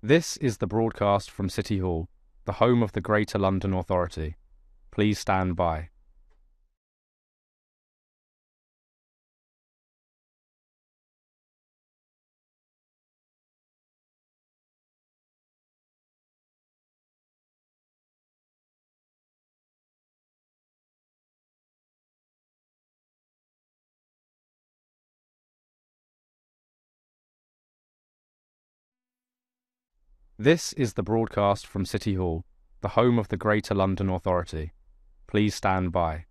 This is the broadcast from City Hall, the home of the Greater London Authority. Please stand by. This is the broadcast from City Hall, the home of the Greater London Authority. Please stand by.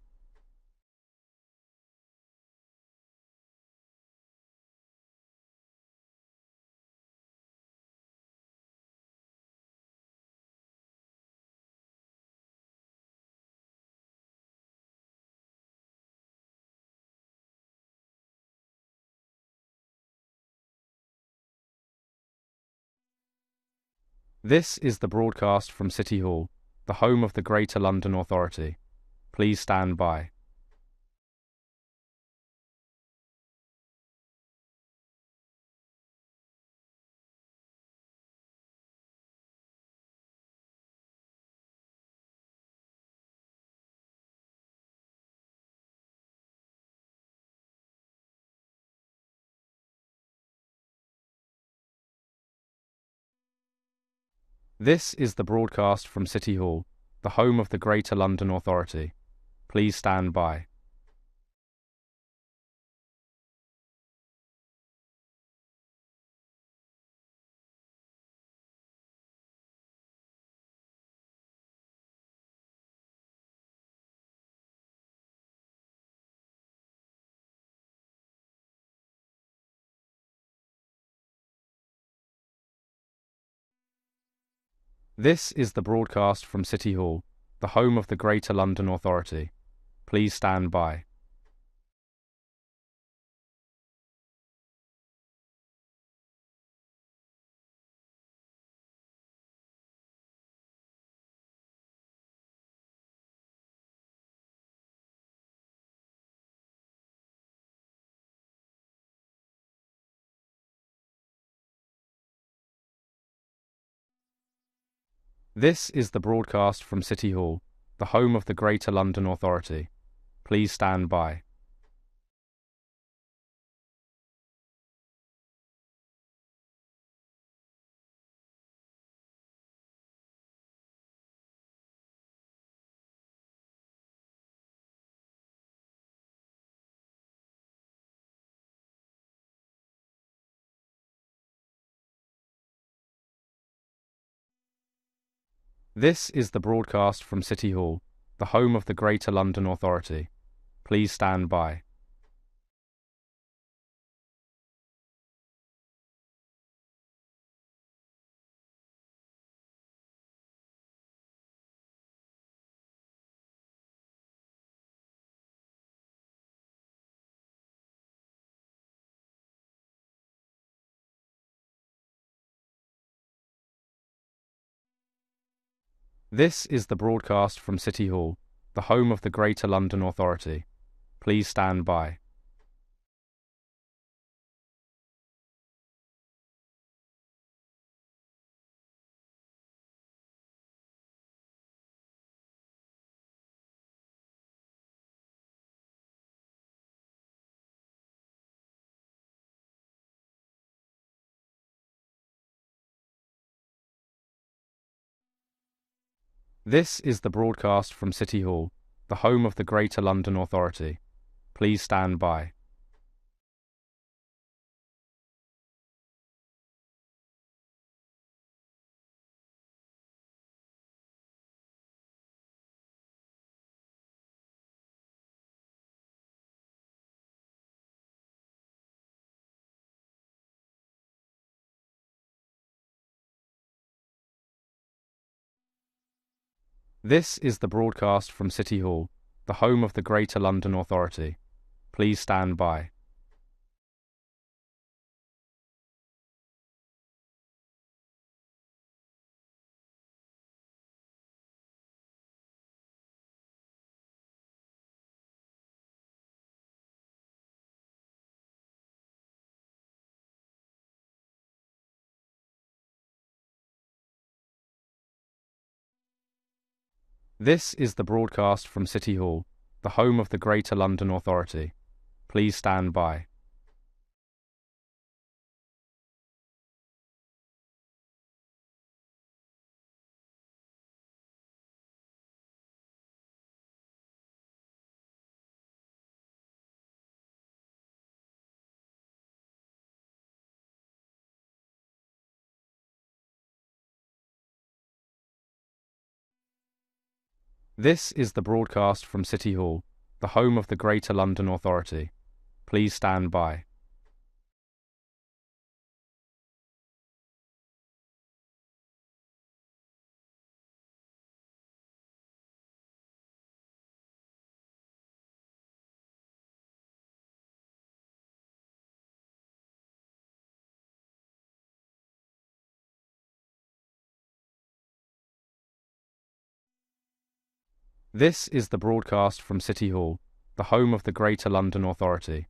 This is the broadcast from City Hall, the home of the Greater London Authority. Please stand by. This is the broadcast from City Hall, the home of the Greater London Authority. Please stand by. This is the broadcast from City Hall, the home of the Greater London Authority. Please stand by. This is the broadcast from City Hall, the home of the Greater London Authority. Please stand by. This is the broadcast from City Hall, the home of the Greater London Authority. Please stand by. This is the broadcast from City Hall, the home of the Greater London Authority. Please stand by. This is the broadcast from City Hall, the home of the Greater London Authority. Please stand by. This is the broadcast from City Hall, the home of the Greater London Authority. Please stand by. This is the broadcast from City Hall, the home of the Greater London Authority. Please stand by. This is the broadcast from City Hall, the home of the Greater London Authority. Please stand by. This is the broadcast from City Hall, the home of the Greater London Authority.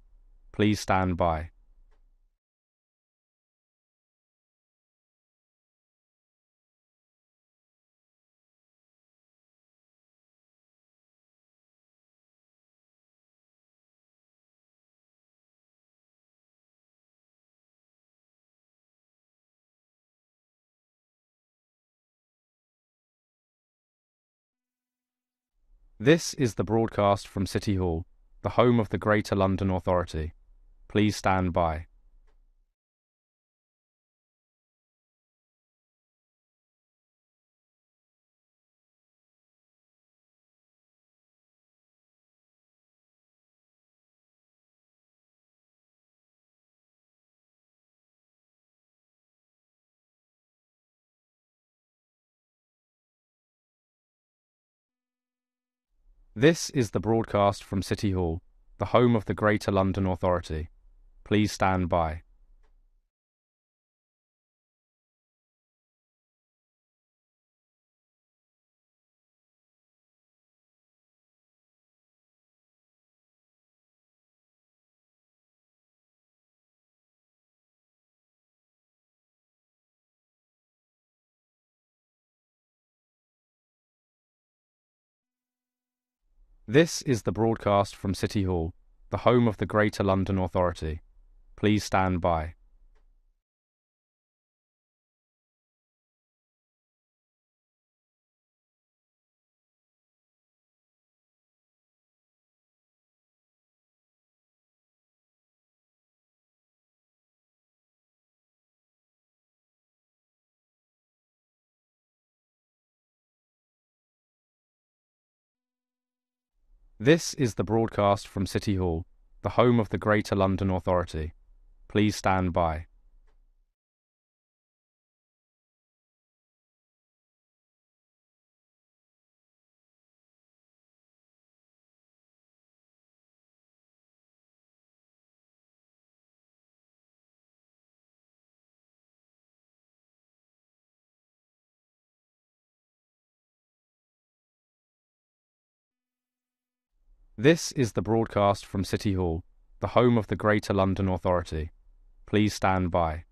Please stand by. This is the broadcast from City Hall, the home of the Greater London Authority. Please stand by. This is the broadcast from City Hall, the home of the Greater London Authority. Please stand by. This is the broadcast from City Hall, the home of the Greater London Authority. Please stand by. This is the broadcast from City Hall, the home of the Greater London Authority. Please stand by. This is the broadcast from City Hall, the home of the Greater London Authority. Please stand by.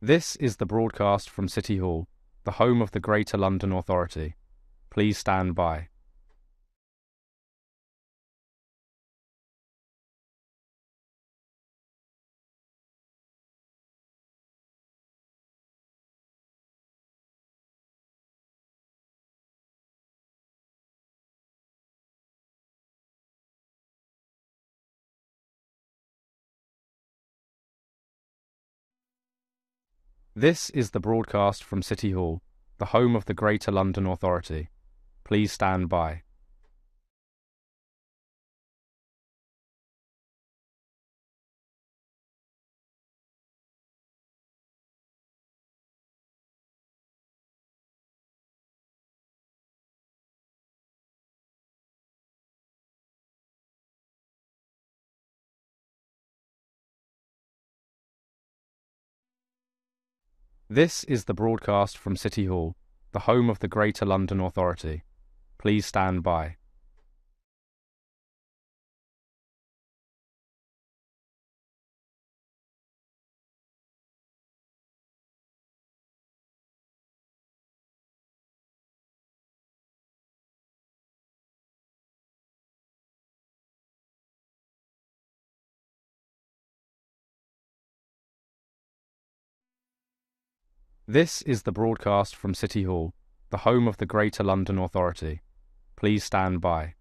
This is the broadcast from City Hall, the home of the Greater London Authority. Please stand by. This is the broadcast from City Hall, the home of the Greater London Authority. Please stand by. This is the broadcast from City Hall, the home of the Greater London Authority. Please stand by. This is the broadcast from City Hall, the home of the Greater London Authority. Please stand by.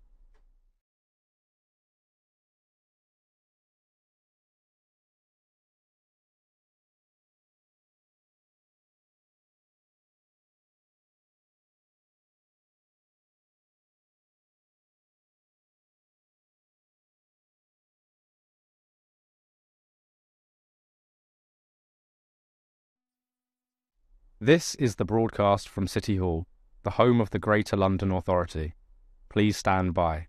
This is the broadcast from City Hall, the home of the Greater London Authority. Please stand by.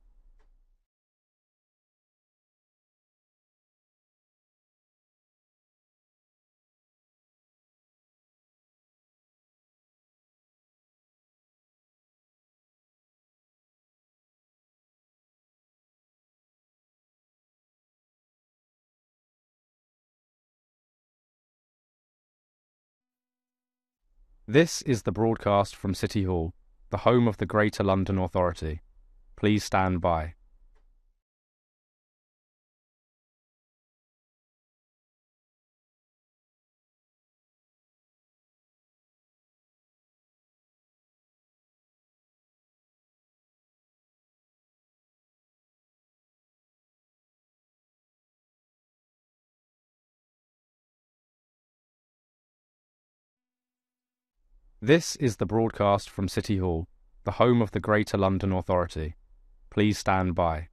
This is the broadcast from City Hall, the home of the Greater London Authority. Please stand by. This is the broadcast from City Hall, the home of the Greater London Authority. Please stand by.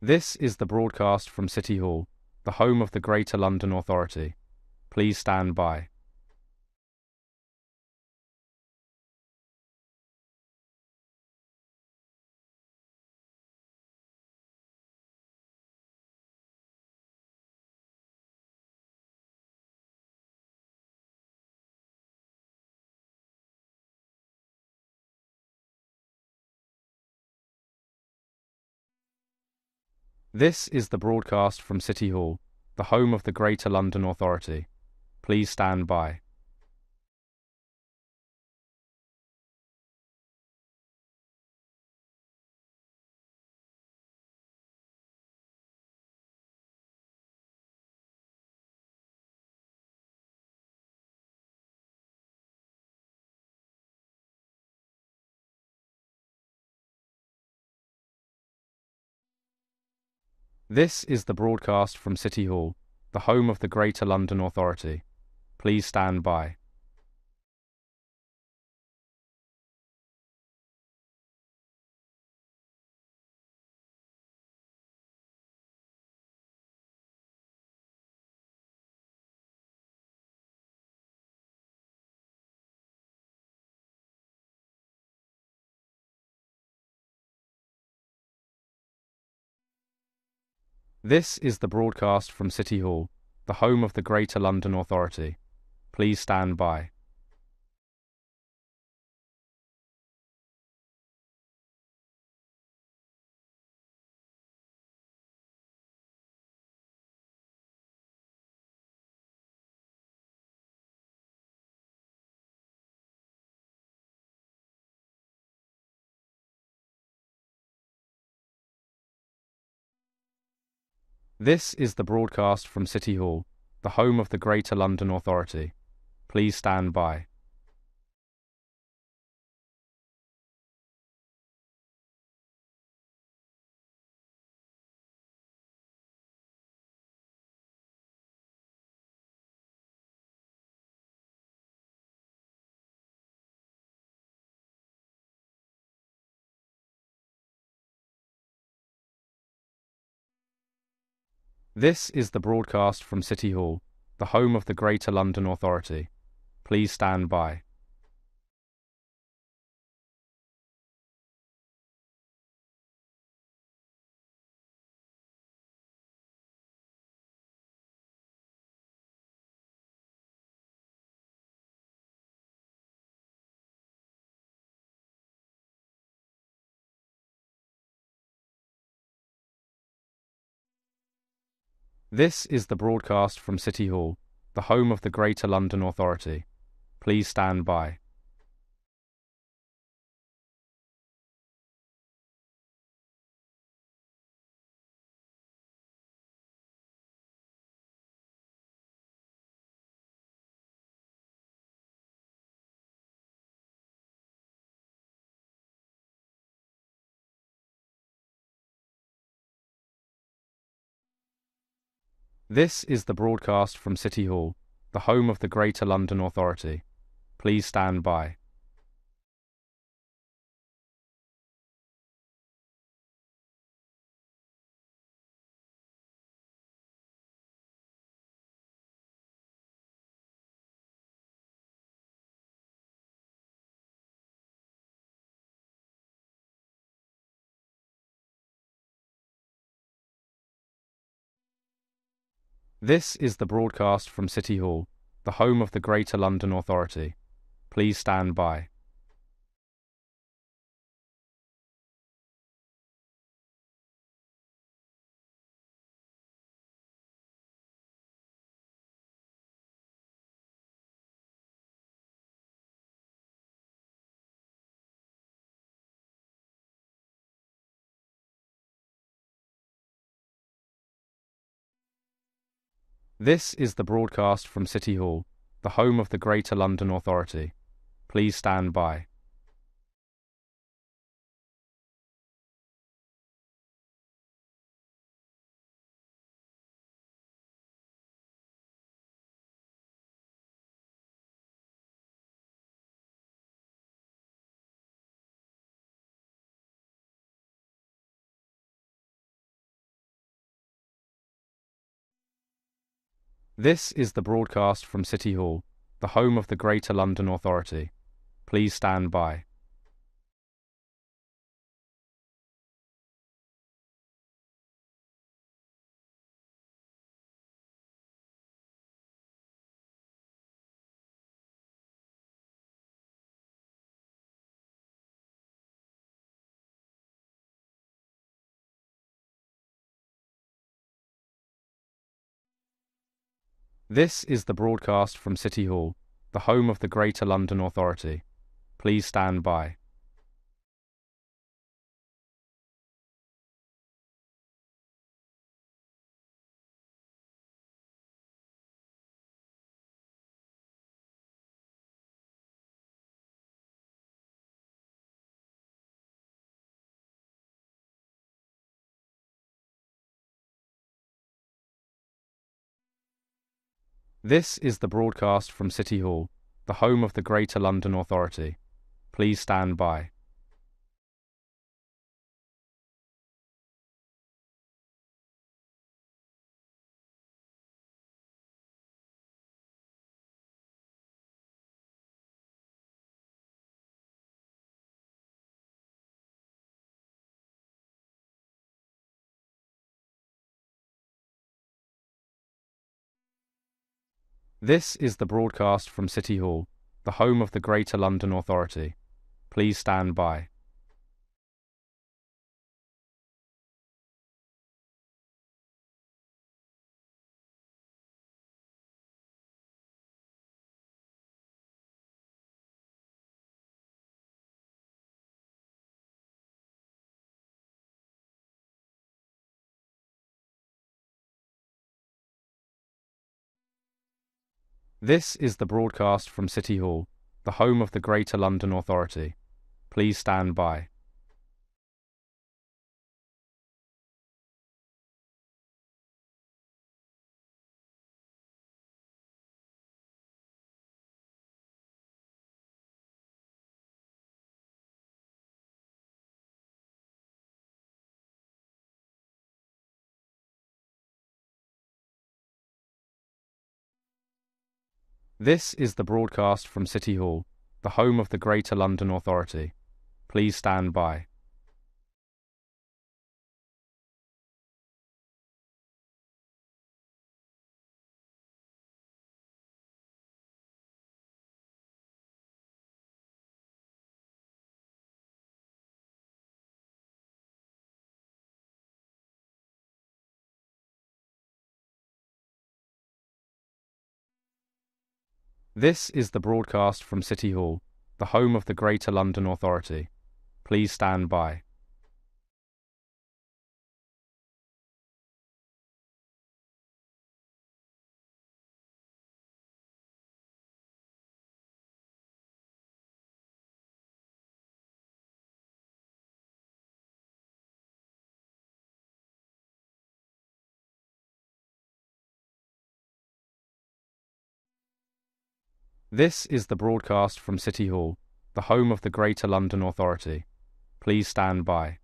This is the broadcast from City Hall, the home of the Greater London Authority. Please stand by. This is the broadcast from City Hall, the home of the Greater London Authority. Please stand by. This is the broadcast from City Hall, the home of the Greater London Authority. Please stand by. This is the broadcast from City Hall, the home of the Greater London Authority. Please stand by. This is the broadcast from City Hall, the home of the Greater London Authority. Please stand by. This is the broadcast from City Hall, the home of the Greater London Authority. Please stand by. This is the broadcast from City Hall, the home of the Greater London Authority. Please stand by. This is the broadcast from City Hall, the home of the Greater London Authority. Please stand by. This is the broadcast from City Hall, the home of the Greater London Authority. Please stand by. This is the broadcast from City Hall, the home of the Greater London Authority. Please stand by. This is the broadcast from City Hall, the home of the Greater London Authority. Please stand by. This is the broadcast from City Hall, the home of the Greater London Authority. Please stand by. This is the broadcast from City Hall, the home of the Greater London Authority. Please stand by. This is the broadcast from City Hall, the home of the Greater London Authority. Please stand by. This is the broadcast from City Hall, the home of the Greater London Authority. Please stand by. This is the broadcast from City Hall, the home of the Greater London Authority. Please stand by. This is the broadcast from City Hall, the home of the Greater London Authority. Please stand by. This is the broadcast from City Hall, the home of the Greater London Authority. Please stand by.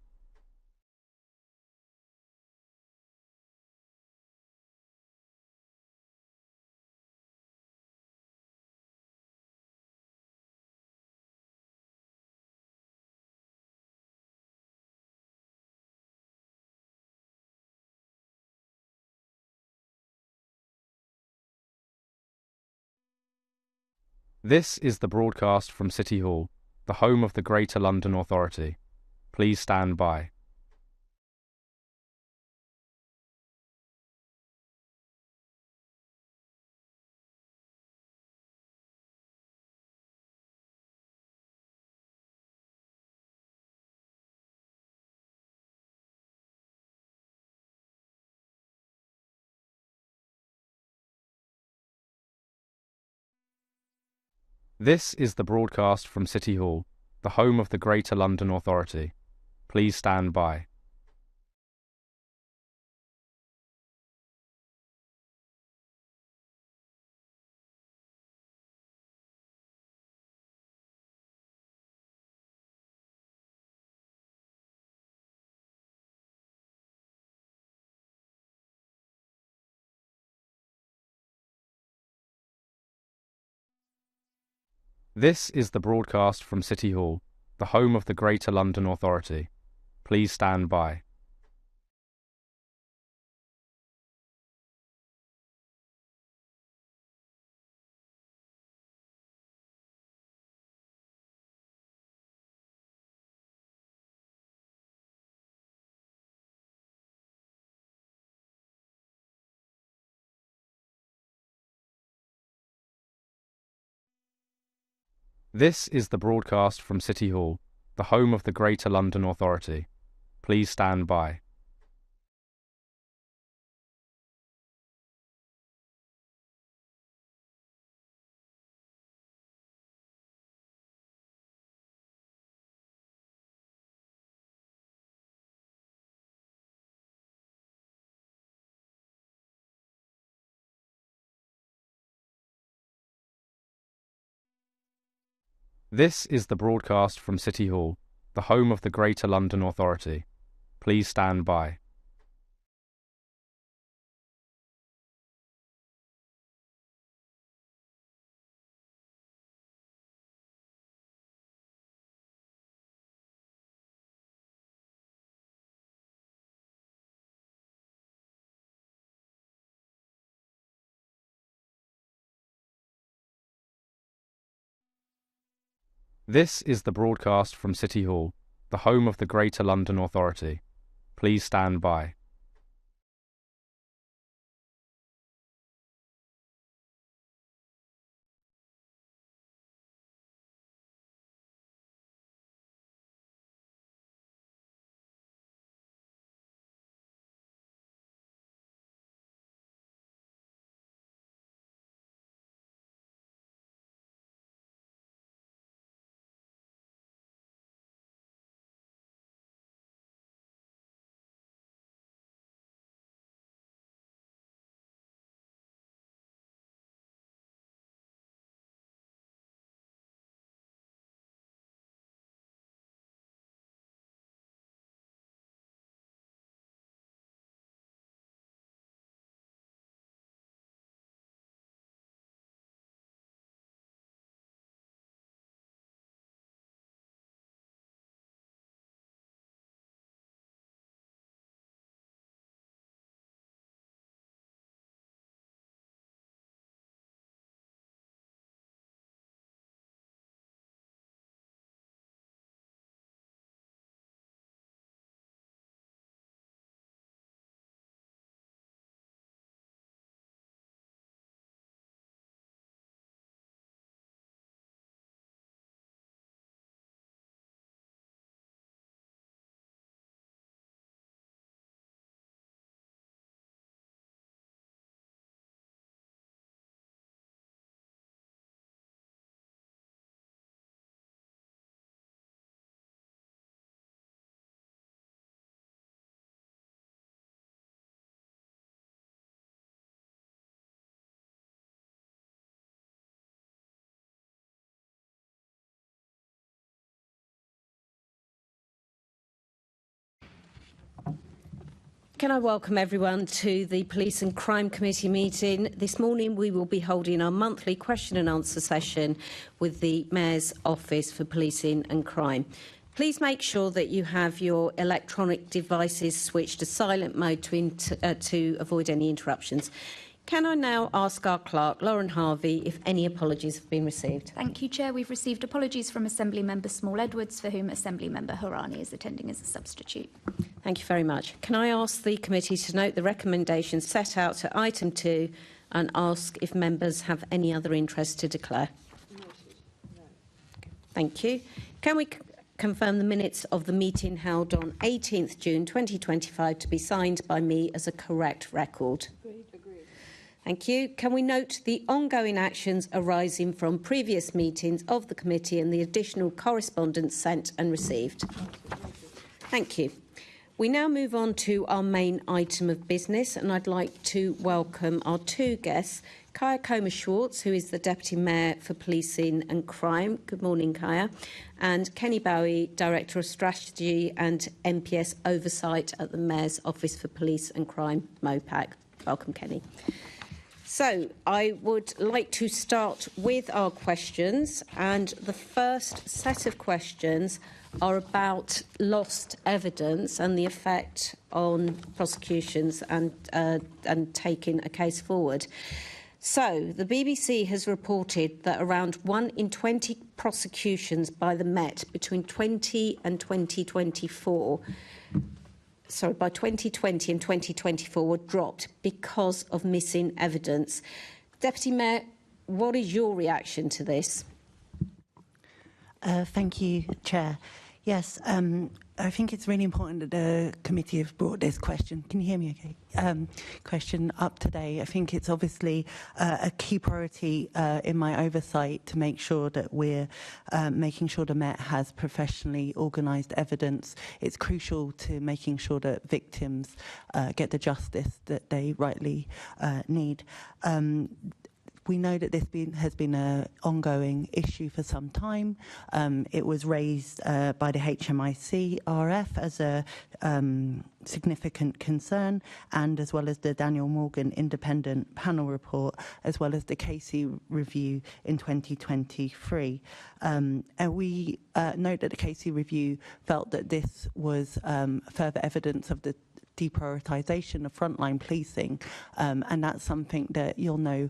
This is the broadcast from City Hall, the home of the Greater London Authority. Please stand by. This is the broadcast from City Hall, the home of the Greater London Authority. Please stand by. This is the broadcast from City Hall, the home of the Greater London Authority. Please stand by. This is the broadcast from City Hall, the home of the Greater London Authority. Please stand by. This is the broadcast from City Hall, the home of the Greater London Authority. Please stand by. This is the broadcast from City Hall, the home of the Greater London Authority. Please stand by. Can I welcome everyone to the Police and Crime Committee meeting. This morning we will be holding our monthly question and answer session with the Mayor's Office for Policing and Crime. Please make sure that you have your electronic devices switched to silent mode to avoid any interruptions. Can I now ask our clerk, Lauren Harvey, if any apologies have been received? Thank you, Chair. We've received apologies from Assembly Member Small-Edwards, for whom Assembly Member Harani is attending as a substitute. Thank you very much. Can I ask the committee to note the recommendations set out at item 2 and ask if members have any other interest to declare? Thank you. Can we confirm the minutes of the meeting held on 18th June 2025 to be signed by me as a correct record? Agreed. Thank you. Can we note the ongoing actions arising from previous meetings of the committee and the additional correspondence sent and received? Thank you. We now move on to our main item of business, and I'd like to welcome our two guests, Kaya Comer-Schwartz, who is the Deputy Mayor for Policing and Crime. Good morning, Kaya. And Kenny Bowie, Director of Strategy and MPS Oversight at the Mayor's Office for Police and Crime, MOPAC. Welcome, Kenny. So I would like to start with our questions, and the first set of questions are about lost evidence and the effect on prosecutions and taking a case forward. So the BBC has reported that around 1 in 20 prosecutions by the Met between 2020 and 2024 were dropped because of missing evidence. Deputy Mayor, what is your reaction to this? Thank you, Chair. Yes, I think it's really important that the committee have brought this question. Can you hear me okay? Question up today. I think it's obviously a key priority in my oversight to make sure that we're making sure the Met has professionally organised evidence. It's crucial to making sure that victims get the justice that they rightly need. We know that this has been an ongoing issue for some time. It was raised by the HMIC RF as a significant concern, and as well as the Daniel Morgan independent panel report, as well as the Casey review in 2023. And we note that the Casey review felt that this was further evidence of the deprioritisation of frontline policing, and that's something that you'll know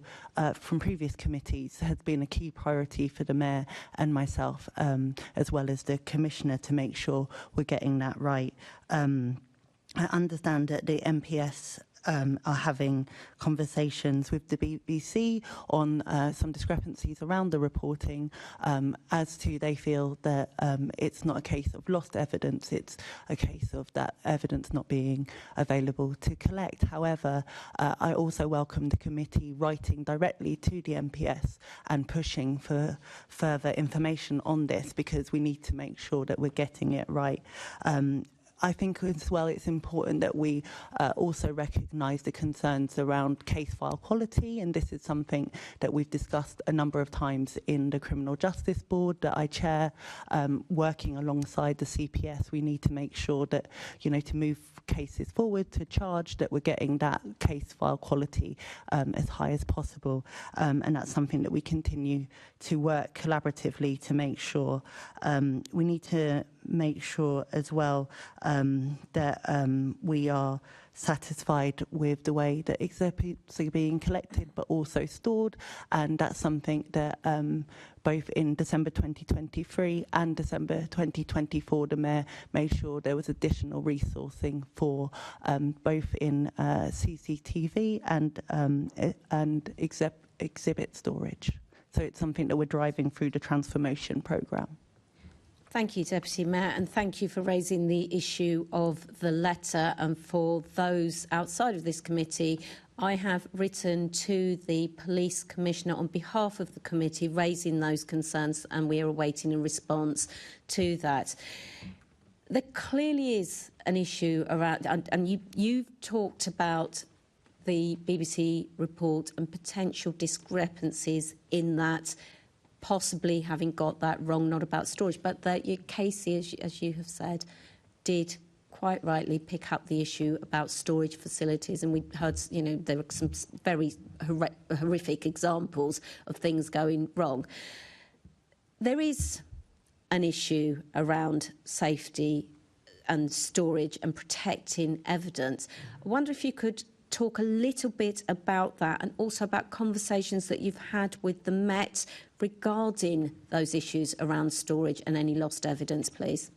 from previous committees has been a key priority for the Mayor and myself, as well as the Commissioner, to make sure we're getting that right. I understand that the MPS are having conversations with the BBC on some discrepancies around the reporting, as to they feel that it's not a case of lost evidence, it's a case of that evidence not being available to collect. However, I also welcome the committee writing directly to the MPS and pushing for further information on this, because we need to make sure that we're getting it right. I think as well it's important that we also recognise the concerns around case file quality, and this is something that we've discussed a number of times in the Criminal Justice Board that I chair, working alongside the CPS. We need to make sure that, you know, to move cases forward to charge, that we're getting that case file quality as high as possible, and that's something that we continue to work collaboratively to make sure. We need to make sure as well that we are satisfied with the way that exhibits are being collected but also stored, and that's something that both in December 2023 and December 2024 the Mayor made sure there was additional resourcing for both in CCTV and exhibit storage. So it's something that we're driving through the transformation programme. Thank you, Deputy Mayor, and thank you for raising the issue of the letter. And for those outside of this committee, I have written to the Police Commissioner on behalf of the committee, raising those concerns, and we are awaiting a response to that. There clearly is an issue around, and you've talked about the BBC report and potential discrepancies in that, possibly having got that wrong, not about storage, but that Casey, as you have said, did quite rightly pick up the issue about storage facilities, and we heard, you know, there were some very horrific examples of things going wrong. There is an issue around safety and storage and protecting evidence. I wonder if you could talk a little bit about that, and also about conversations that you've had with the Met regarding those issues around storage and any lost evidence, please.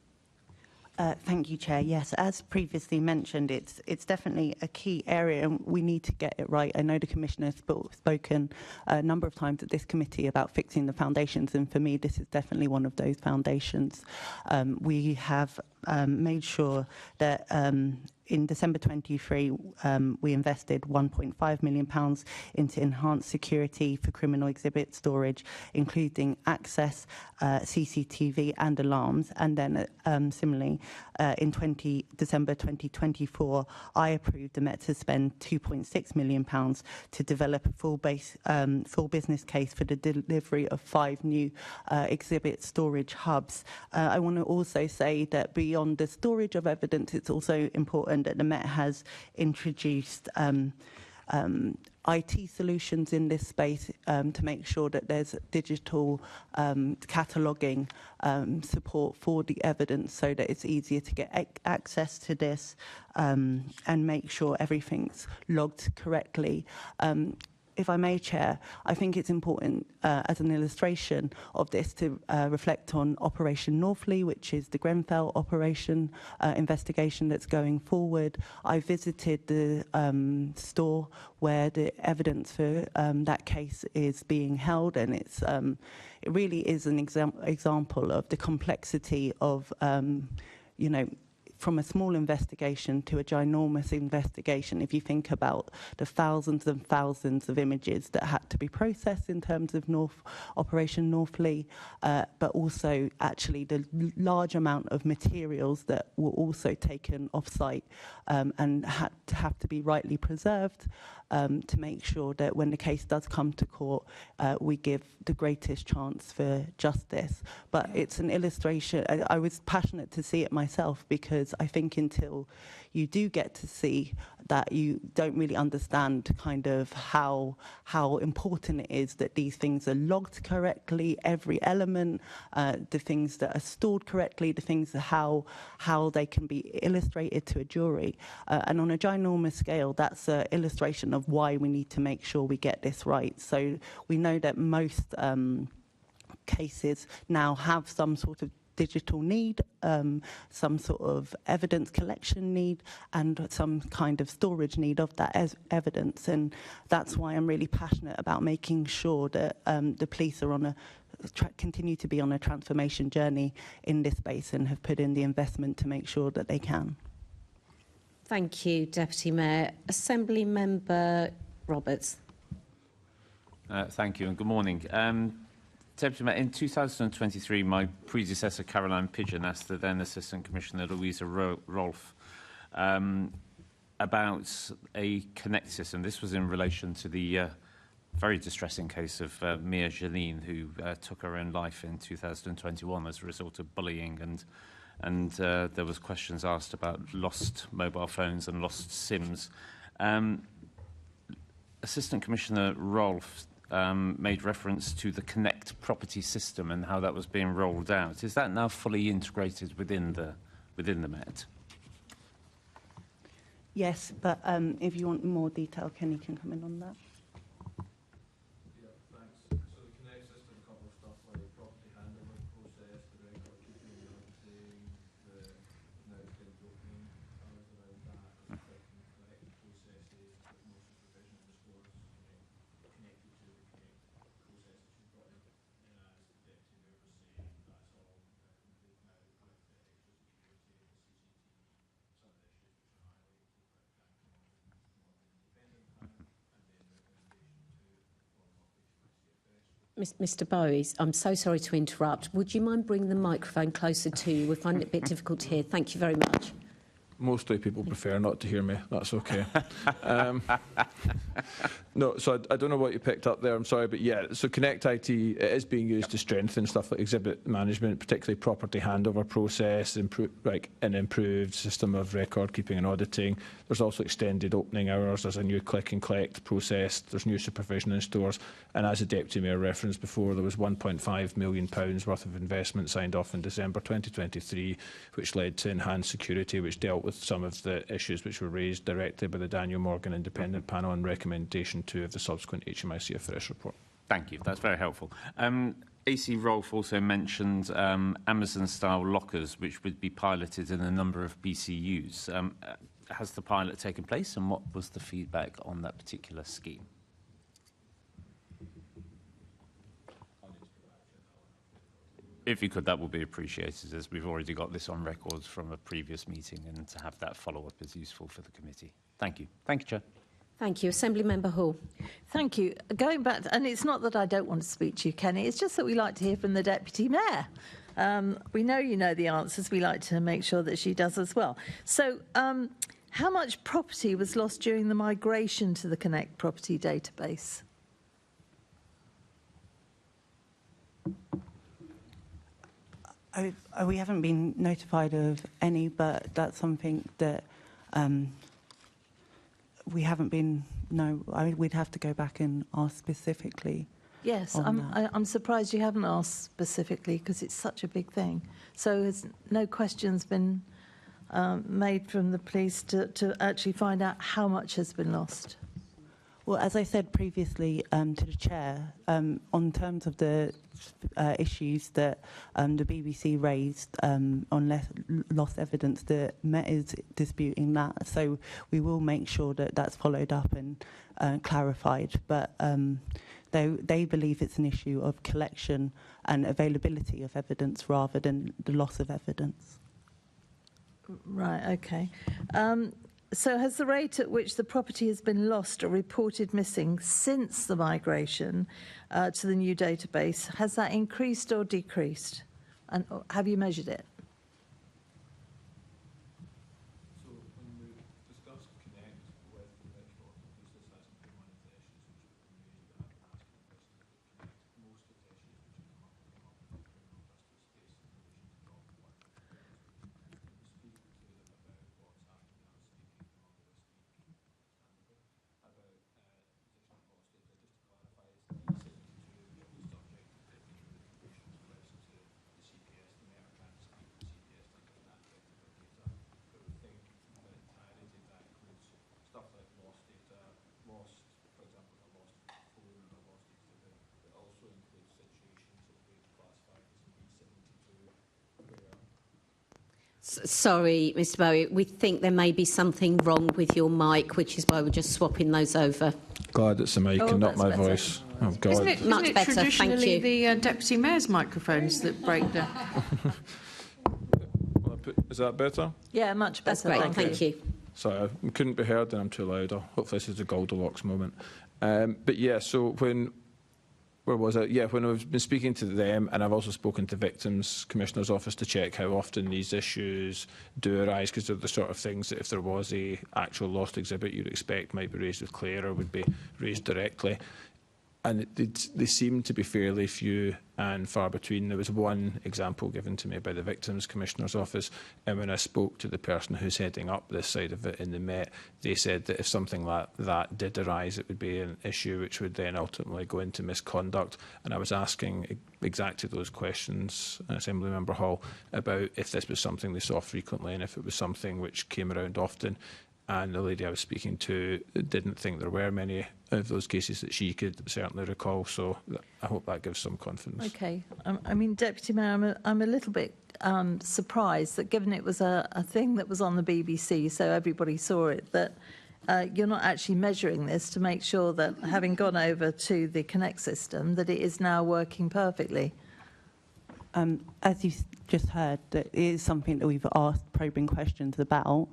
Thank you, Chair. Yes, as previously mentioned, it's definitely a key area and we need to get it right. I know the Commissioner has spoken a number of times at this committee about fixing the foundations, and for me this is definitely one of those foundations. We have made sure that in December 23, we invested £1.5 million into enhanced security for criminal exhibit storage, including access, CCTV and alarms. And then similarly, in December 2024, I approved the Met to spend £2.6 million to develop a full business case for the delivery of 5 new exhibit storage hubs. I want to also say that beyond the storage of evidence, it's also important that the Met has introduced IT solutions in this space to make sure that there's digital cataloguing support for the evidence, so that it's easier to get access to this and make sure everything's logged correctly. If I may, Chair, I think it's important as an illustration of this to reflect on Operation Northleigh, which is the Grenfell operation investigation that's going forward. I visited the store where the evidence for that case is being held, and it really is an example of the complexity of, you know, from a small investigation to a ginormous investigation. If you think about the thousands and thousands of images that had to be processed in terms of Operation Northleigh, but also actually the large amount of materials that were also taken off-site and had to have to be rightly preserved to make sure that when the case does come to court, we give the greatest chance for justice. But it's an illustration. I was passionate to see it myself, because I think until you do get to see that, you don't really understand kind of how important it is that these things are logged correctly, every element, the things that are stored correctly, the things how they can be illustrated to a jury. And on a ginormous scale, that's an illustration of why we need to make sure we get this right. So we know that most cases now have some sort of digital need, some sort of evidence collection need, and some kind of storage need of that evidence. And that's why I'm really passionate about making sure that the police are on continue to be on a transformation journey in this space, and have put in the investment to make sure that they can. Thank you, Deputy Mayor. Assembly Member Roberts. Thank you and good morning. Deputy Mayor, in 2023, my predecessor, Caroline Pidgeon, asked the then Assistant Commissioner, Louisa Rolfe, about a Connect system. This was in relation to the very distressing case of Mia Janine, who took her own life in 2021 as a result of bullying, and there was questions asked about lost mobile phones and lost SIMs. Assistant Commissioner Rolfe made reference to the Connect property system and how that was being rolled out. Is that now fully integrated within the Met? Yes, but if you want more detail, Kenny can come in on that. Yeah, thanks. So the Connect system covers stuff like property handover process, the record keeping, the notice opening hours around that, collecting processes, with more supervision of the stores connected to the Connect process that you've got in. As the Deputy Mayor was saying, that's all complete now with the extra security, the CCTV, some of the issues which are highlighted that can come on more of an independent panel, and then recommendation to form up HMICFS. Mr Bowes, I'm so sorry to interrupt. Would you mind bringing the microphone closer to you? We find it a bit difficult to hear. Thank you very much. Mostly people prefer not to hear me. That's okay. No, so I don't know what you picked up there. I'm sorry, but yeah. So Connect IT, it is being used to strengthen stuff like exhibit management, particularly property handover process, an improved system of record keeping and auditing. There's also extended opening hours. There's a new click and collect process. There's new supervision in stores. And as the Deputy Mayor referenced before, there was £1.5 million worth of investment signed off in December 2023, which led to enhanced security, which dealt with some of the issues which were raised directly by the Daniel Morgan Independent Panel and recommendation 2 of the subsequent HMIC FRS report. Thank you. That's very helpful. AC Rolfe also mentioned Amazon-style lockers, which would be piloted in a number of BCUs. Has the pilot taken place, and what was the feedback on that particular scheme? If you could, that would be appreciated, as we've already got this on record from a previous meeting, and to have that follow-up is useful for the committee. Thank you. Thank you, Chair. Thank you. Assembly Member Hall. Thank you. Going back, and it's not that I don't want to speak to you, Kenny, it's just that we like to hear from the Deputy Mayor. We know you know the answers. We like to make sure that she does as well. So how much property was lost during the migration to the Connect property database? We haven't been notified of any, but that's something that we haven't been. No, we'd have to go back and ask specifically. Yes, I'm surprised you haven't asked specifically, because it's such a big thing. So has no questions been made from the police to actually find out how much has been lost? Well, as I said previously to the Chair, on terms of the issues that the BBC raised on lost evidence, the Met is disputing that. So we will make sure that that's followed up and clarified. But they believe it's an issue of collection and availability of evidence rather than the loss of evidence. Right, okay. So has the rate at which the property has been lost or reported missing since the migration to the new database, has that increased or decreased? And have you measured it? So when we discussed Connect with the Metro, this has been one of the issues which have been raised that I've been asking questions about Connect. Most of the issues which have come up in the criminal justice space in relation to dog work. Speaking to them about what's happening, I was speaking along with this week about additional cost data. Just to clarify, it's D72 that was subject to Deputy Mayor Commission's request to the CPS. The Mayor trying to speak to the CPS to understand technical data, but we think the entirety of that includes stuff like lost data, for example, a lost phone or a lost exhibit. It also includes situations that we've classified as B72 where Sorry, Mr Bowie, we think there may be something wrong with your mic, which is why we're just swapping those over. glad it's the mic and not my better. voice. Oh, God. Isn't it Much better, thank traditionally you. the Deputy Mayor's microphones that break down? Is that better? Yeah, much better. That's great, thank you. Sorry, I couldn't be heard and I'm too loud. Hopefully this is a Goldilocks moment. But yeah, so where was it? Yeah, when I've been speaking to them, and I've also spoken to Victims Commissioner's Office to check how often these issues do arise, because they're the sort of things that if there was a actual lost exhibit you'd expect might be raised with Claire or would be raised directly. And they seem to be fairly few and far between. There was one example given to me by the Victims Commissioner's Office, and when I spoke to the person who's heading up this side of it in the Met, they said that if something like that did arise, it would be an issue which would then ultimately go into misconduct. And I was asking exactly those questions, Assembly Member Hall, about if this was something they saw frequently and if it was something which came around often. And the lady I was speaking to didn't think there were many of those cases that she could certainly recall. So I hope that gives some confidence. Okay. I mean, Deputy Mayor, I'm a little bit surprised that given it was a thing that was on the BBC, so everybody saw it, that you're not actually measuring this to make sure that, having gone over to the Connect system, that it is now working perfectly. As you just heard, that it is something that we've asked probing questions about,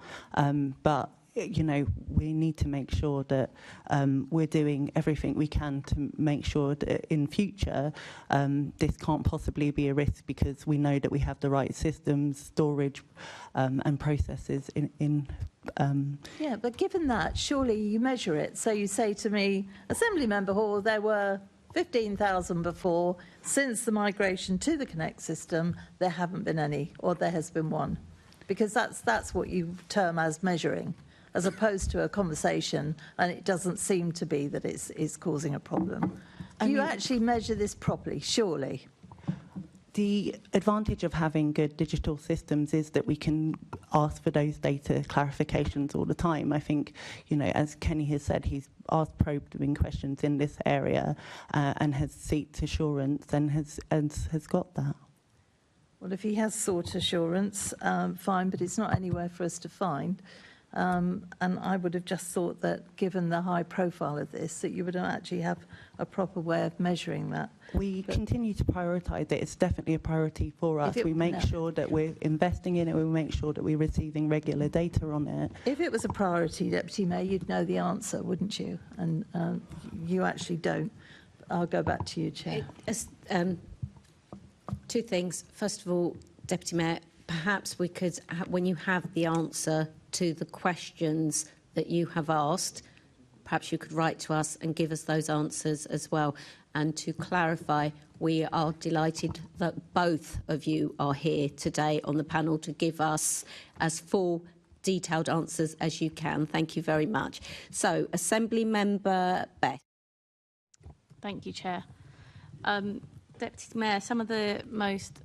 but you know, we need to make sure that we're doing everything we can to make sure that in future this can't possibly be a risk, because we know that we have the right systems, storage and processes in Yeah, but given that, surely you measure it. So you say to me, Assembly Member Hall, there were 15,000 before. Since the migration to the Connect system, there haven't been any, or there has been one. Because that's what you term as measuring, as opposed to a conversation, and it doesn't seem to be that it's causing a problem. Do you actually measure this properly, surely? The advantage of having good digital systems is that we can ask for those data clarifications all the time. I think, you know, as Kenny has said, he's asked probing questions in this area and has sought assurance and has got that. Well, if he has sought assurance, fine, but it's not anywhere for us to find. And I would have just thought that, given the high profile of this, that you would actually have a proper way of measuring that. We continue to prioritise it. It's definitely a priority for us. We make sure that we're investing in it. We make sure that we're receiving regular data on it. If it was a priority, Deputy Mayor, you'd know the answer, wouldn't you? And you actually don't. I'll go back to you, Chair. Two things. First of all, Deputy Mayor, perhaps we could, when you have the answer to the questions that you have asked, perhaps you could write to us and give us those answers as well. And to clarify, we are delighted that both of you are here today on the panel to give us as full, detailed answers as you can. Thank you very much. So, Assembly Member Beth. Thank you, Chair. Deputy Mayor, some of the most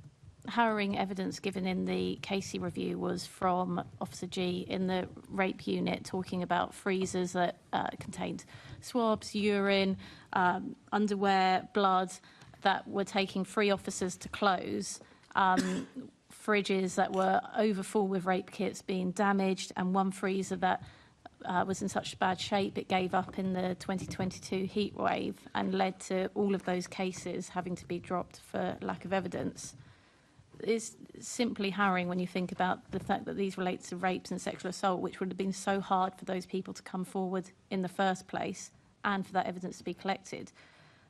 harrowing evidence given in the Casey review was from Officer G in the rape unit, talking about freezers that contained swabs, urine, underwear, blood, that were taking 3 officers to close, fridges that were overfull with rape kits being damaged, and one freezer that was in such bad shape it gave up in the 2022 heat wave and led to all of those cases having to be dropped for lack of evidence. It's simply harrowing when you think about the fact that these relate to rapes and sexual assault, which would have been so hard for those people to come forward in the first place and for that evidence to be collected.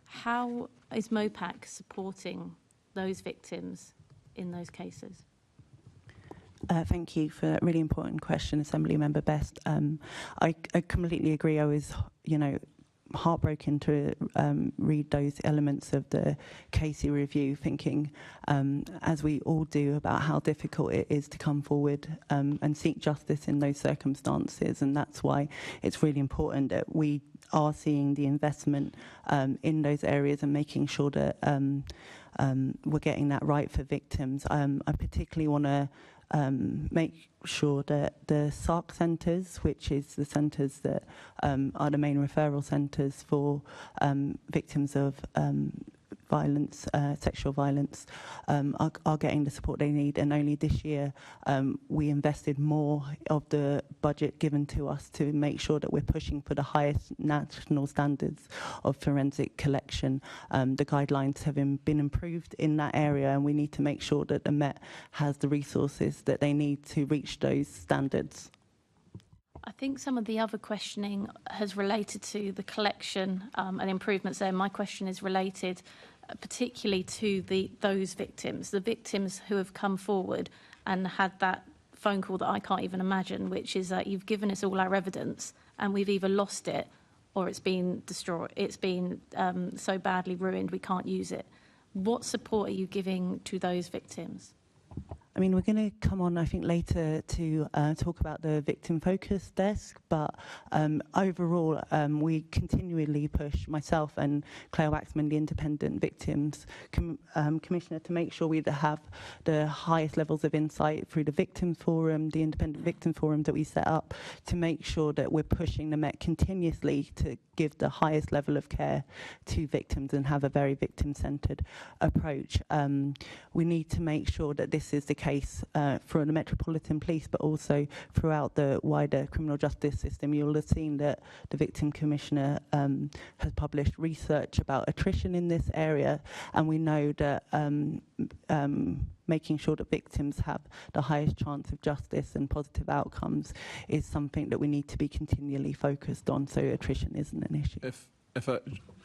How is MOPAC supporting those victims in those cases? Thank you for that really important question, Assembly Member Best. I completely agree. I was, you know, heartbroken to read those elements of the Casey review, thinking, as we all do, about how difficult it is to come forward and seek justice in those circumstances. And that's why it's really important that we are seeing the investment in those areas and making sure that we're getting that right for victims. I particularly want to make sure that the SARC centres, which is the centres that are the main referral centres for victims of violence, sexual violence, are getting the support they need. And only this year we invested more of the budget given to us to make sure that we're pushing for the highest national standards of forensic collection. The guidelines have been improved in that area, and we need to make sure that the Met has the resources that they need to reach those standards. I think some of the other questioning has related to the collection and improvements there. My question is related particularly to those victims, the victims who have come forward and had that phone call that I can't even imagine, which is that you've given us all our evidence and we've either lost it or it's been destroyed. It's been so badly ruined we can't use it. What support are you giving to those victims? I mean, we're going to come on, I think, later to talk about the victim focus desk, but overall, we continually push, myself and Claire Waxman, the independent victims commissioner, to make sure we have the highest levels of insight through the victims forum, the independent victim forum that we set up, to make sure that we're pushing the Met continuously to give the highest level of care to victims and have a very victim-centred approach. We need to make sure that this is the case for the Metropolitan Police, but also throughout the wider criminal justice system, you'll have seen that the Victim Commissioner has published research about attrition in this area, and we know that making sure that victims have the highest chance of justice and positive outcomes is something that we need to be continually focused on, so attrition isn't an issue.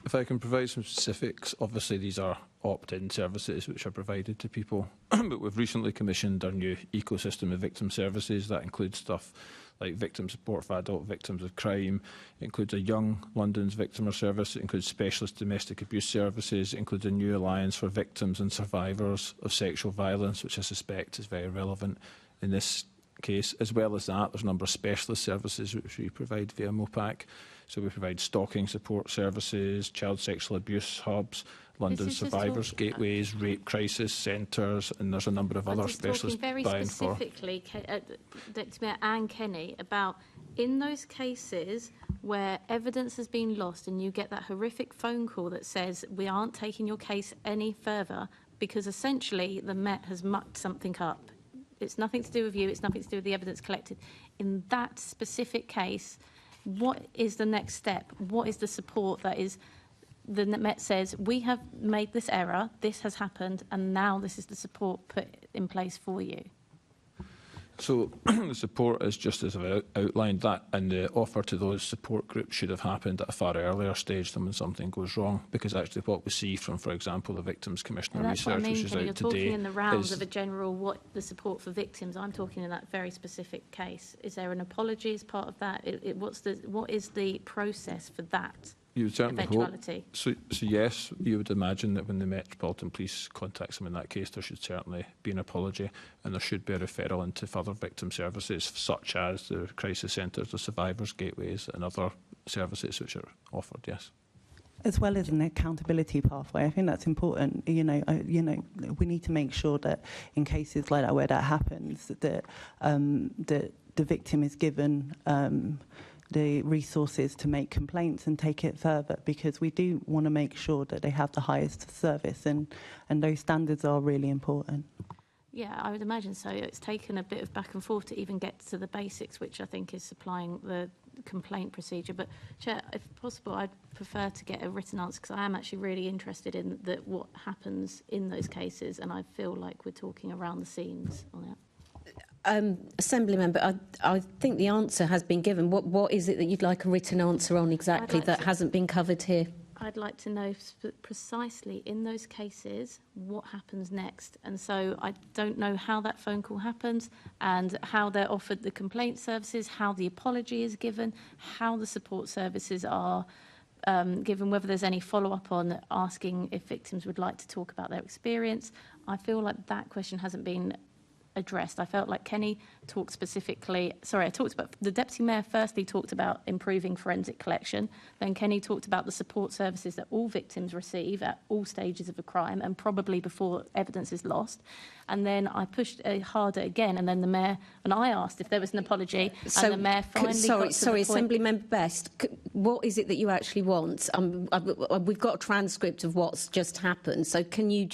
If I can provide some specifics, obviously these are opt-in services which are provided to people, but we've recently commissioned our new ecosystem of victim services. That includes stuff like victim support for adult victims of crime. It includes a Young London's Victimer service. It includes specialist domestic abuse services. It includes a new alliance for victims and survivors of sexual violence, which I suspect is very relevant in this case. As well as that, there's a number of specialist services which we provide via MOPAC. So we provide stalking support services, child sexual abuse hubs, London survivors gateways, rape crisis centres, and there's a number of other specialists very specifically, Deputy Mayor and Kenny, about in those cases where evidence has been lost and you get that horrific phone call that says we aren't taking your case any further because essentially the Met has mucked something up. It's nothing to do with you, it's nothing to do with the evidence collected. In that specific case, what is the next step? What is the support that is, the Met says, we have made this error, this has happened, and now this is the support put in place for you? So the support is just as I've outlined that, and the offer to those support groups should have happened at a far earlier stage than when something goes wrong, because actually what we see from, for example, the Victims Commissioner research, which is out today, you're talking in the rounds of a general what the support for victims. I'm talking in that very specific case. Is there an apology as part of that? What is the process for that? You would certainly hope. So yes, you would imagine that when the Metropolitan Police contacts them in that case, there should certainly be an apology, and there should be a referral into further victim services, such as the crisis centres, the survivors gateways, and other services which are offered. Yes. As well as an accountability pathway, I think that's important. We need to make sure that in cases like that where that happens, that the victim is given the resources to make complaints and take it further, because we do want to make sure that they have the highest service, and those standards are really important. Yeah, I would imagine so. It's taken a bit of back and forth to even get to the basics, which I think is supplying the complaint procedure. But, Chair, if possible, I'd prefer to get a written answer, because I am actually really interested in what happens in those cases, and I feel like we're talking around the scenes on it. Assembly member, I think the answer has been given. What is it that you'd like a written answer on exactly that hasn't been covered here? I'd like to know precisely in those cases what happens next. And so I don't know how that phone call happens and how they're offered the complaint services, how the apology is given, how the support services are given, whether there's any follow-up on asking if victims would like to talk about their experience. I feel like that question hasn't been addressed. I felt like Kenny talked specifically, the Deputy Mayor firstly talked about improving forensic collection, then Kenny talked about the support services that all victims receive at all stages of a crime and probably before evidence is lost. And then I pushed harder again, and then the Mayor and I asked if there was an apology, and the Mayor finally Sorry, Assembly Member Best, what is it that you actually want? We've got a transcript of what's just happened, so can you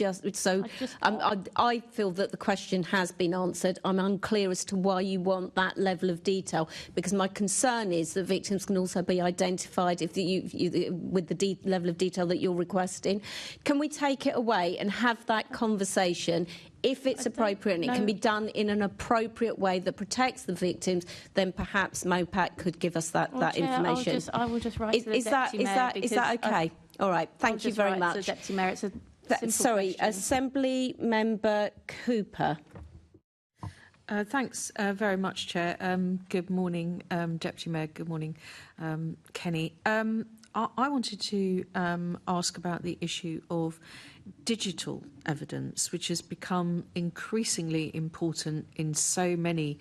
I feel that the question has been answered. I'm unclear as to why you want that level of detail, because my concern is that victims can also be identified with the level of detail that you're requesting. Can we take it away and have that conversation? If it's appropriate and it can be done in an appropriate way that protects the victims, then perhaps MOPAC could give us that information. I will just write to the Deputy Mayor. Is that okay? All right. Thank you very much. To the Deputy Mayor. It's a simple question. Assembly Member Cooper. Thanks very much, Chair. Good morning, Deputy Mayor. Good morning, Kenny. I wanted to ask about the issue of digital evidence, which has become increasingly important in so many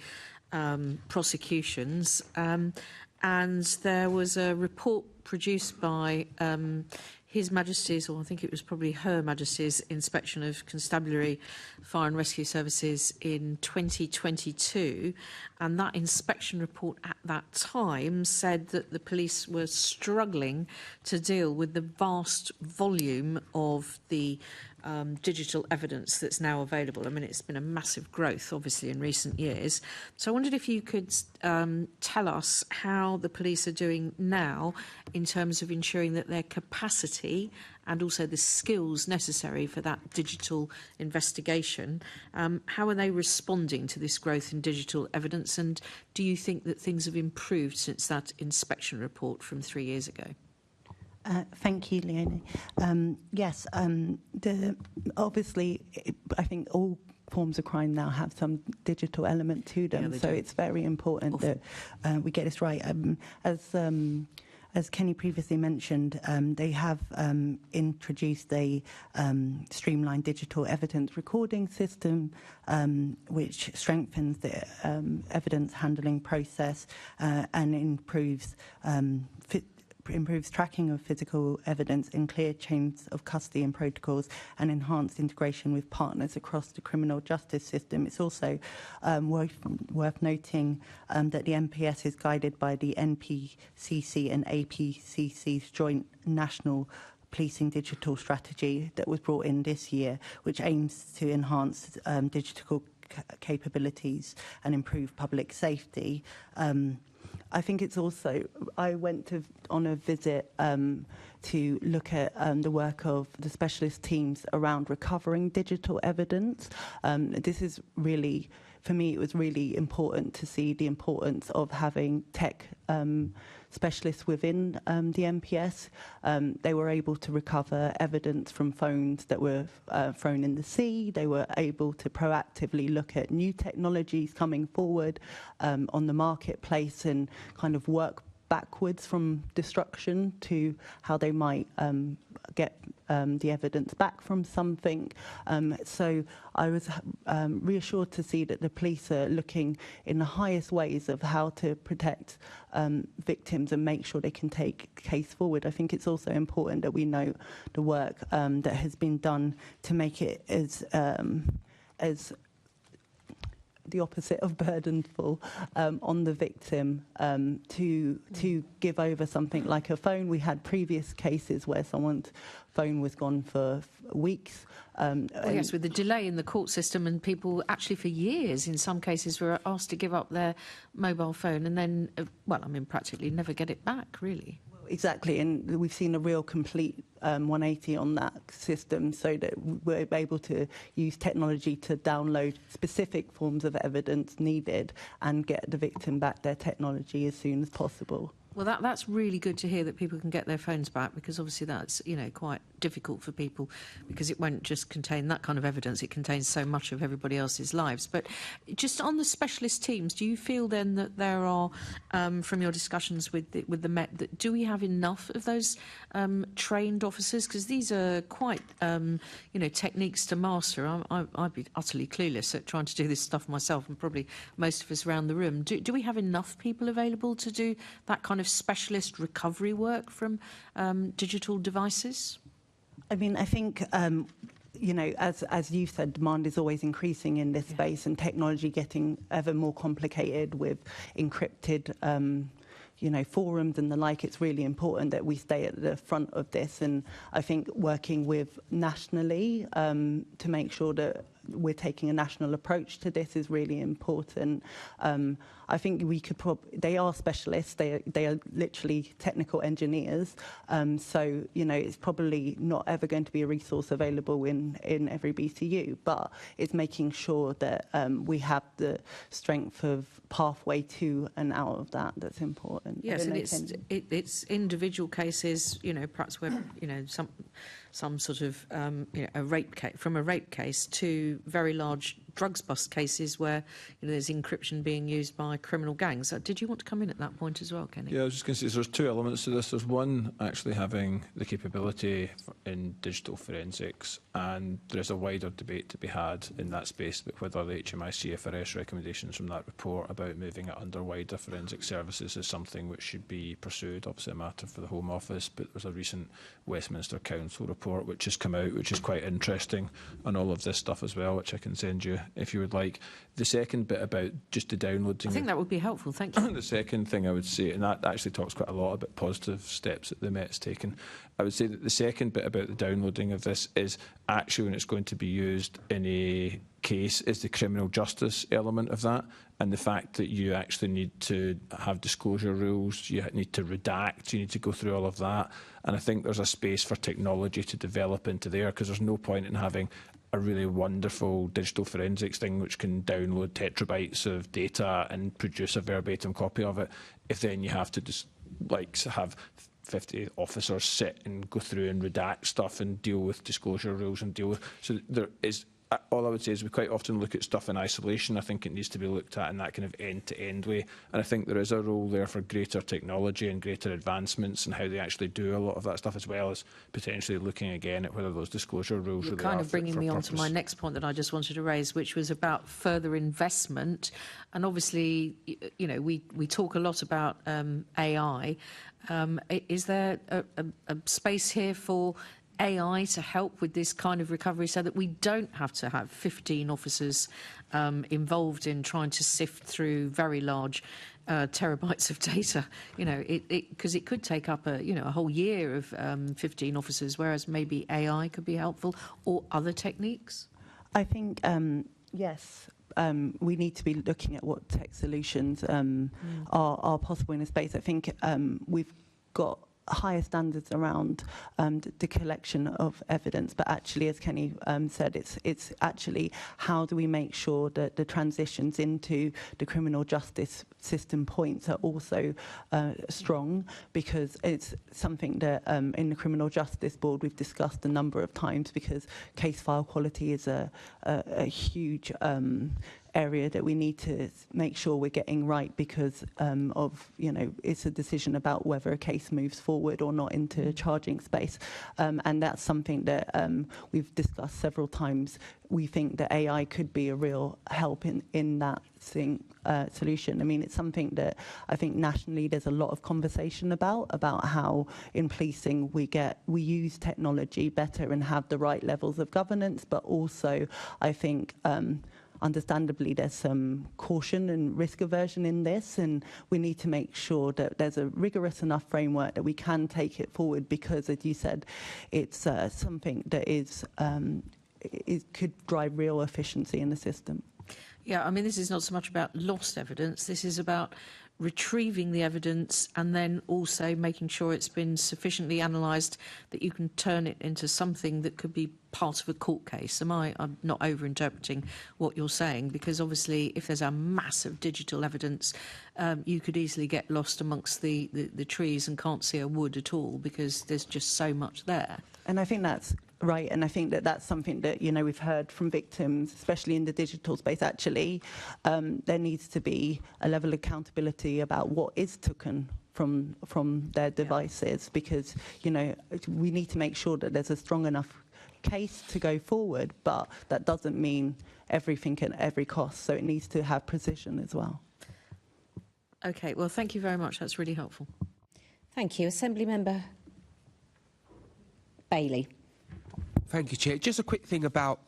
prosecutions. And there was a report produced by His Majesty's, or I think it was probably Her Majesty's Inspection of Constabulary Fire and Rescue Services in 2022. And that inspection report at that time said that the police were struggling to deal with the vast volume of the digital evidence that's now available. I mean, it's been a massive growth, obviously, in recent years. So I wondered if you could tell us how the police are doing now in terms of ensuring that their capacity and also the skills necessary for that digital investigation, how are they responding to this growth in digital evidence? And do you think that things have improved since that inspection report from 3 years ago? Thank you, Leonie. Yes, obviously, I think all forms of crime now have some digital element to them, so it's very important that we get this right. As Kenny previously mentioned, they have introduced a streamlined digital evidence recording system, which strengthens the evidence handling process and improves tracking of physical evidence in clear chains of custody and protocols and enhanced integration with partners across the criminal justice system. It's also worth noting that the MPS is guided by the NPCC and APCC's joint national policing digital strategy that was brought in this year, which aims to enhance digital capabilities and improve public safety. I think it's also, I went on a visit to look at the work of the specialist teams around recovering digital evidence. This is really, for me, it was really important to see the importance of having tech specialists within the MPS. They were able to recover evidence from phones that were thrown in the sea. They were able to proactively look at new technologies coming forward on the marketplace and kind of work backwards from destruction to how they might get the evidence back from something. So I was reassured to see that the police are looking in the highest ways of how to protect victims and make sure they can take case forward. I think it's also important that we know the work that has been done to make it as the opposite of burdenful on the victim to give over something like a phone. We had previous cases where someone's phone was gone for weeks. Yes, with the delay in the court system, and people actually for years in some cases were asked to give up their mobile phone and then, practically never get it back, really. Exactly, and we've seen a real complete 180 on that system, so that we're able to use technology to download specific forms of evidence needed and get the victim back their technology as soon as possible. Well, that's really good to hear that people can get their phones back, because obviously that's, quite difficult for people, because it won't just contain that kind of evidence, it contains so much of everybody else's lives. But just on the specialist teams, do you feel then that there are, from your discussions with the Met, that do we have enough of those trained officers? Because these are quite, techniques to master. I'd be utterly clueless at trying to do this stuff myself, and probably most of us around the room. Do we have enough people available to do that kind of specialist recovery work from digital devices? I mean, I think, as you said, demand is always increasing in this space, and technology getting ever more complicated with encrypted forums and the like. It's really important that we stay at the front of this, and I think working with nationally to make sure that we're taking a national approach to this is really important. I think we could they are specialists, they are literally technical engineers, so it's probably not ever going to be a resource available in every BCU, but it's making sure that we have the strength of pathway to and out of that's important. Yes, and it's individual cases, perhaps where some sort of a rape case, from a rape case to very large drugs bust cases where there's encryption being used by criminal gangs. Did you want to come in at that point as well, Kenny? Yeah, I was just going to say there's two elements to this. There's one, actually having the capability in digital forensics, and there's a wider debate to be had in that space about whether the HMI-CFRS recommendations from that report about moving it under wider forensic services is something which should be pursued. Obviously a matter for the Home Office, but there's a recent Westminster Council report which has come out, which is quite interesting on all of this stuff as well, which I can send you if you would like. The second bit about just the downloading. I think that would be helpful. Thank you. The second thing I would say, and that actually talks quite a lot about positive steps that the Met's taken, I would say that the second bit about the downloading of this is actually when it's going to be used in a case is the criminal justice element of that, and the fact that you actually need to have disclosure rules, you need to redact, you need to go through all of that. And I think there's a space for technology to develop into there, because there's no point in having a really wonderful digital forensics thing which can download terabytes of data and produce a verbatim copy of it, if then you have to just have 50 officers sit and go through and redact stuff and deal with disclosure rules and deal with. So there is. All I would say is we quite often look at stuff in isolation. I think it needs to be looked at in that kind of end-to-end way. And I think there is a role there for greater technology and greater advancements and how they actually do a lot of that stuff, as well as potentially looking again at whether those disclosure rules You're really kind are of bringing me on to my next point that I just wanted to raise, which was about further investment. And obviously, you know, we talk a lot about AI. Is there a space here for AI to help with this kind of recovery so that we don't have to have 15 officers involved in trying to sift through very large terabytes of data? You know, because it could take up a whole year of 15 officers, whereas maybe AI could be helpful, or other techniques. I think yes. We need to be looking at what tech solutions are possible in a space. I think we've got higher standards around the collection of evidence, but actually, as Kenny said, it's actually how do we make sure that the transitions into the criminal justice system points are also strong, because it's something that in the Criminal Justice Board we've discussed a number of times, because case file quality is a huge area that we need to make sure we're getting right, because of, you know, it's a decision about whether a case moves forward or not into charging space, and that's something that we've discussed several times. We think that AI could be a real help in that solution. I mean, it's something that I think nationally there's a lot of conversation about how in policing we use technology better and have the right levels of governance, but also I think understandably there's some caution and risk aversion in this, and we need to make sure that there's a rigorous enough framework that we can take it forward, because, as you said, it's something that it could drive real efficiency in the system. Yeah, I mean, this is not so much about lost evidence. This is about retrieving the evidence and then also making sure it's been sufficiently analysed that you can turn it into something that could be part of a court case. I'm not over-interpreting what you're saying, because obviously if there's a massive digital evidence, you could easily get lost amongst the trees and can't see a wood at all, because there's just so much there. And I think that's right, and I think that that's something that, you know, we've heard from victims, especially in the digital space. Actually, there needs to be a level of accountability about what is taken from their devices, because, you know, we need to make sure that there's a strong enough case to go forward, but that doesn't mean everything at every cost. So it needs to have precision as well. Okay, well, thank you very much. That's really helpful. Thank you. Assembly Member Bailey. Thank you, Chair. Just a quick thing about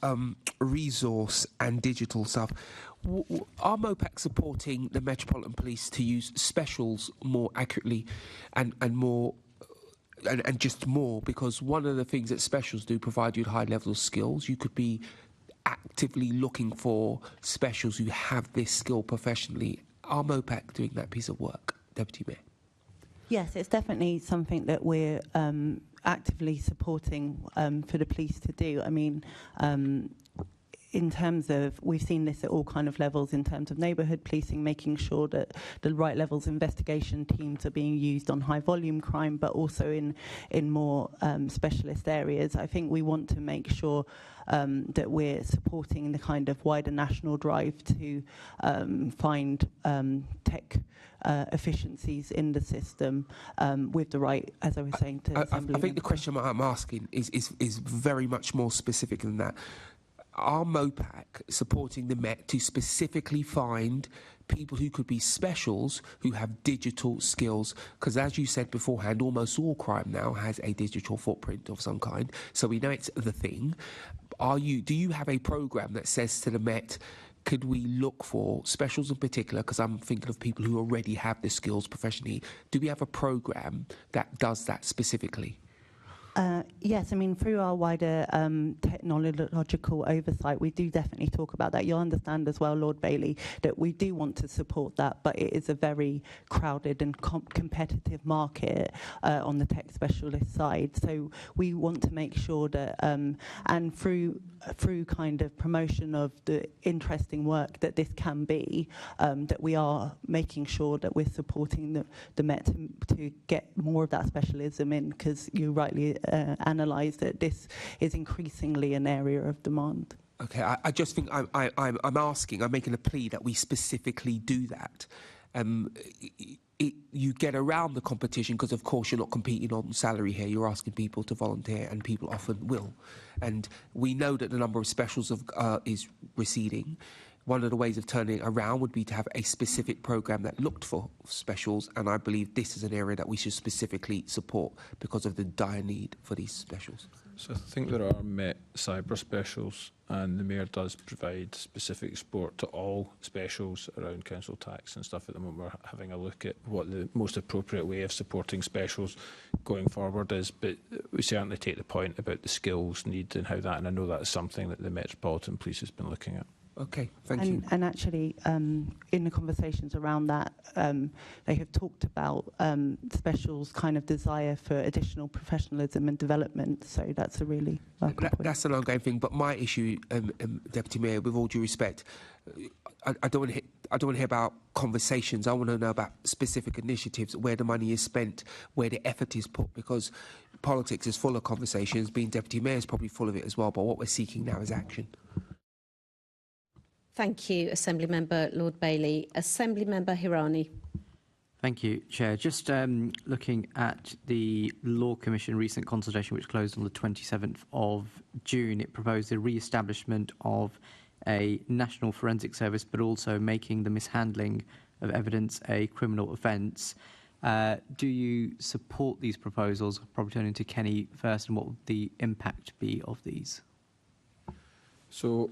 resource and digital stuff. Are MOPAC supporting the Metropolitan Police to use specials more accurately and more and just more? Because one of the things that specials do provide you with high level of skills. You could be actively looking for specials who have this skill professionally. Are MOPAC doing that piece of work, Deputy Mayor? Yes, it's definitely something that we're actively supporting for the police to do. I mean, in terms of, we've seen this at all kind of levels in terms of neighbourhood policing, making sure that the right levels of investigation teams are being used on high volume crime, but also in more specialist areas. I think we want to make sure that we're supporting the kind of wider national drive to find tech efficiencies in the system with the right, as I was saying to Assembly. I think the question I'm asking is very much more specific than that. Are MOPAC supporting the Met to specifically find people who could be specials who have digital skills? Because as you said beforehand, almost all crime now has a digital footprint of some kind, so we know it's the thing. Do you have a programme that says to the Met, could we look for specials in particular, because I'm thinking of people who already have the skills professionally, do we have a programme that does that specifically? Yes, I mean, through our wider technological oversight, we do definitely talk about that. You'll understand as well, Lord Bailey, that we do want to support that, but it is a very crowded and competitive market on the tech specialist side. So we want to make sure that, and through kind of promotion of the interesting work that this can be, that we are making sure that we're supporting the Met to get more of that specialism in, because you rightly analyse that this is increasingly an area of demand. Okay, I just think I'm making a plea that we specifically do that. You get around the competition because, of course, you're not competing on salary here. You're asking people to volunteer, and people often will. And we know that the number of specials is receding. One of the ways of turning it around would be to have a specific programme that looked for specials, and I believe this is an area that we should specifically support because of the dire need for these specials. So I think there are Met cyber specials, and the Mayor does provide specific support to all specials around council tax and stuff. At the moment, we're having a look at what the most appropriate way of supporting specials going forward is, but we certainly take the point about the skills need and how that, and I know that's something that the Metropolitan Police has been looking at. Okay, thank you. And actually, in the conversations around that, they have talked about specials' kind of desire for additional professionalism and development. So that's a really that's an ongoing thing. But my issue, Deputy Mayor, with all due respect, I don't want to hear about conversations. I want to know about specific initiatives, where the money is spent, where the effort is put, because politics is full of conversations. Being Deputy Mayor is probably full of it as well. But what we're seeking now is action. Thank you, Assembly Member Lord Bailey. Assembly Member Hirani. Thank you, Chair. Just looking at the Law Commission recent consultation, which closed on the 27th of June, it proposed the re-establishment of a national forensic service, but also making the mishandling of evidence a criminal offence. Do you support these proposals? Probably turning to Kenny first, and what would the impact be of these? So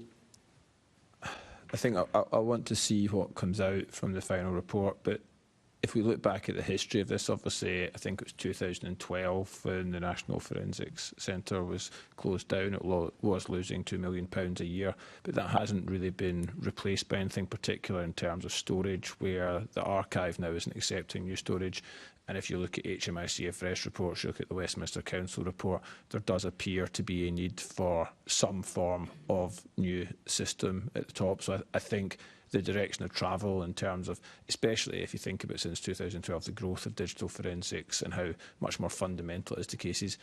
I think I want to see what comes out from the final report, but if we look back at the history of this, obviously, I think it was 2012 when the National Forensics Centre was closed down. It was losing £2 million a year, but that hasn't really been replaced by anything particular in terms of storage, where the archive now isn't accepting new storage. And if you look at HMICFRS reports, you look at the Westminster Council report, there does appear to be a need for some form of new system at the top. So I think the direction of travel in terms of, especially if you think about since 2012, the growth of digital forensics and how much more fundamental it is to cases,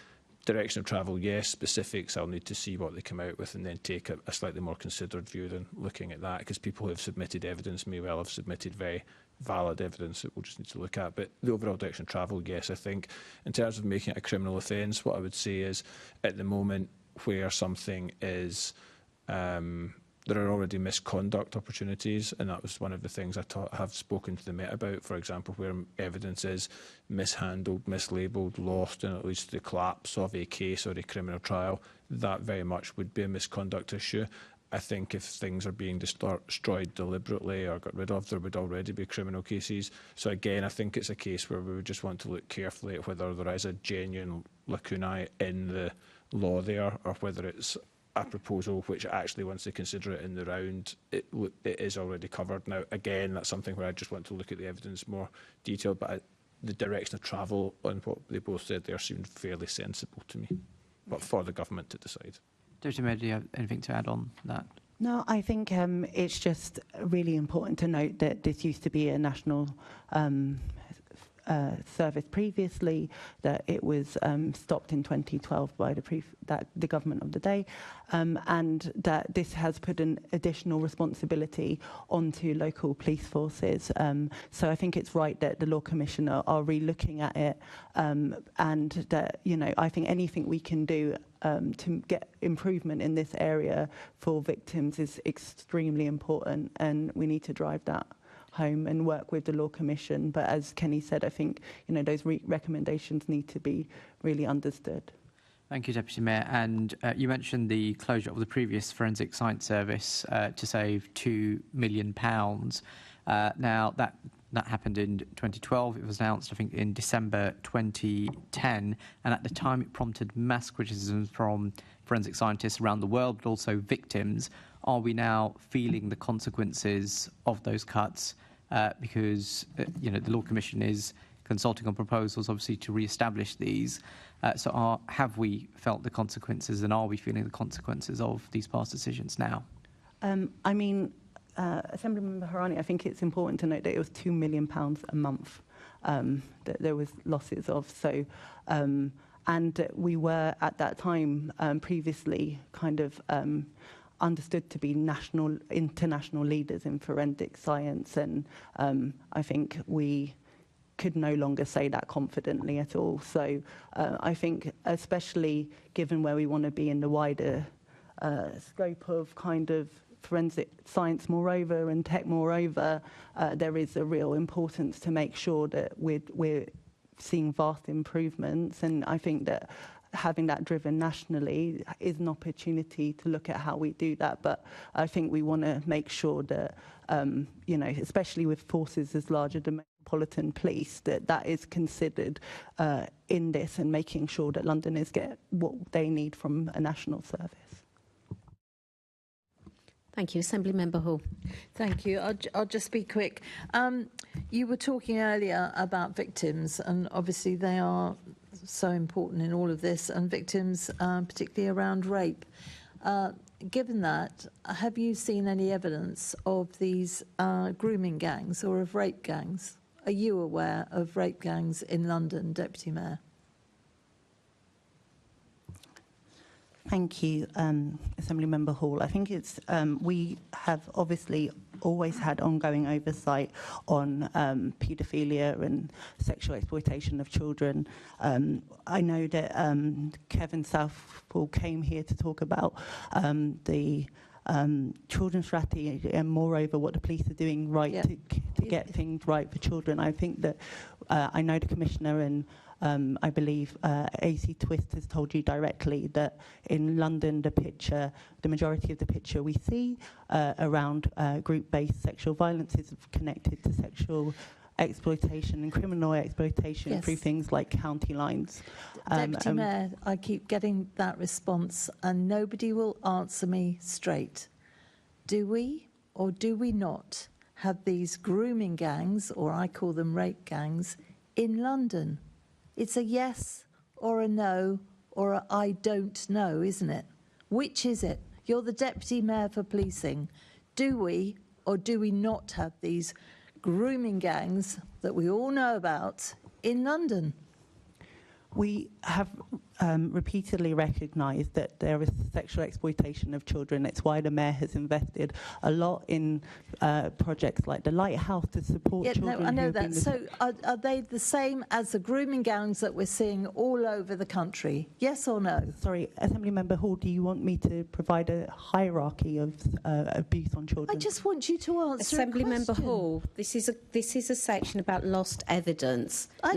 direction of travel, yes. Specifics, I'll need to see what they come out with and then take a slightly more considered view than looking at that, because people who have submitted evidence may well have submitted very valid evidence that we'll just need to look at. But the overall direction of travel, yes. I think in terms of making it a criminal offence, what I would say is at the moment where something is there are already misconduct opportunities, and that was one of the things I have spoken to the Met about, for example, where evidence is mishandled, mislabelled, lost, and it leads to the collapse of a case or a criminal trial. That very much would be a misconduct issue. I think if things are being destroyed deliberately or got rid of, there would already be criminal cases. So again, I think it's a case where we would just want to look carefully at whether there is a genuine lacunae in the law there, or whether it's a proposal which actually, once they consider it in the round, it is already covered. Now, again, that's something where I just want to look at the evidence more detailed, but the direction of travel on what they both said there seemed fairly sensible to me, but for the government to decide. Deputy Mayor, do you have anything to add on that? No, I think it's just really important to note that this used to be a national service previously, that it was stopped in 2012 by the government of the day, and that this has put an additional responsibility onto local police forces. So I think it's right that the Law Commission are re-looking at it, and that, you know, I think anything we can do to get improvement in this area for victims is extremely important, and we need to drive that home and work with the Law Commission. But as Kenny said, I think, you know, those recommendations need to be really understood. Thank you, Deputy Mayor. And you mentioned the closure of the previous Forensic Science Service to save £2 million. Now, that happened in 2012. It was announced, I think, in December 2010. And at the time, it prompted mass criticism from forensic scientists around the world, but also victims. Are we now feeling the consequences of those cuts? Because, the Law Commission is consulting on proposals, obviously, to re-establish these. Have we felt the consequences, and are we feeling the consequences of these past decisions now? Assemblymember Harani, I think it's important to note that it was £2 million a month that there was losses of. So, and we were at that time previously kind of understood to be international leaders in forensic science, and I think we could no longer say that confidently at all. So I think, especially given where we want to be in the wider scope of kind of forensic science moreover and tech moreover, there is a real importance to make sure that we're seeing vast improvements, and I think that having that driven nationally is an opportunity to look at how we do that. But I think we want to make sure that, especially with forces as large as the Metropolitan Police, that is considered in this, and making sure that Londoners get what they need from a national service. Thank you. Assemblymember Hall. Thank you. I'll just be quick. You were talking earlier about victims, and obviously they are so important in all of this, and victims particularly around rape. Given that, have you seen any evidence of these grooming gangs or of rape gangs? Are you aware of rape gangs in London, Deputy Mayor? Thank you, Assemblymember Hall. I think it's we have obviously always had ongoing oversight on paedophilia and sexual exploitation of children. I know that Kevin Southall came here to talk about the children's strategy, and moreover what the police are doing to get things right for children. I think that I know the Commissioner, and I believe AC Twist has told you directly that in London the majority of the picture we see around group-based sexual violence is connected to sexual exploitation and criminal exploitation through things like county lines. Deputy Mayor, I keep getting that response and nobody will answer me straight. Do we or do we not have these grooming gangs, or I call them rape gangs, in London? It's a yes or a no or a I don't know, isn't it? Which is it? You're the Deputy Mayor for Policing. Do we or do we not have these grooming gangs that we all know about in London? We have repeatedly recognised that there is sexual exploitation of children. It's why the Mayor has invested a lot in projects like the Lighthouse to support children. No, I know that. So are they the same as the grooming gangs that we're seeing all over the country? Yes or no? Sorry, Assemblymember Hall, do you want me to provide a hierarchy of abuse on children? I just want you to answer Assemblymember Hall, this is a section about lost evidence. I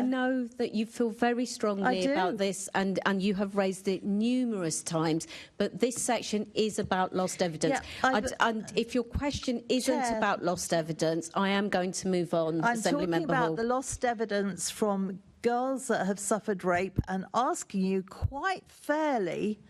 know that you feel very strongly about this, and you have raised it numerous times, but this section is about lost evidence. And if your question isn't about lost evidence, I am going to move on. I'm talking about the lost evidence from girls that have suffered rape, and asking you quite fairly,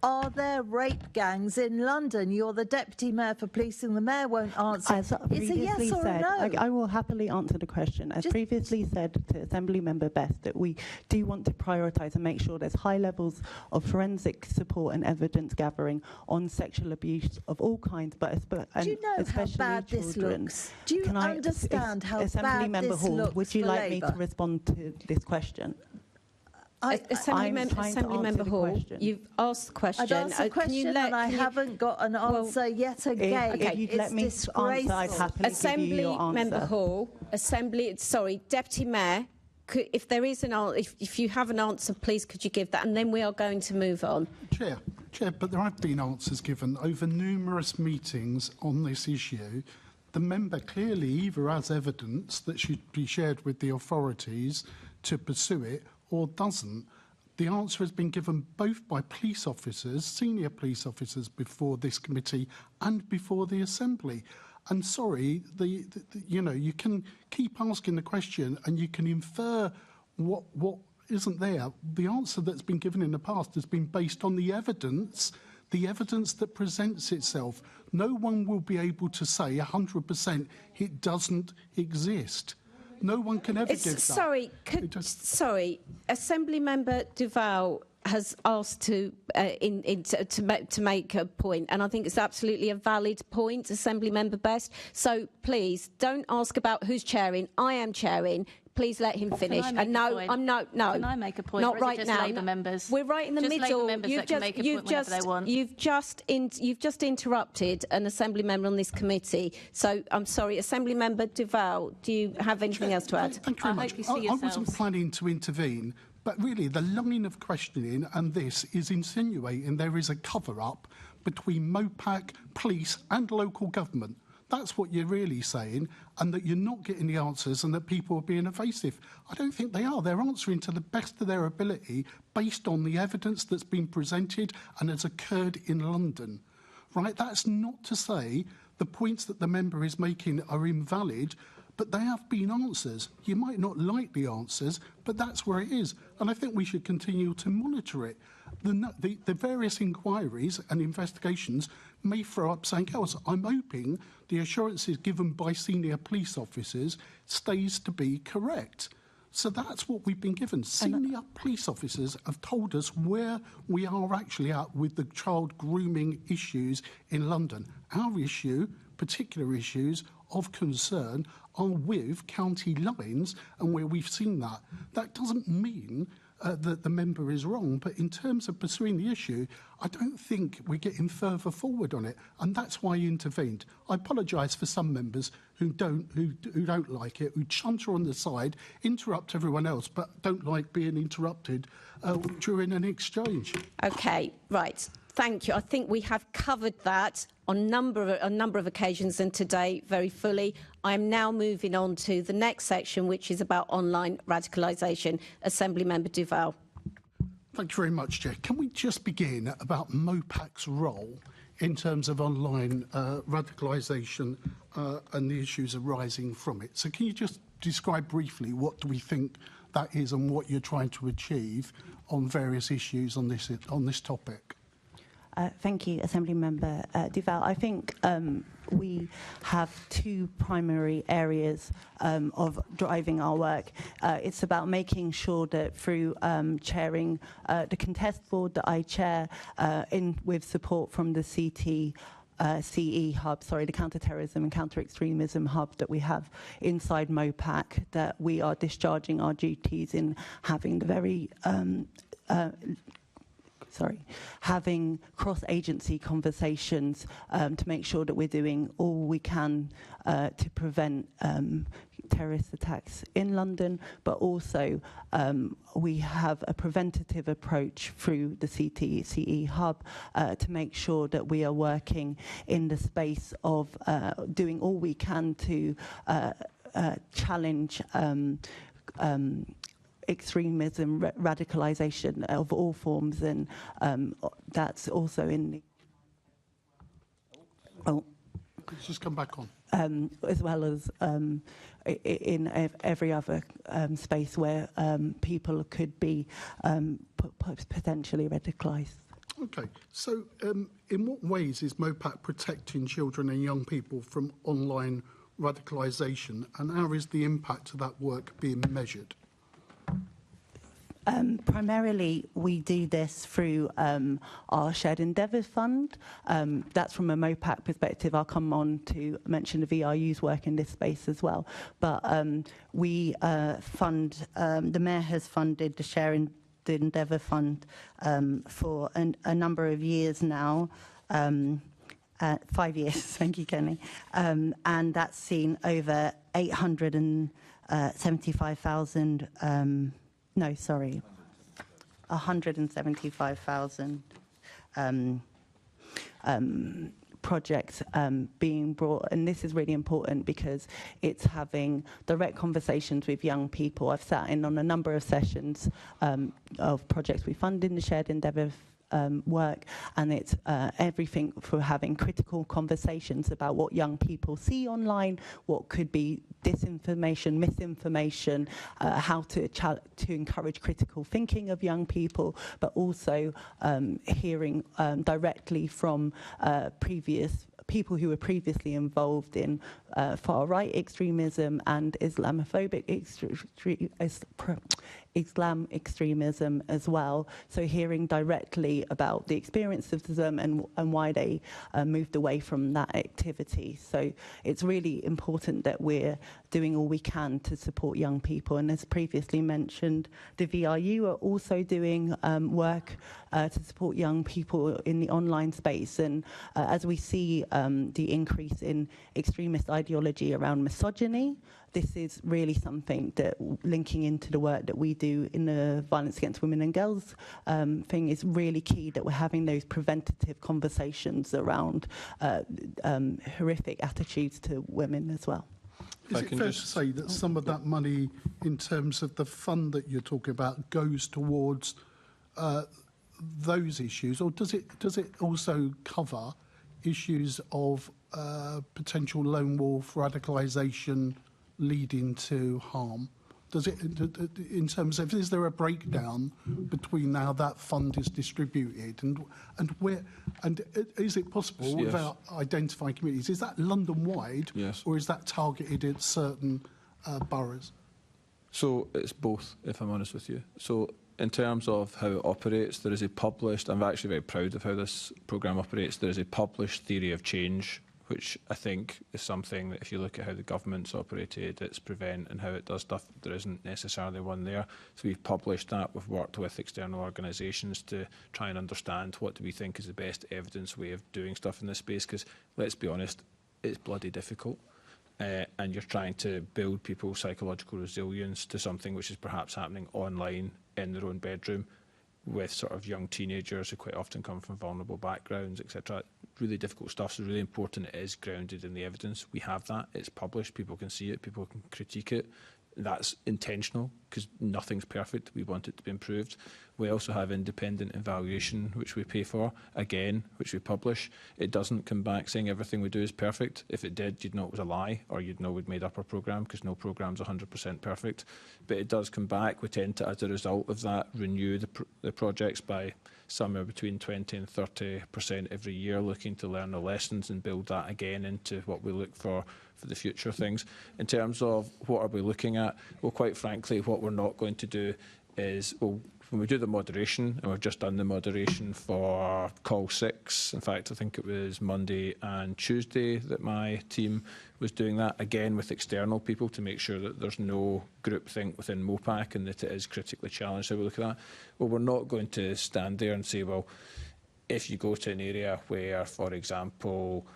are there rape gangs in London? You're the Deputy Mayor for Policing. The Mayor won't answer. As it's a yes or a no. I will happily answer the question. As previously said to Assemblymember Best, that we do want to prioritise and make sure there's high levels of forensic support and evidence gathering on sexual abuse of all kinds, but do you know especially how bad children. This looks? Do you understand how bad Assemblymember this Hall, looks would you for like Labour? me to respond to this question? Assemblymember Hall, you've asked the question. I've asked the question and I haven't got an answer yet again. If you'd let me answer, I'd happily give you your answer. Assemblymember Hall, Deputy Mayor, if there is if you have an answer, please could you give that, and then we are going to move on. Chair, but there have been answers given over numerous meetings on this issue. The member clearly either has evidence that should be shared with the authorities to pursue it, or doesn't. The answer has been given both by police officers, senior police officers before this committee and before the Assembly. And sorry, you know, you can keep asking the question and you can infer what isn't there. The answer that's been given in the past has been based on the evidence that presents itself. No one will be able to say 100% it doesn't exist. No one can ever give that. Sorry, Assembly Member Duval has asked to make a point, and I think it's absolutely a valid point, Assembly Member Best. So please don't ask about who's chairing. I am chairing. Please let him finish. And no, I'm no. Can I make a point? Not or is right it just now. Labour members. We're right in the just middle. Labour members that can make a point whenever they want. You've just interrupted an Assembly member on this committee. So I'm sorry, Assembly Member Duval. Do you have anything else to add? Thank you very much. I wasn't planning to intervene, but really the line of questioning and this is insinuating there is a cover-up between MOPAC, police and local government. That's what you're really saying, and that you're not getting the answers and that people are being evasive. I don't think they are. They're answering to the best of their ability based on the evidence that's been presented and has occurred in London. Right? That's not to say the points that the member is making are invalid, but they have been answers. You might not like the answers, but that's where it is. And I think we should continue to monitor it. The various inquiries and investigations may throw up something else. I'm hoping the assurances given by senior police officers stays to be correct. So that's what we've been given. Senior police officers have told us where we are actually at with the child grooming issues in London. Our issue, particular issues of concern, are with county lines and where we've seen that. That doesn't mean that the member is wrong, but in terms of pursuing the issue, I don't think we're getting further forward on it, and that's why I intervened. I apologise for some members who don't like it, who chunter on the side, interrupt everyone else, but don't like being interrupted during an exchange. Okay, right. Thank you. I think we have covered that on a number of occasions and today very fully. I'm now moving on to the next section, which is about online radicalisation. Assembly Member Duval. Thank you very much, Chair. Can we just begin about MOPAC's role in terms of online radicalisation and the issues arising from it? So can you just describe briefly what do we think that is and what you're trying to achieve on various issues on this topic? Thank you, Assembly Member Duval. I think we have two primary areas of driving our work. It's about making sure that through chairing the contest board that I chair with support from the CE hub, the counter-terrorism and counter-extremism hub that we have inside MOPAC, that we are discharging our duties in having the very having cross-agency conversations to make sure that we're doing all we can to prevent terrorist attacks in London, but also we have a preventative approach through the CE hub to make sure that we are working in the space of doing all we can to challenge extremism, radicalisation of all forms, and that's also in the... Let's just come back on. As well as in every other space where people could be potentially radicalised. Okay, so in what ways is MOPAC protecting children and young people from online radicalisation, and how is the impact of that work being measured? Primarily, we do this through our Shared Endeavour Fund. That's from a MOPAC perspective. I'll come on to mention the VRU's work in this space as well. But we fund, the Mayor has funded the Shared Endeavour Fund for a number of years now. 5 years, thank you, Kenny. And that's seen over 175,000 175,000 projects being brought, and this is really important because it's having direct conversations with young people. I've sat in on a number of sessions of projects we fund in the shared endeavour work, and it's everything for having critical conversations about what young people see online, what could be disinformation, misinformation, how to encourage critical thinking of young people, but also hearing directly from previous people who were previously involved in far-right extremism and Islamophobic Islam extremism as well. So hearing directly about the experience of them and why they moved away from that activity. So it's really important that we're doing all we can to support young people. And as previously mentioned, the VRU are also doing work to support young people in the online space. And as we see the increase in extremist ideology around misogyny, this is really something that, linking into the work that we do in the violence against women and girls thing, is really key, that we're having those preventative conversations around horrific attitudes to women as well. Is it fair to say that some of that money, in terms of the fund that you're talking about, goes towards those issues, or does it also cover issues of potential lone wolf radicalisation leading to harm? Does it, in terms of, is there a breakdown between how that fund is distributed and where, and is it possible, Yes. without identifying communities, is that London-wide, Yes. or is that targeted at certain boroughs? So it's both, if I'm honest with you. So in terms of how it operates, there is a published, I'm actually very proud of how this programme operates, there is a published theory of change, which I think is something that if you look at how the government's operated, its Prevent and how it does stuff, there isn't necessarily one there. So we've published that, we've worked with external organisations to try and understand what do we think is the best evidence way of doing stuff in this space, because let's be honest, it's bloody difficult. And you're trying to build people's psychological resilience to something which is perhaps happening online in their own bedroom with sort of young teenagers who quite often come from vulnerable backgrounds, etc. Really difficult stuff, so really important it is grounded in the evidence. We have that, it's published, people can see it, people can critique it. That's intentional, because nothing's perfect, we want it to be improved. We also have independent evaluation, which we pay for, again, which we publish. It doesn't come back saying everything we do is perfect. If it did, you'd know it was a lie, or you'd know we'd made up our programme, because no programme's 100% perfect. But it does come back. We tend to, as a result of that, renew the projects by somewhere between 20 and 30% every year, looking to learn the lessons and build that again into what we look for the future things. In terms of what are we looking at, well, quite frankly, what we're not going to do is, well, when we do the moderation, and we've just done the moderation for Call 6, in fact, I think it was Monday and Tuesday that my team was doing that, again with external people, to make sure that there's no groupthink within MOPAC and that it is critically challenged. So we look at that. Well, we're not going to stand there and say, well, if you go to an area where, for example,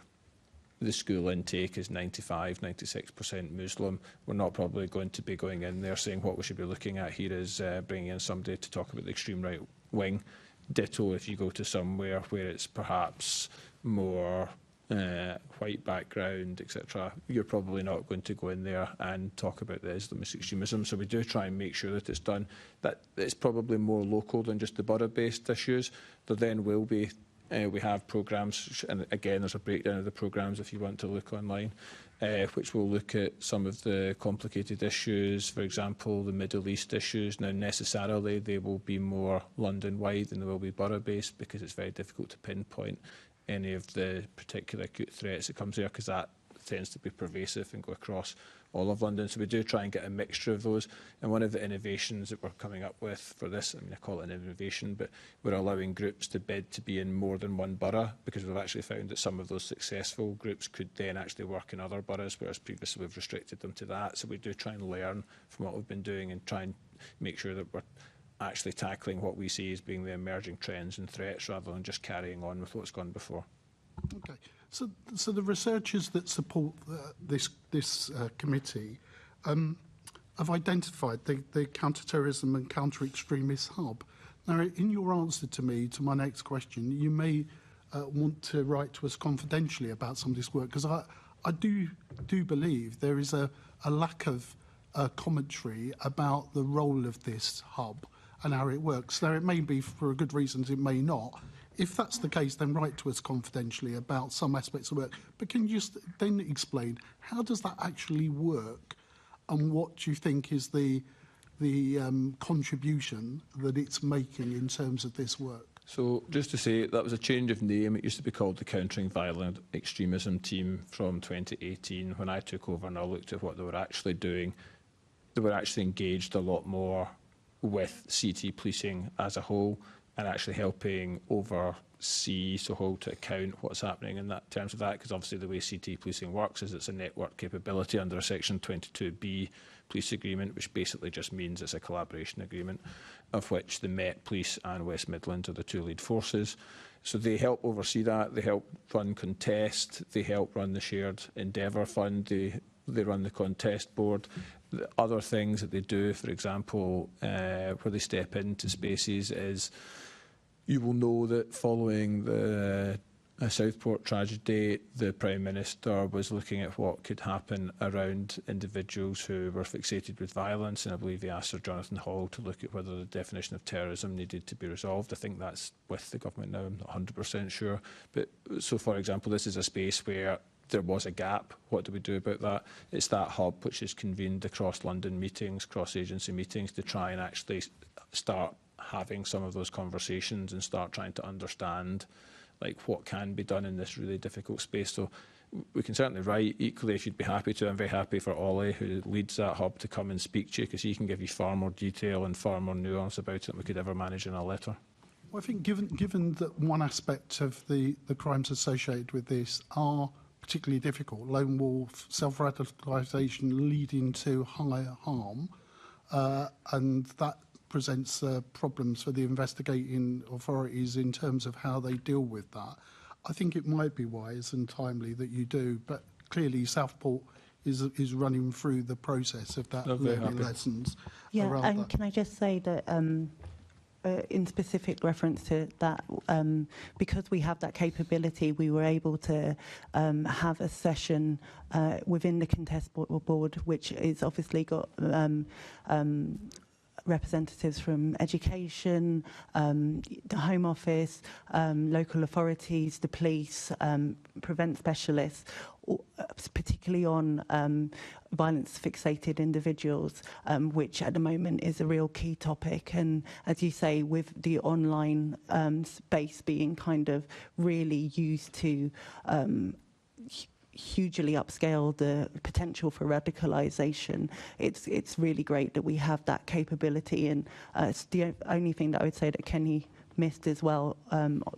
the school intake is 95, 96% Muslim, we're not probably going to be going in there saying what we should be looking at here is bringing in somebody to talk about the extreme right wing. Ditto if you go to somewhere where it's perhaps more white background, etc. You're probably not going to go in there and talk about the Islamist extremism. So we do try and make sure that it's done, that it's probably more local than just the borough-based issues. There then will be we have programmes, and again there's a breakdown of the programmes if you want to look online, which will look at some of the complicated issues, for example the Middle East issues. Now necessarily they will be more London-wide than they will be borough-based, because it's very difficult to pinpoint any of the particular acute threats that comes there, because that tends to be pervasive and go across all of London. So we do try and get a mixture of those. And one of the innovations that we're coming up with for this, I mean, I call it an innovation, but we're allowing groups to bid to be in more than one borough, because we've actually found that some of those successful groups could then actually work in other boroughs, whereas previously we've restricted them to that. So we do try and learn from what we've been doing and try and make sure that we're actually tackling what we see as being the emerging trends and threats, rather than just carrying on with what's gone before. Okay. So the researchers that support this committee have identified the counter-terrorism and counter-extremist hub. Now, in your answer to me, to my next question, you may want to write to us confidentially about some of this work, because I do believe there is a lack of commentary about the role of this hub and how it works. Now, it may be for good reasons, it may not. If that's the case, then write to us confidentially about some aspects of work. But can you just then explain, how does that actually work, and what do you think is the contribution that it's making in terms of this work? So just to say, that was a change of name. It used to be called the Countering Violent Extremism Team from 2018. When I took over and I looked at what they were actually doing, they were actually engaged a lot more with CT policing as a whole, and actually helping oversee, so hold to account what's happening in that terms of that, because obviously the way CT policing works is it's a network capability under a Section 22B police agreement, which basically just means it's a collaboration agreement, of which the Met Police and West Midlands are the two lead forces. So they help oversee that, they help run Contest, they help run the Shared Endeavour Fund, they run the Contest Board. The other things that they do, for example, where they step into spaces is, you will know that following the Southport tragedy, the Prime Minister was looking at what could happen around individuals who were fixated with violence, and I believe he asked Sir Jonathan Hall to look at whether the definition of terrorism needed to be resolved. I think that's with the government now, I'm not 100% sure. But so, for example, this is a space where there was a gap. What do we do about that? It's that hub which is convened across London meetings, cross-agency meetings, to try and actually start having some of those conversations and start trying to understand what can be done in this really difficult space. So we can certainly write. Equally, if you'd be happy to, I'm very happy for Ollie, who leads that hub, to come and speak to you, because he can give you far more detail and far more nuance about it than we could ever manage in a letter. Well, I think given that one aspect of the crimes associated with this are particularly difficult, lone wolf, self-radicalisation leading to higher harm, and that presents problems for the investigating authorities in terms of how they deal with that. I think it might be wise and timely that you do, but clearly Southport is running through the process of that, learning lessons. Yeah, and that. Can I just say that in specific reference to that, because we have that capability, we were able to have a session within the Contest Board, which is obviously got representatives from education, the Home Office, local authorities, the police, prevent specialists, particularly on violence-fixated individuals, which at the moment is a real key topic. And as you say, with the online space being kind of really used to hugely upscale the potential for radicalisation, it's really great that we have that capability. And it's the only thing that I would say that Kenny missed as well,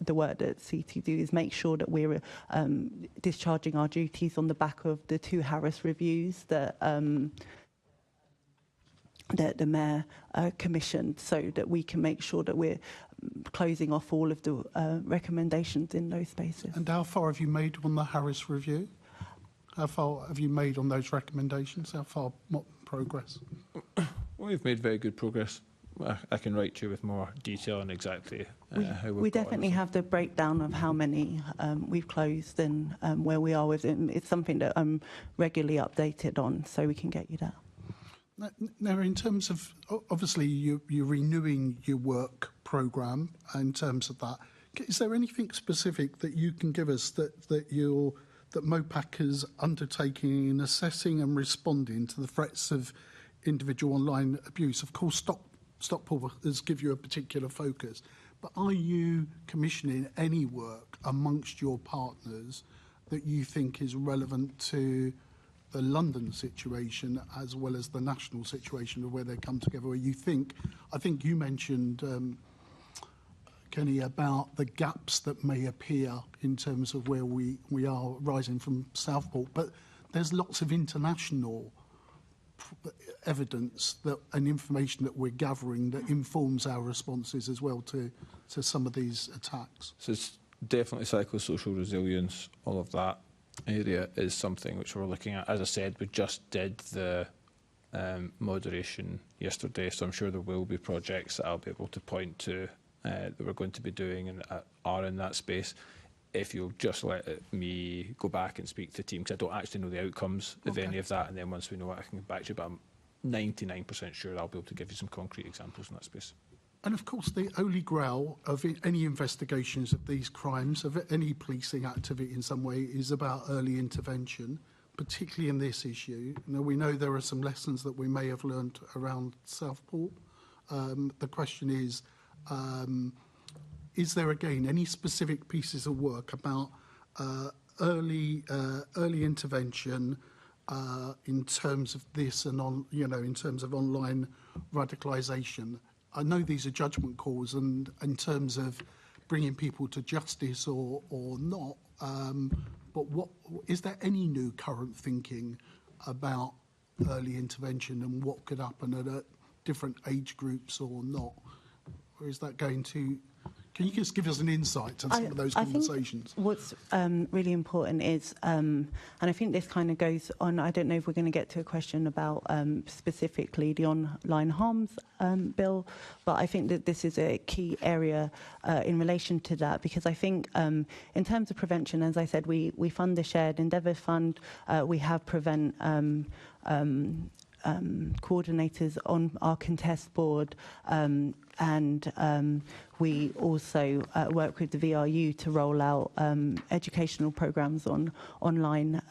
the work that CT do, is make sure that we're discharging our duties on the back of the 2 Harris reviews that the Mayor commissioned, so that we can make sure that we're closing off all of the recommendations in those spaces. And how far have you made on the Harris review? How far have you made on those recommendations? What progress? Well, we've made very good progress. I can write to you with more detail on exactly how we definitely have the breakdown of how many we've closed and where we are with it. It's something that I'm regularly updated on, so we can get you that. Now, in terms of, obviously, you're renewing your work programme in terms of that. Is there anything specific that you can give us that MOPAC is undertaking in assessing and responding to the threats of individual online abuse? Of course, Stockport has given you a particular focus, but are you commissioning any work amongst your partners that you think is relevant to the London situation as well as the national situation, of where they come together, where you think, I think you mentioned, Kenny, about the gaps that may appear in terms of where we are rising from Southport, but there's lots of international evidence that and information that we're gathering that informs our responses as well to some of these attacks. So it's definitely psychosocial resilience, all of that area is something which we're looking at. As I said, we just did the moderation yesterday, so I'm sure there will be projects that I'll be able to point to that we're going to be doing and are in that space. if you'll just let me go back and speak to the team, because I don't actually know the outcomes of any of that, and then once we know it, I can get back to you, but I'm 99% sure I'll be able to give you some concrete examples in that space. And of course, the holy grail of any investigations of these crimes, of any policing activity in some way, is about early intervention, particularly in this issue. We know there are some lessons that we may have learned around Southport. The question is there, again, any specific pieces of work about early intervention in terms of this and in terms of online radicalisation? I know these are judgment calls, and in terms of bringing people to justice or not, but is there any new current thinking about early intervention and what could happen at different age groups or not? Or is that going to... Can you just give us an insight to some of those conversations? I think what's really important is, and I think this kind of goes on, I don't know if we're going to get to a question about specifically the online harms bill, but I think that this is a key area in relation to that, because I think in terms of prevention, as I said, we fund the Shared Endeavour Fund, we have Prevent coordinators on our contest board, and we also work with the VRU to roll out educational programs on online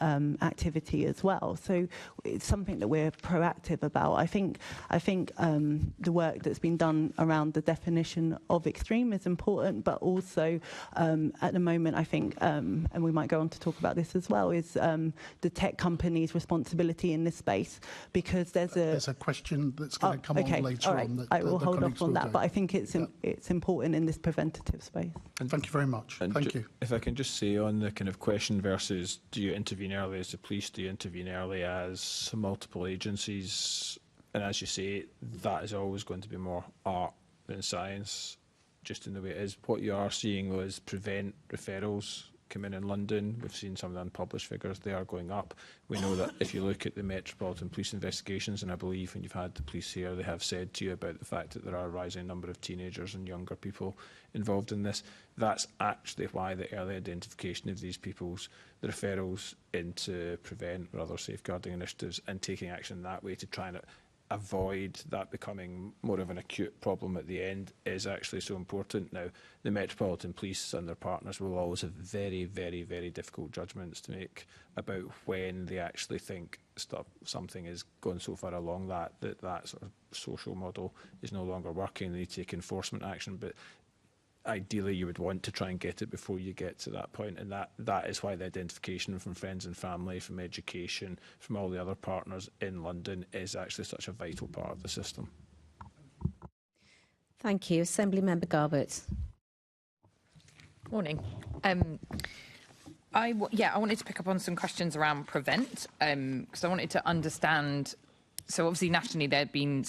activity as well. So it's something that we're proactive about. I think the work that's been done around the definition of extreme is important, but also at the moment, I think, and we might go on to talk about this as well, is the tech companies' responsibility in this space, because there's a question that's going to come on later on. That, I will hold off on that, but I think it's important in this preventative space. And thank you very much. Thank you. If I can just say on the kind of question versus do you intervene early as the police, do you intervene early as multiple agencies? And as you say, that is always going to be more art than science, just in the way it is. What you are seeing though is Prevent referrals come in London. We've seen some of the unpublished figures, they are going up. We know that if you look at the Metropolitan Police investigations, and I believe when you've had the police here, they have said to you about the fact that there are a rising number of teenagers and younger people involved in this. That's actually why the early identification of these people's, the referrals into Prevent or other safeguarding initiatives, and taking action that way to try and avoid that becoming more of an acute problem at the end is actually so important. Now, the Metropolitan Police and their partners will always have very, very, very difficult judgments to make about when they actually think something is going so far along that sort of social model is no longer working. They need to take enforcement action, but ideally you would want to try and get it before you get to that point, and that is why the identification from friends and family, from education, from all the other partners in London is actually such a vital part of the system. Thank you. Assembly Member Garbutt. Morning. I wanted to pick up on some questions around Prevent, because I wanted to understand. So obviously nationally there have been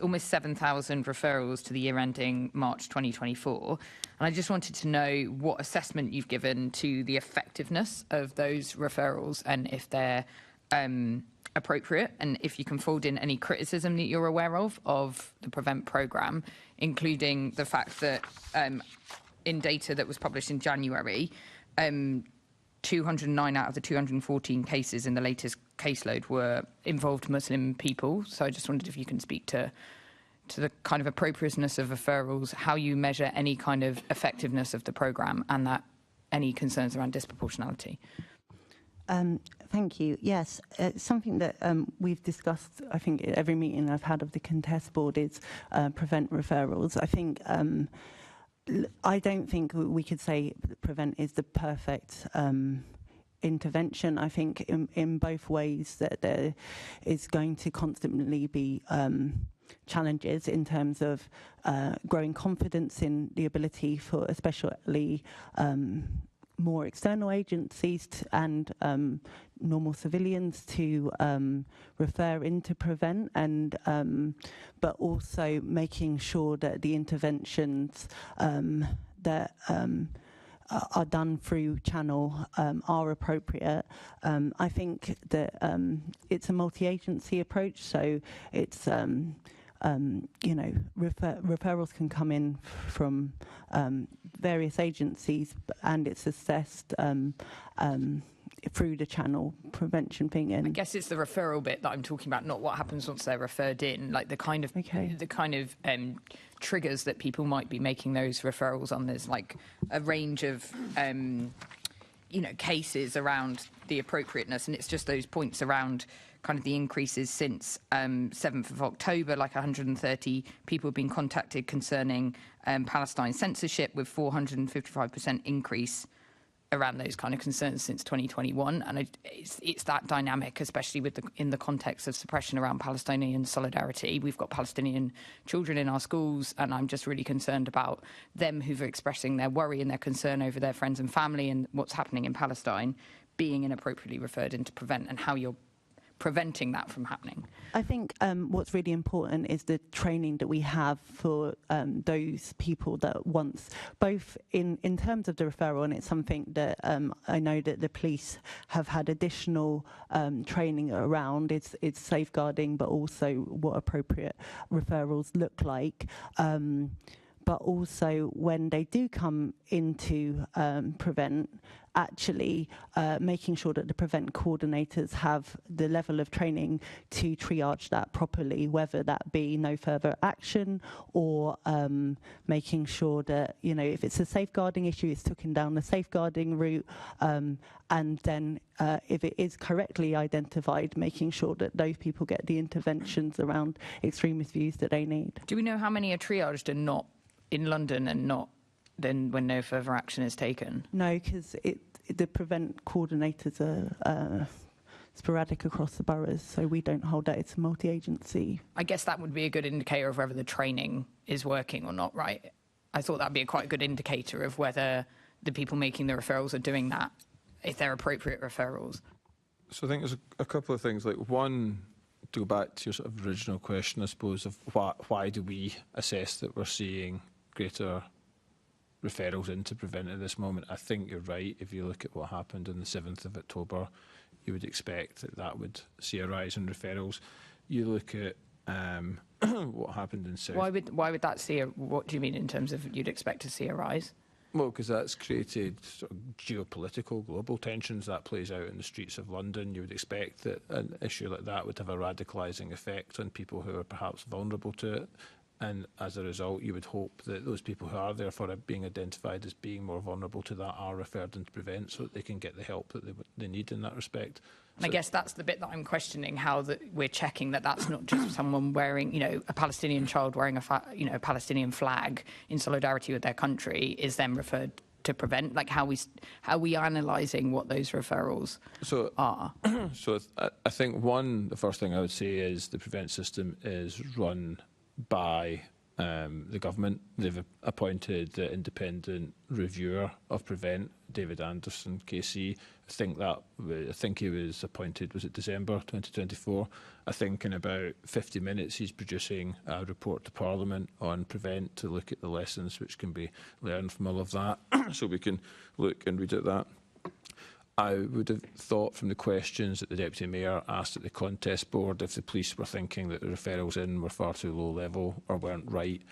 almost 7,000 referrals to the year ending March 2024. And I just wanted to know what assessment you've given to the effectiveness of those referrals and if they're appropriate, and if you can fold in any criticism that you're aware of the Prevent programme, including the fact that in data that was published in January, 209 out of the 214 cases in the latest caseload were involved Muslim people. So I just wondered if you can speak to the kind of appropriateness of referrals, how you measure any kind of effectiveness of the programme, and that any concerns around disproportionality. Thank you. Yes, something that we've discussed, I think, at every meeting I've had of the contest board is Prevent referrals. I think I don't think we could say Prevent is the perfect intervention. I think in both ways that there is going to constantly be challenges in terms of growing confidence in the ability for especially more external agencies and normal civilians to refer into Prevent, and but also making sure that the interventions that are done through channel are appropriate. I think that it's a multi-agency approach, so it's referrals can come in from various agencies, and it's assessed through the channel prevention thing. And I guess it's the referral bit that I'm talking about, not what happens once they're referred in, like the kind of triggers that people might be making those referrals on. There's like a range of cases around the appropriateness, and it's just those points around kind of the increases since 7th of October, like 130 people have been contacted concerning Palestine censorship, with 455% increase around those kind of concerns since 2021. And it's that dynamic, especially in the context of suppression around Palestinian solidarity. We've got Palestinian children in our schools, and I'm just really concerned about them who've expressing their worry and their concern over their friends and family and what's happening in Palestine being inappropriately referred into Prevent, and how you're preventing that from happening. I think what's really important is the training that we have for those people that once, both in terms of the referral, and it's something that I know that the police have had additional training around. It's safeguarding, but also what appropriate referrals look like. But also when they do come into Prevent, actually making sure that the Prevent coordinators have the level of training to triage that properly, whether that be no further action or making sure that, if it's a safeguarding issue, it's taken down the safeguarding route, and then if it is correctly identified, making sure that those people get the interventions around extremist views that they need. Do we know how many are triaged and not in London, and not then when no further action is taken? No, because the Prevent coordinators are sporadic across the boroughs, so we don't hold that. It's a multi-agency. I guess that would be a good indicator of whether the training is working or not, right? I thought that'd be a quite good indicator of whether the people making the referrals are doing that, if they're appropriate referrals. So I think there's a couple of things. Like, one, to go back to your sort of original question, I suppose, of why do we assess that we're seeing greater referrals into Prevent at this moment? I think you're right. If you look at what happened on the 7th of October, you would expect that would see a rise in referrals. You look at what happened in South... Why would that see what do you mean in terms of you'd expect to see a rise? Well, because that's created sort of geopolitical, global tensions. That plays out in the streets of London. You would expect that an issue like that would have a radicalising effect on people who are perhaps vulnerable to it. And as a result, you would hope that those people who are therefore being identified as being more vulnerable to that are referred into Prevent, so that they can get the help that they need in that respect. And I guess that's the bit that I'm questioning, how we're checking that that's not just someone wearing, a Palestinian child wearing a Palestinian flag in solidarity with their country is then referred to Prevent. Like, how are we analysing what those referrals are? So I think the first thing I would say is the Prevent system is run by the government. They've appointed the independent reviewer of Prevent, David Anderson, KC. I think he was appointed, was it December 2024? I think in about 50 minutes he's producing a report to Parliament on Prevent to look at the lessons which can be learned from all of that. So we can look and read at that. I would have thought from the questions that the Deputy Mayor asked at the contest board, if the police were thinking that the referrals in were far too low level or weren't right,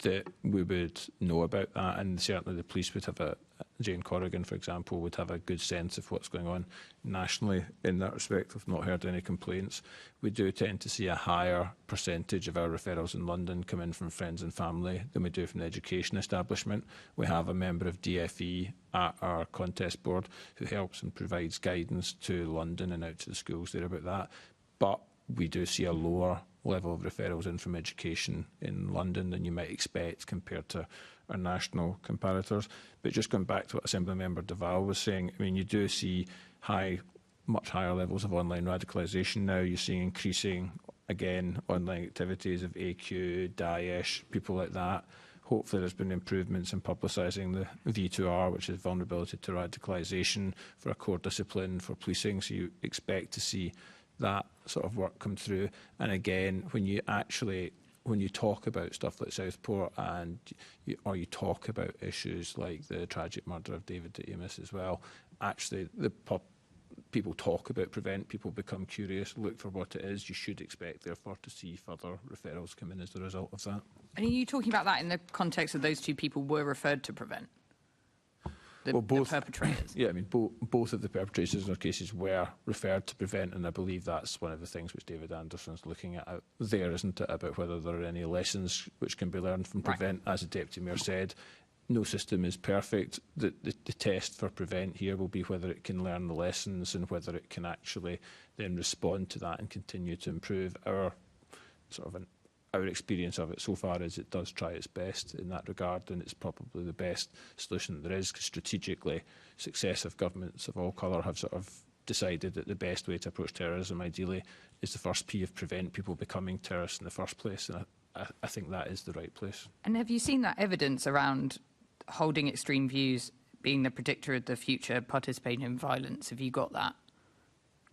that we would know about that, and certainly the police would have Jane Corrigan, for example, would have a good sense of what's going on nationally in that respect. I've not heard any complaints. We do tend to see a higher percentage of our referrals in London come in from friends and family than we do from the education establishment. We have a member of DFE at our contest board who helps and provides guidance to London and out to the schools there about that. But we do see a lower level of referrals in from education in London than you might expect compared to our national comparators. But just going back to what Assembly Member Duval was saying, I mean, you do see much higher levels of online radicalisation now. You're seeing increasing, again, online activities of AQ, Daesh, people like that. Hopefully there's been improvements in publicising the V2R, which is vulnerability to radicalisation, for a core discipline for policing. So you expect to see that sort of work come through. And again, when you talk about stuff like Southport or you talk about issues like the tragic murder of David Amos as well, actually the people talk about Prevent, people become curious, look for what it is. You should expect, therefore, to see further referrals come in as a result of that. And are you talking about that in the context of those two people were referred to Prevent? The perpetrators? Yeah, I mean, both of the perpetrators in their cases were referred to Prevent, and I believe that's one of the things which David Anderson's looking at out there, isn't it, about whether there are any lessons which can be learned from Prevent. As the Deputy Mayor said, no system is perfect. The test for Prevent here will be whether it can learn the lessons and whether it can actually then respond to that and continue to improve. Our experience of it so far is it does try its best in that regard, and it's probably the best solution that there is, because strategically successive governments of all colour have sort of decided that the best way to approach terrorism ideally is the first P of prevent people becoming terrorists in the first place, and I think that is the right place. And have you seen that evidence around holding extreme views being the predictor of the future participating in violence? Have you got that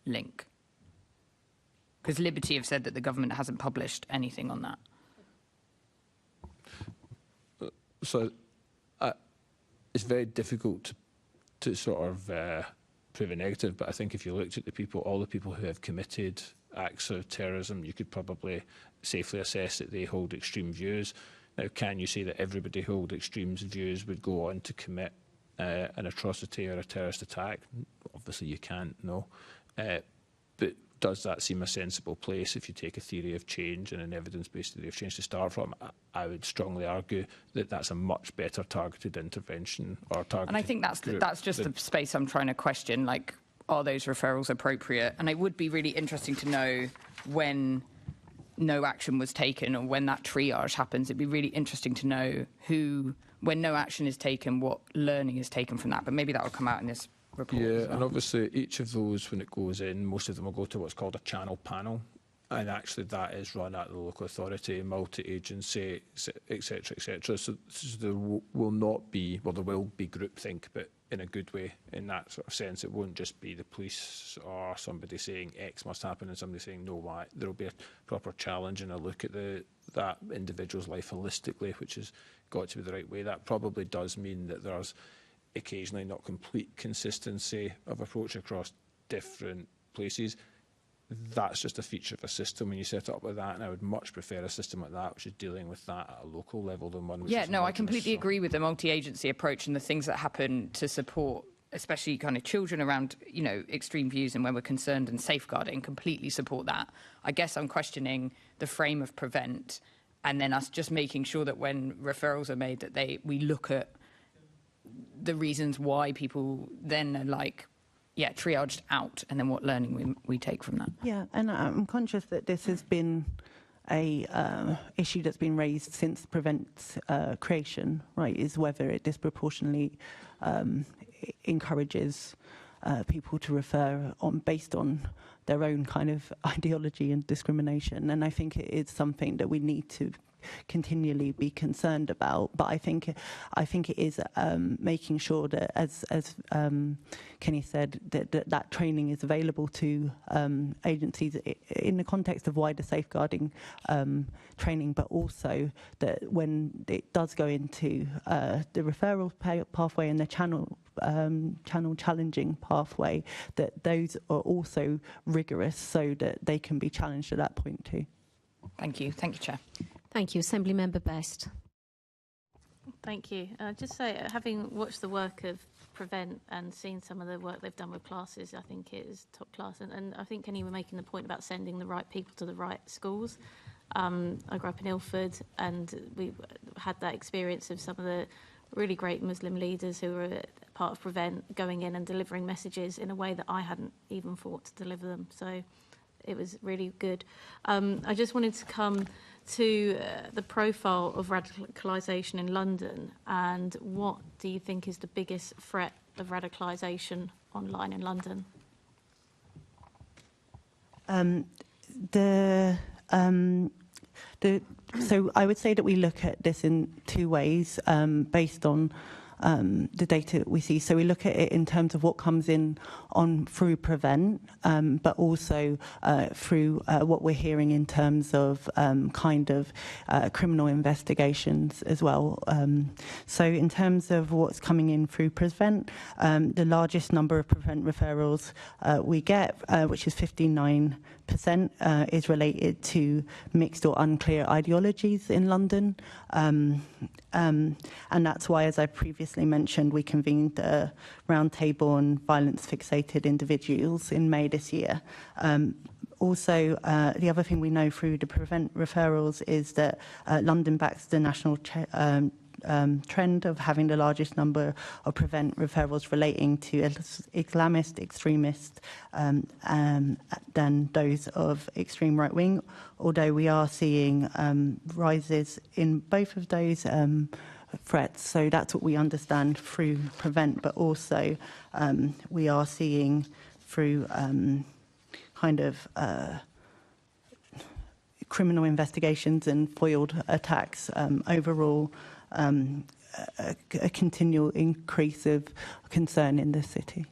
link? Because Liberty have said that the government hasn't published anything on that. So it's very difficult to sort of prove a negative, but I think if you looked at all the people who have committed acts of terrorism, you could probably safely assess that they hold extreme views. Now, can you say that everybody who holds extreme views would go on to commit an atrocity or a terrorist attack? Obviously you can't, no. But does that seem a sensible place if you take a theory of change and an evidence-based theory of change to start from? I would strongly argue that that's a much better targeted intervention or targeted. And I think that's just the space I'm trying to question, like, are those referrals appropriate? And it would be really interesting to know when no action was taken or when that triage happens. It'd be really interesting to know when no action is taken, what learning is taken from that. But maybe that will come out in this report. Yeah, and obviously each of those, when it goes in, most of them will go to what's called a channel panel, and actually that is run at the local authority, multi-agency, etc., etc. So there will not be, well, there will be groupthink, but in a good way, in that sort of sense. It won't just be the police or somebody saying X must happen and somebody saying no, Y. There will be a proper challenge and a look at that individual's life holistically, which has got to be the right way. That probably does mean that there's occasionally not complete consistency of approach across different places. That's just a feature of a system when you set it up with that, and I would much prefer a system like that which is dealing with that at a local level than one which is I completely agree with the multi-agency approach and the things that happen to support especially kind of children around, you know, extreme views and when we're concerned and safeguarding, completely support that. I guess I'm questioning the frame of prevent and then us just making sure that when referrals are made that we look at the reasons why people then are like, triaged out, and then what learning we take from that. Yeah, and I'm conscious that this has been a issue that's been raised since Prevent's creation, right, is whether it disproportionately encourages people to refer based on their own kind of ideology and discrimination. And I think it is something that we need to continually be concerned about, but I think it is making sure that, as Kenny said, that training is available to agencies in the context of wider safeguarding training, but also that when it does go into the referral pathway and the channel challenging pathway, that those are also rigorous so that they can be challenged at that point too. Thank you, Chair. Thank you. Assembly Member Best. Thank you. Just say, having watched the work of Prevent and seen some of the work they've done with classes, I think it is top class. And I think Kenny were making the point about sending the right people to the right schools. I grew up in Ilford, and we had that experience of some of the really great Muslim leaders who were part of Prevent going in and delivering messages in a way that I hadn't even thought to deliver them. So it was really good. I just wanted to come to the profile of radicalisation in London, and what do you think is the biggest threat of radicalisation online in London? So I would say that we look at this in two ways, based on the data that we see. So we look at it in terms of what comes in on through Prevent, but also through what we're hearing in terms of criminal investigations as well. So in terms of what's coming in through Prevent, the largest number of Prevent referrals we get, which is 59%, is related to mixed or unclear ideologies in London. And that's why, as I previously mentioned, we convened a roundtable on violence-fixated individuals in May this year. Also, the other thing we know through the Prevent referrals is that London backs the national trend of having the largest number of Prevent referrals relating to Islamist extremists than those of extreme right wing, although we are seeing rises in both of those threats. So that's what we understand through Prevent, but also we are seeing through criminal investigations and foiled attacks overall, a continual increase of concern in the city.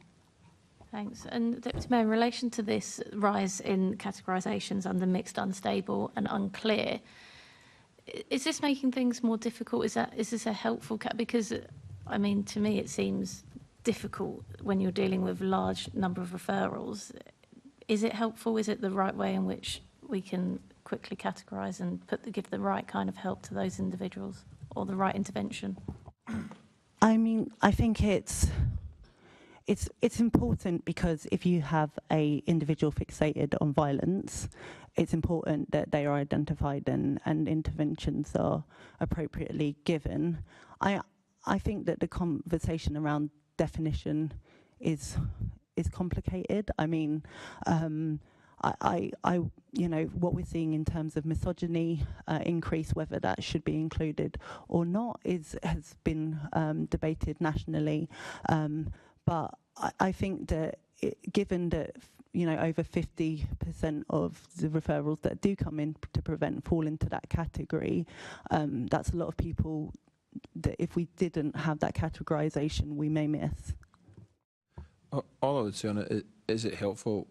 Thanks. And Deputy Mayor, in relation to this rise in categorisations under mixed, unstable and unclear, is this making things more difficult? Is this a helpful because, I mean, to me it seems difficult when you're dealing with a large number of referrals. Is it helpful? Is it the right way in which we can quickly categorise and give the right kind of help to those individuals? Or the right intervention? I mean, I think it's important because if you have a individual fixated on violence, it's important that they are identified and interventions are appropriately given. I think that the conversation around definition is complicated. I mean, you know, what we're seeing in terms of misogyny increase, whether that should be included or not, has been debated nationally. But I think that given that, you know, over 50% of the referrals that do come in to Prevent fall into that category, that's a lot of people that if we didn't have that categorisation, we may miss. All I would say on it is it helpful?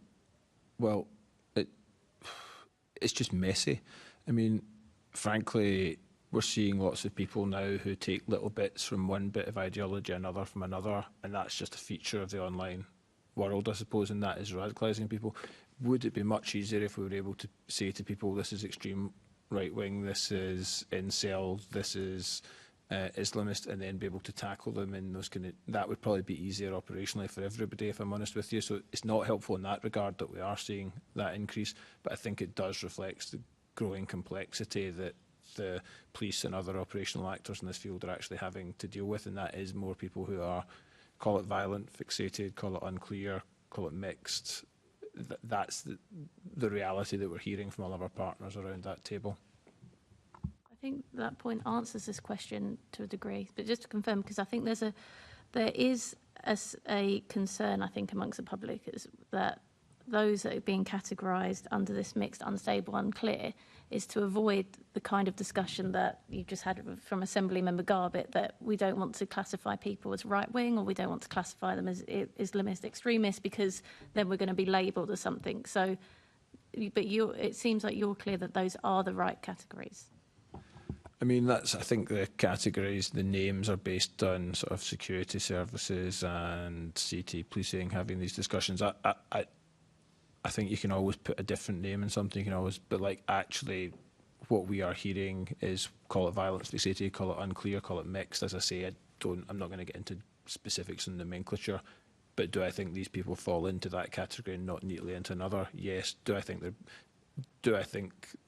Well, it's just messy. I mean, frankly, we're seeing lots of people now who take little bits from one bit of ideology, another from another, and that's just a feature of the online world, I suppose, and that is radicalising people. Would it be much easier if we were able to say to people, this is extreme right-wing, this is incel, this is Islamist, and then be able to tackle them in those that would probably be easier operationally for everybody, if I'm honest with you. So it's not helpful in that regard that we are seeing that increase, but I think it does reflect the growing complexity that the police and other operational actors in this field are actually having to deal with, and that is more people who are, call it violent, fixated, call it unclear, call it mixed. That's the reality that we're hearing from all of our partners around that table. I think that point answers this question to a degree, but just to confirm, because I think there is a concern, I think, amongst the public is that those that are being categorised under this mixed, unstable, unclear is to avoid the kind of discussion that you just had from Assembly Member Garbett, that we don't want to classify people as right-wing or we don't want to classify them as Islamist extremists because then we're going to be labelled as something. So, but it seems like you're clear that those are the right categories. I mean, I think the categories, the names are based on sort of security services and CT policing having these discussions. I think you can always put a different name in something, you can always, but like actually what we are hearing is call it violence fixated, call it unclear, call it mixed. As I say, I'm not going to get into specifics and nomenclature, but do I think these people fall into that category and not neatly into another? Yes. Do I think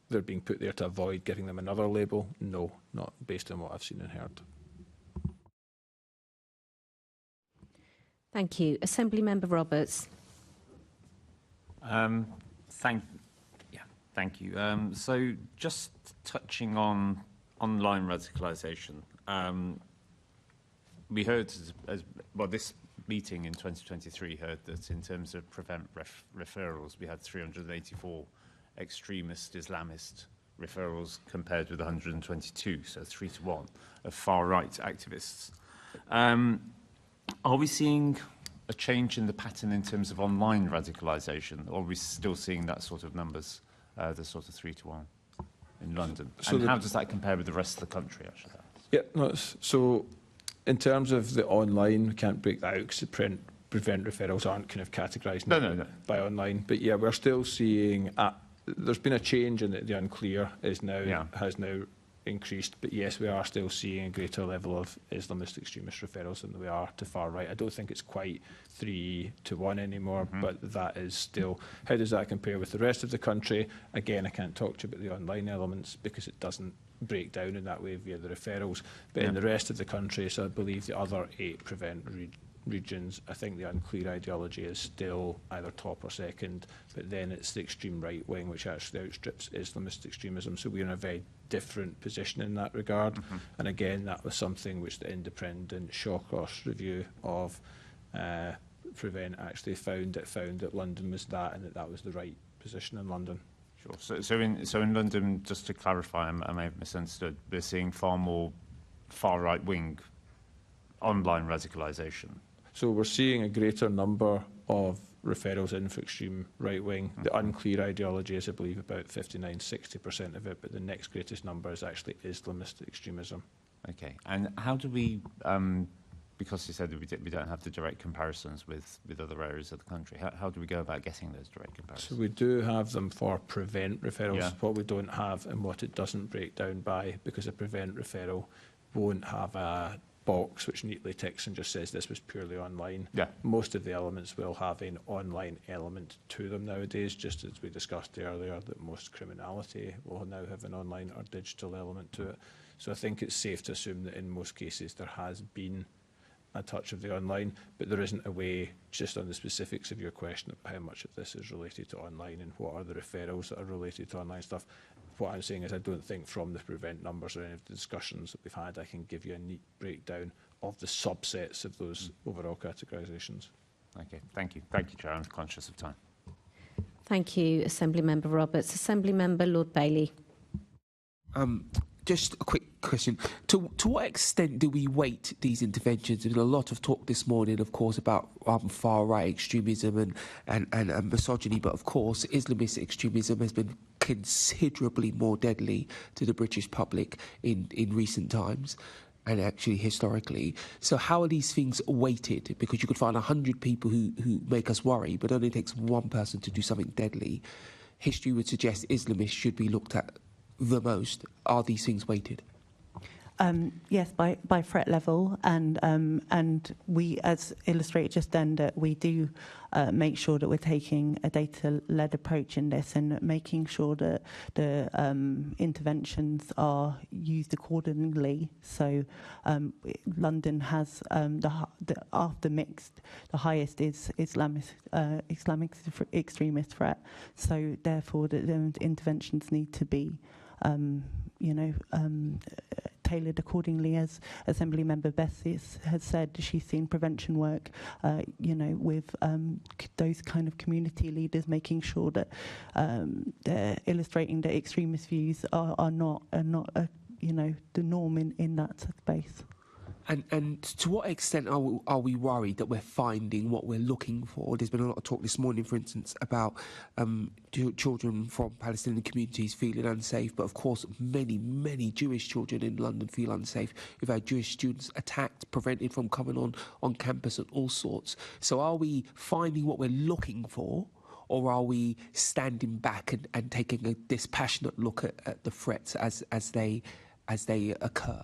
they're being put there to avoid giving them another label? No, not based on what I've seen and heard. Thank you. Assembly Member Roberts. Thank you. So just touching on online radicalisation, we heard this meeting in 2023 heard that in terms of Prevent referrals, we had 384 extremist Islamist referrals compared with 122, so 3 to 1 of far-right activists. Are we seeing a change in the pattern in terms of online radicalisation, or are we still seeing that sort of numbers, the sort of 3 to 1 in London? So and how does that compare with the rest of the country, actually? Yeah, no, so in terms of the online, we can't break that out because the prevent referrals aren't kind of categorised by online. But yeah, we're still seeing, there's been a change in that the unclear has now increased, but yes, we are still seeing a greater level of Islamist extremist referrals than we are to far right. I don't think it's quite 3 to 1 anymore, but that is still. How does that compare with the rest of the country? Again, I can't talk to you about the online elements because it doesn't break down in that way via the referrals. But in the rest of the country, so I believe the other 8 prevent regions, I think the unclear ideology is still either top or second, but then it's the extreme right wing which actually outstrips Islamist extremism. So we're in a very different position in that regard. And again, that was something which the independent Shawcross review of Prevent actually found that London was that, and that was the right position in London. Sure. So in London, just to clarify, I may have misunderstood, we're seeing far more far right wing online radicalisation. So we're seeing a greater number of referrals in for extreme right wing. The unclear ideology is, I believe, about 59–60% of it, but the next greatest number is actually Islamist extremism. Okay, and how do we, because you said that we don't have the direct comparisons with other areas of the country, how do we go about getting those direct comparisons? So we do have them for prevent referrals. What we don't have and what it doesn't break down by, because a prevent referral won't have a box which neatly ticks and just says this was purely online. Most of the elements will have an online element to them nowadays, just as we discussed earlier, that most criminality will now have an online or digital element to it. So I think it's safe to assume that in most cases there has been a touch of the online, but there isn't a way, just on the specifics of your question, of how much of this is related to online and what are the referrals that are related to online stuff. What I'm saying is I don't think from the prevent numbers or any of the discussions that we've had, I can give you a neat breakdown of the subsets of those overall categorisations. Okay, thank you. Thank you, Chair. I'm conscious of time. Thank you, Assembly Member Roberts. Assembly Member Lord Bailey. Just a quick question. To what extent do we weight these interventions? There's been a lot of talk this morning, of course, about far-right extremism and misogyny, but of course, Islamist extremism has been considerably more deadly to the British public in recent times and actually historically. So how are these things weighted? Because you could find 100 people who make us worry, but it only takes one person to do something deadly. History would suggest Islamists should be looked at the most. Are these things weighted? Yes, by threat level, and we, as illustrated just then, that we do make sure that we're taking a data-led approach in this and making sure that the interventions are used accordingly. So London has after mixed, the highest is Islamic extremist threat. So therefore, the interventions need to be tailored accordingly. As Assembly Member Bessie has said, she's seen prevention work, with those kind of community leaders, making sure that they're illustrating that extremist views are not the norm in that space. And to what extent are we worried that we're finding what we're looking for? There's been a lot of talk this morning, for instance, about children from Palestinian communities feeling unsafe, but of course many Jewish children in London feel unsafe. We've had Jewish students attacked, prevented from coming on campus and all sorts. So are we finding what we're looking for, or are we standing back and taking a dispassionate look at the threats as they occur?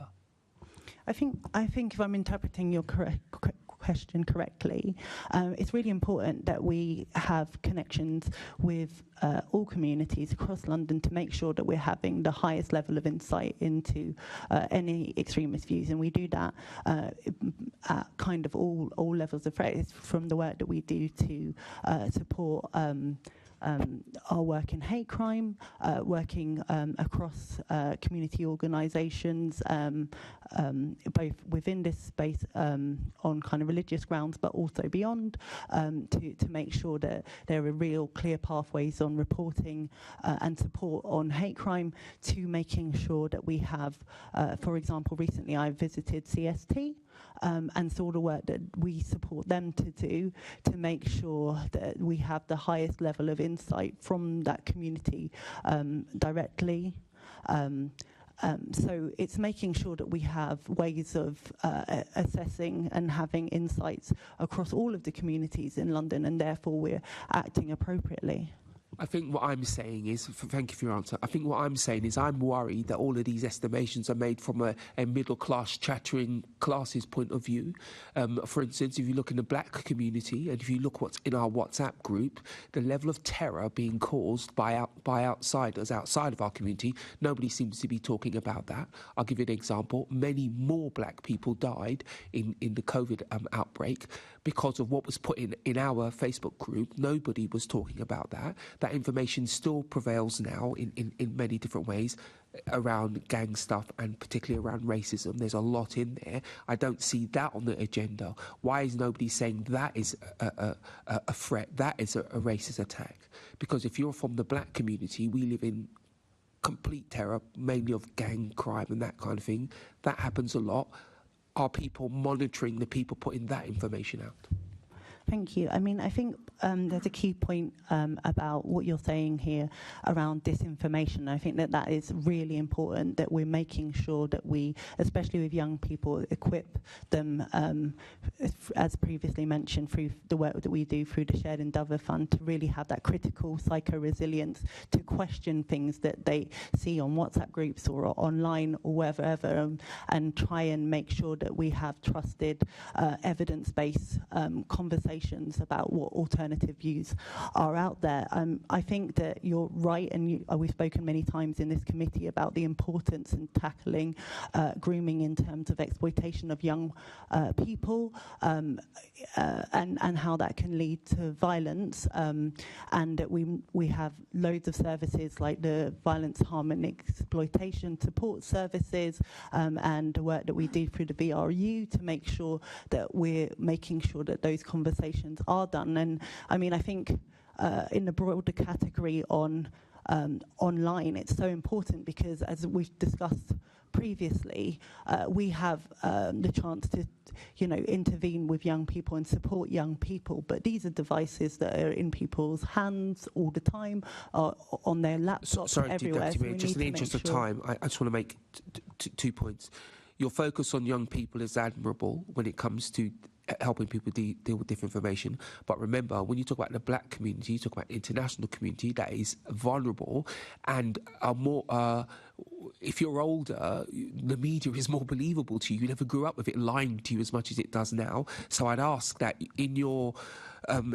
I think if I'm interpreting your question correctly, it's really important that we have connections with all communities across London to make sure that we're having the highest level of insight into any extremist views, and we do that at kind of all levels of threat. It's from the work that we do to support our work in hate crime, working across community organisations, both within this space on kind of religious grounds, but also beyond, to make sure that there are real clear pathways on reporting and support on hate crime, to making sure that we have, for example, recently I visited CST, and so all the work that we support them to do to make sure that we have the highest level of insight from that community directly. So it's making sure that we have ways of assessing and having insights across all of the communities in London, and therefore we're acting appropriately. I think what I'm saying is, thank you for your answer. I think what I'm saying is I'm worried that all of these estimations are made from a middle-class chattering classes point of view. For instance, if you look in the black community and if you look what's in our WhatsApp group, the level of terror being caused by outsiders outside of our community, nobody seems to be talking about that. I'll give you an example. Many more black people died in the COVID outbreak because of what was put in our Facebook group. Nobody was talking about that. That information still prevails now in many different ways around gang stuff and particularly around racism. There's a lot in there. I don't see that on the agenda. Why is nobody saying that is a threat, that is a racist attack? Because if you're from the black community, we live in complete terror, mainly of gang crime and that kind of thing. That happens a lot. Are people monitoring the people putting that information out? Thank you. I mean, I think there's a key point about what you're saying here around disinformation. I think that that is really important, that we're making sure that we, especially with young people, equip them, as previously mentioned, through the work that we do through the Shared Endeavour Fund, to really have that critical psycho-resilience to question things that they see on WhatsApp groups or online or wherever, and try and make sure that we have trusted, evidence-based conversations about what alternative views are out there. I think that you're right, and we've spoken many times in this committee about the importance in tackling grooming in terms of exploitation of young people, and how that can lead to violence, and that we have loads of services like the Violence, Harm and Exploitation Support Services, and the work that we do through the VRU to make sure that we're making sure that those conversations are done. And I mean, I think in the broader category on online, it's so important because, as we've discussed previously, we have the chance to, intervene with young people and support young people. But these are devices that are in people's hands all the time, on their laptops, sorry, everywhere. Deputy Mayor, just in the interest of time, I just want to make 2 points. Your focus on young people is admirable when it comes to helping people deal with different information. But remember, when you talk about the black community, you talk about the international community that is vulnerable and are more... if you're older, the media is more believable to you. You never grew up with it lying to you as much as it does now. So I'd ask that in your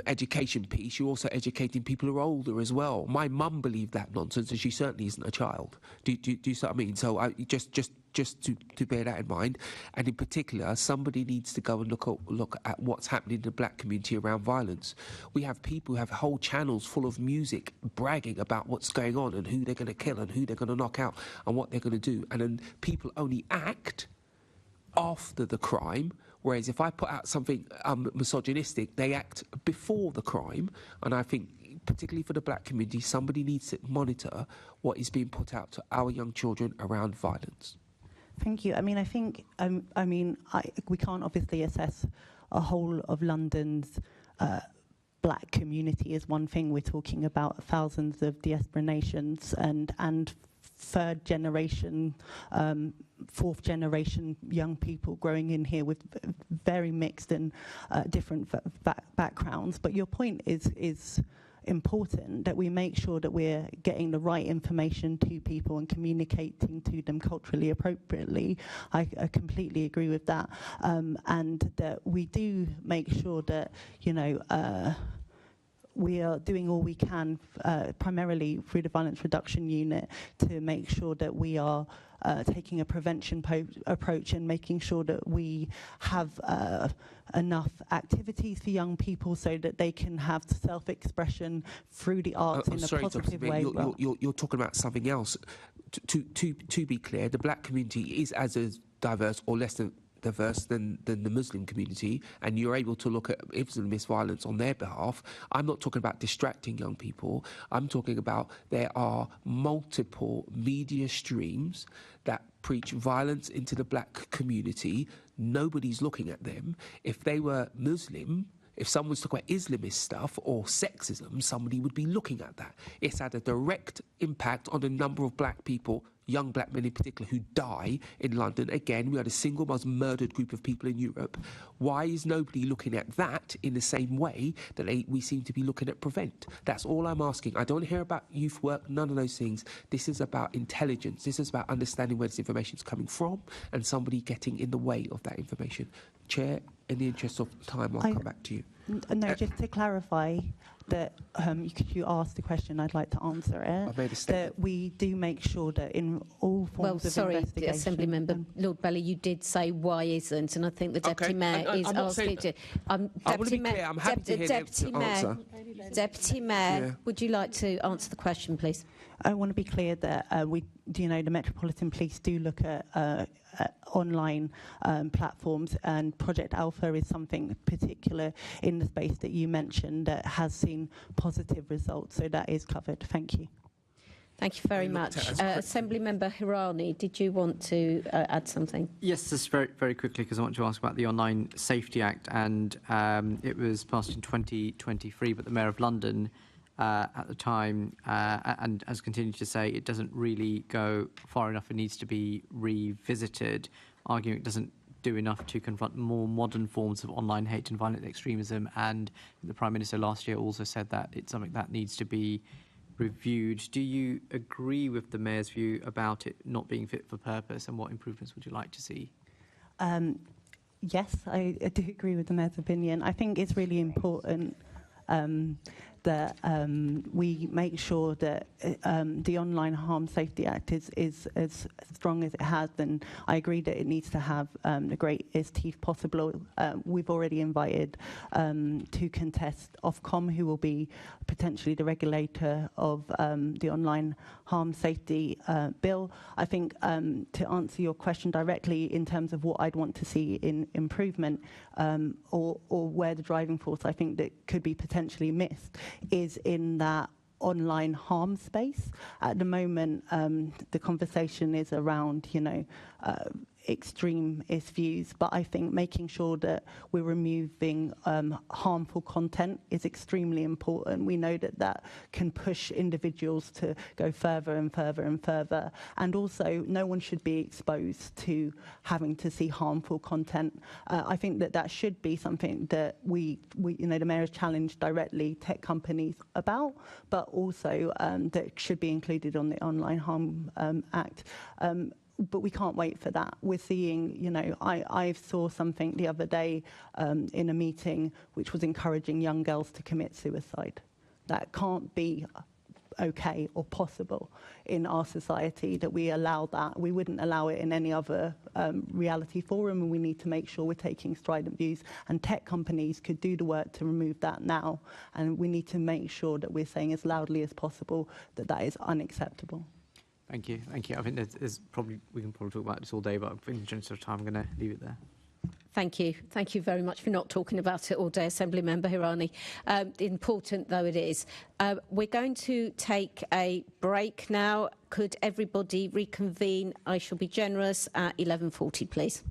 education piece, you're also educating people who are older as well. My mum believed that nonsense, and she certainly isn't a child. Do you see what I mean? So I just to bear that in mind. And in particular, somebody needs to go and look at what's happening in the black community around violence. We have people who have whole channels full of music bragging about what's going on and who they're going to kill and who they're going to knock out and what they're going to do. And then people only act after the crime, whereas if I put out something misogynistic, they act before the crime. And I think, particularly for the black community, somebody needs to monitor what is being put out to our young children around violence. Thank you. I mean, I think, we can't obviously assess a whole of London's black community as one thing. We're talking about thousands of diaspora nations and third generation, fourth generation young people growing in here with very mixed and different backgrounds. But your point is important, that we make sure that we're getting the right information to people and communicating to them culturally appropriately. I completely agree with that, and that we do make sure that we are doing all we can, primarily through the Violence Reduction Unit, to make sure that we are taking a prevention approach and making sure that we have enough activities for young people so that they can have self-expression through the arts in a positive way. You're talking about something else. To be clear, the black community is as diverse or less than diverse than the Muslim community, and you're able to look at Islamist violence on their behalf. I'm not talking about distracting young people. I'm talking about there are multiple media streams that preach violence into the black community. Nobody's looking at them. If they were Muslim, if someone was talking about Islamist stuff or sexism, somebody would be looking at that. It's had a direct impact on the number of black people, young black men in particular, who die in London. Again, we are the single most murdered group of people in Europe. Why is nobody looking at that in the same way that we seem to be looking at Prevent? That's all I'm asking. I don't hear about youth work, none of those things. This is about intelligence. This is about understanding where this information is coming from and somebody getting in the way of that information. Chair, in the interest of time, I'll come back to you. No, just to clarify that you asked the question, I'd like to answer it. I made a statement. That we do make sure that in all forms of investigation... Assembly Member Lord Belly, you did say why isn't, and I think the Deputy Mayor is asking to... I want to be clear, I'm happy to hear the answer. Deputy Mayor, would you like to answer the question, please? I want to be clear that the Metropolitan Police do look at online platforms, and Project Alpha is something particular in the space that you mentioned that has seen positive results, so that is covered. Thank you. Thank you very much. Assembly Member Hirani, did you want to add something? Yes, just very, very quickly, because I want to ask about the Online Safety Act, and it was passed in 2023, but the Mayor of London at the time and has continued to say it doesn't really go far enough, it needs to be revisited, arguing it doesn't do enough to confront more modern forms of online hate and violent extremism. And the Prime Minister last year also said that it's something that needs to be reviewed. Do you agree with the Mayor's view about it not being fit for purpose, and what improvements would you like to see? Yes, I do agree with the Mayor's opinion. I think it's really important that we make sure that the Online Harm Safety Act is as strong as it has, and I agree that it needs to have the greatest teeth possible. We've already invited to contest Ofcom, who will be potentially the regulator of the Online Harm Safety Bill. I think to answer your question directly in terms of what I'd want to see in improvement or where the driving force I think that could be potentially missed is in that online harm space. At the moment, the conversation is around, extremist views, but I think making sure that we're removing harmful content is extremely important. We know that that can push individuals to go further and further and further, and also no one should be exposed to having to see harmful content. I think that that should be something that we the Mayor has challenged directly tech companies about, but also that should be included on the Online Harm Act. But we can't wait for that. We're seeing, I saw something the other day in a meeting which was encouraging young girls to commit suicide. That can't be okay or possible in our society that we allow that. We wouldn't allow it in any other reality forum, and we need to make sure we're taking strident views, and tech companies could do the work to remove that now, and we need to make sure that we're saying as loudly as possible that that is unacceptable. Thank you. Thank you. I think we can probably talk about this all day, but in the interest of time, I'm going to leave it there. Thank you. Thank you very much for not talking about it all day, Assembly Member Hirani. Important though it is. We're going to take a break now. Could everybody reconvene? I shall be generous at 11:40, please.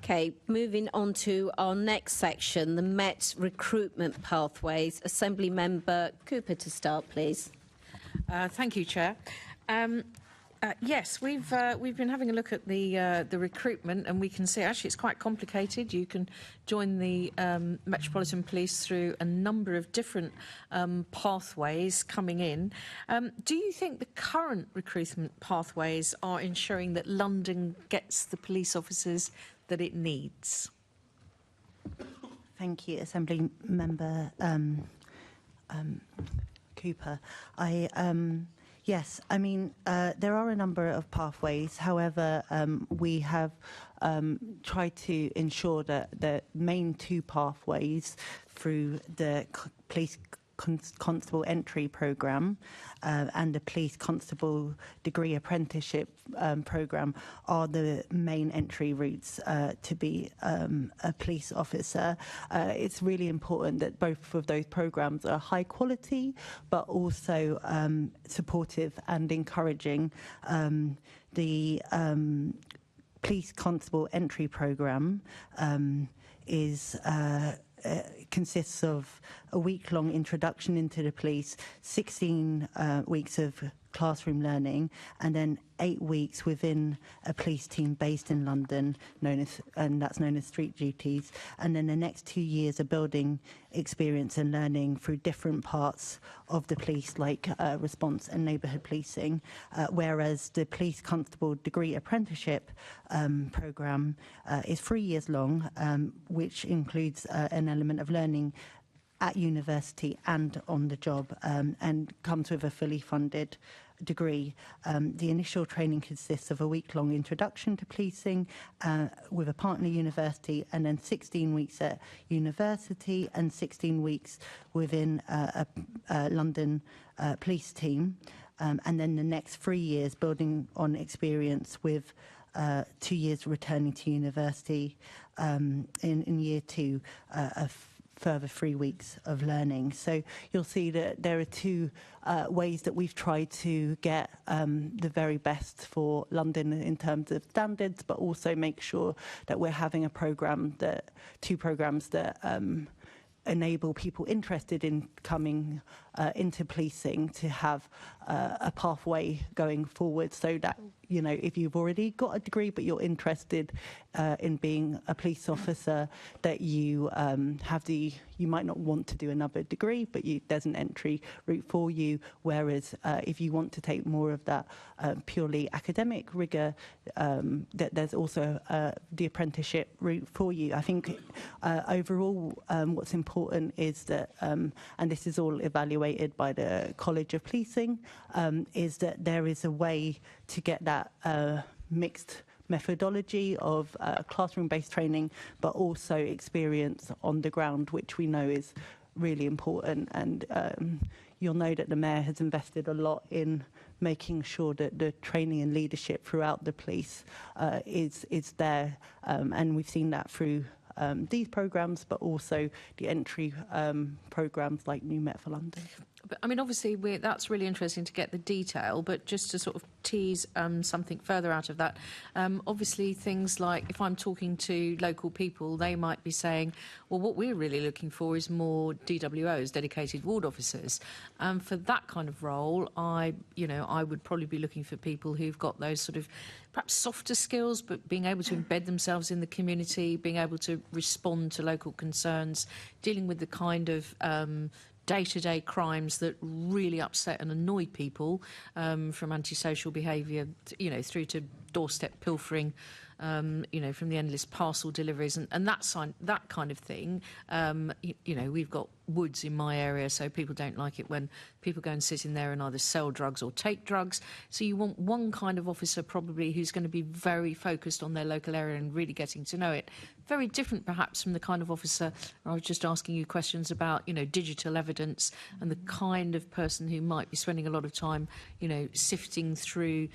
Okay, moving on to our next section, the Met recruitment pathways. Assembly Member Cooper to start, please. Thank you, Chair. Yes, we've been having a look at the recruitment, and we can see actually it's quite complicated. You can join the Metropolitan Police through a number of different pathways coming in. Do you think the current recruitment pathways are ensuring that London gets the police officers that it needs? Thank you, Assembly Member Cooper. Yes, I mean, there are a number of pathways. However, we have tried to ensure that the main two pathways through the police constable entry programme and the police constable degree apprenticeship programme are the main entry routes to be a police officer. It's really important that both of those programmes are high quality but also supportive and encouraging. The police constable entry programme is consists of a week-long introduction into the police, 16 weeks of classroom learning, and then 8 weeks within a police team based in London, that's known as street duties. And then the next 2 years are building experience and learning through different parts of the police, like response and neighbourhood policing, whereas the police constable degree apprenticeship programme is 3 years long, which includes an element of learning at university and on the job, and comes with a fully funded degree. The initial training consists of a week-long introduction to policing with a partner university, and then 16 weeks at university and 16 weeks within a London police team. And then the next 3 years building on experience with 2 years returning to university in year two, a further 3 weeks of learning. So you'll see that there are two ways that we've tried to get the very best for London in terms of standards, but also make sure that we're having two programmes that enable people interested in coming into policing to have a pathway going forward, so that, you know, if you've already got a degree but you're interested in being a police officer, that you you might not want to do another degree, but there's an entry route for you. Whereas if you want to take more of that purely academic rigour, that there's also the apprenticeship route for you. I think overall what's important is that, and this is all evaluated by the College of Policing, is that there is a way to get that mixed methodology of classroom-based training, but also experience on the ground, which we know is really important. And you'll know that the Mayor has invested a lot in making sure that the training and leadership throughout the police is there, and we've seen that through these programmes, but also the entry programmes like New Met for London. But, I mean, obviously, that's really interesting to get the detail, but just to sort of tease something further out of that, obviously things like, if I'm talking to local people, they might be saying, well, what we're really looking for is more DWOs, dedicated ward officers. For that kind of role, I would probably be looking for people who've got those sort of perhaps softer skills, but being able to embed themselves in the community, being able to respond to local concerns, dealing with the kind of day-to-day crimes that really upset and annoy people, from antisocial behaviour, through to doorstep pilfering, from the endless parcel deliveries and that kind of thing. We've got woods in my area, so people don't like it when people go and sit in there and either sell drugs or take drugs. So you want one kind of officer probably who's going to be very focused on their local area and really getting to know it. Very different perhaps from the kind of officer I was just asking you questions about, digital evidence, and the kind of person who might be spending a lot of time, sifting through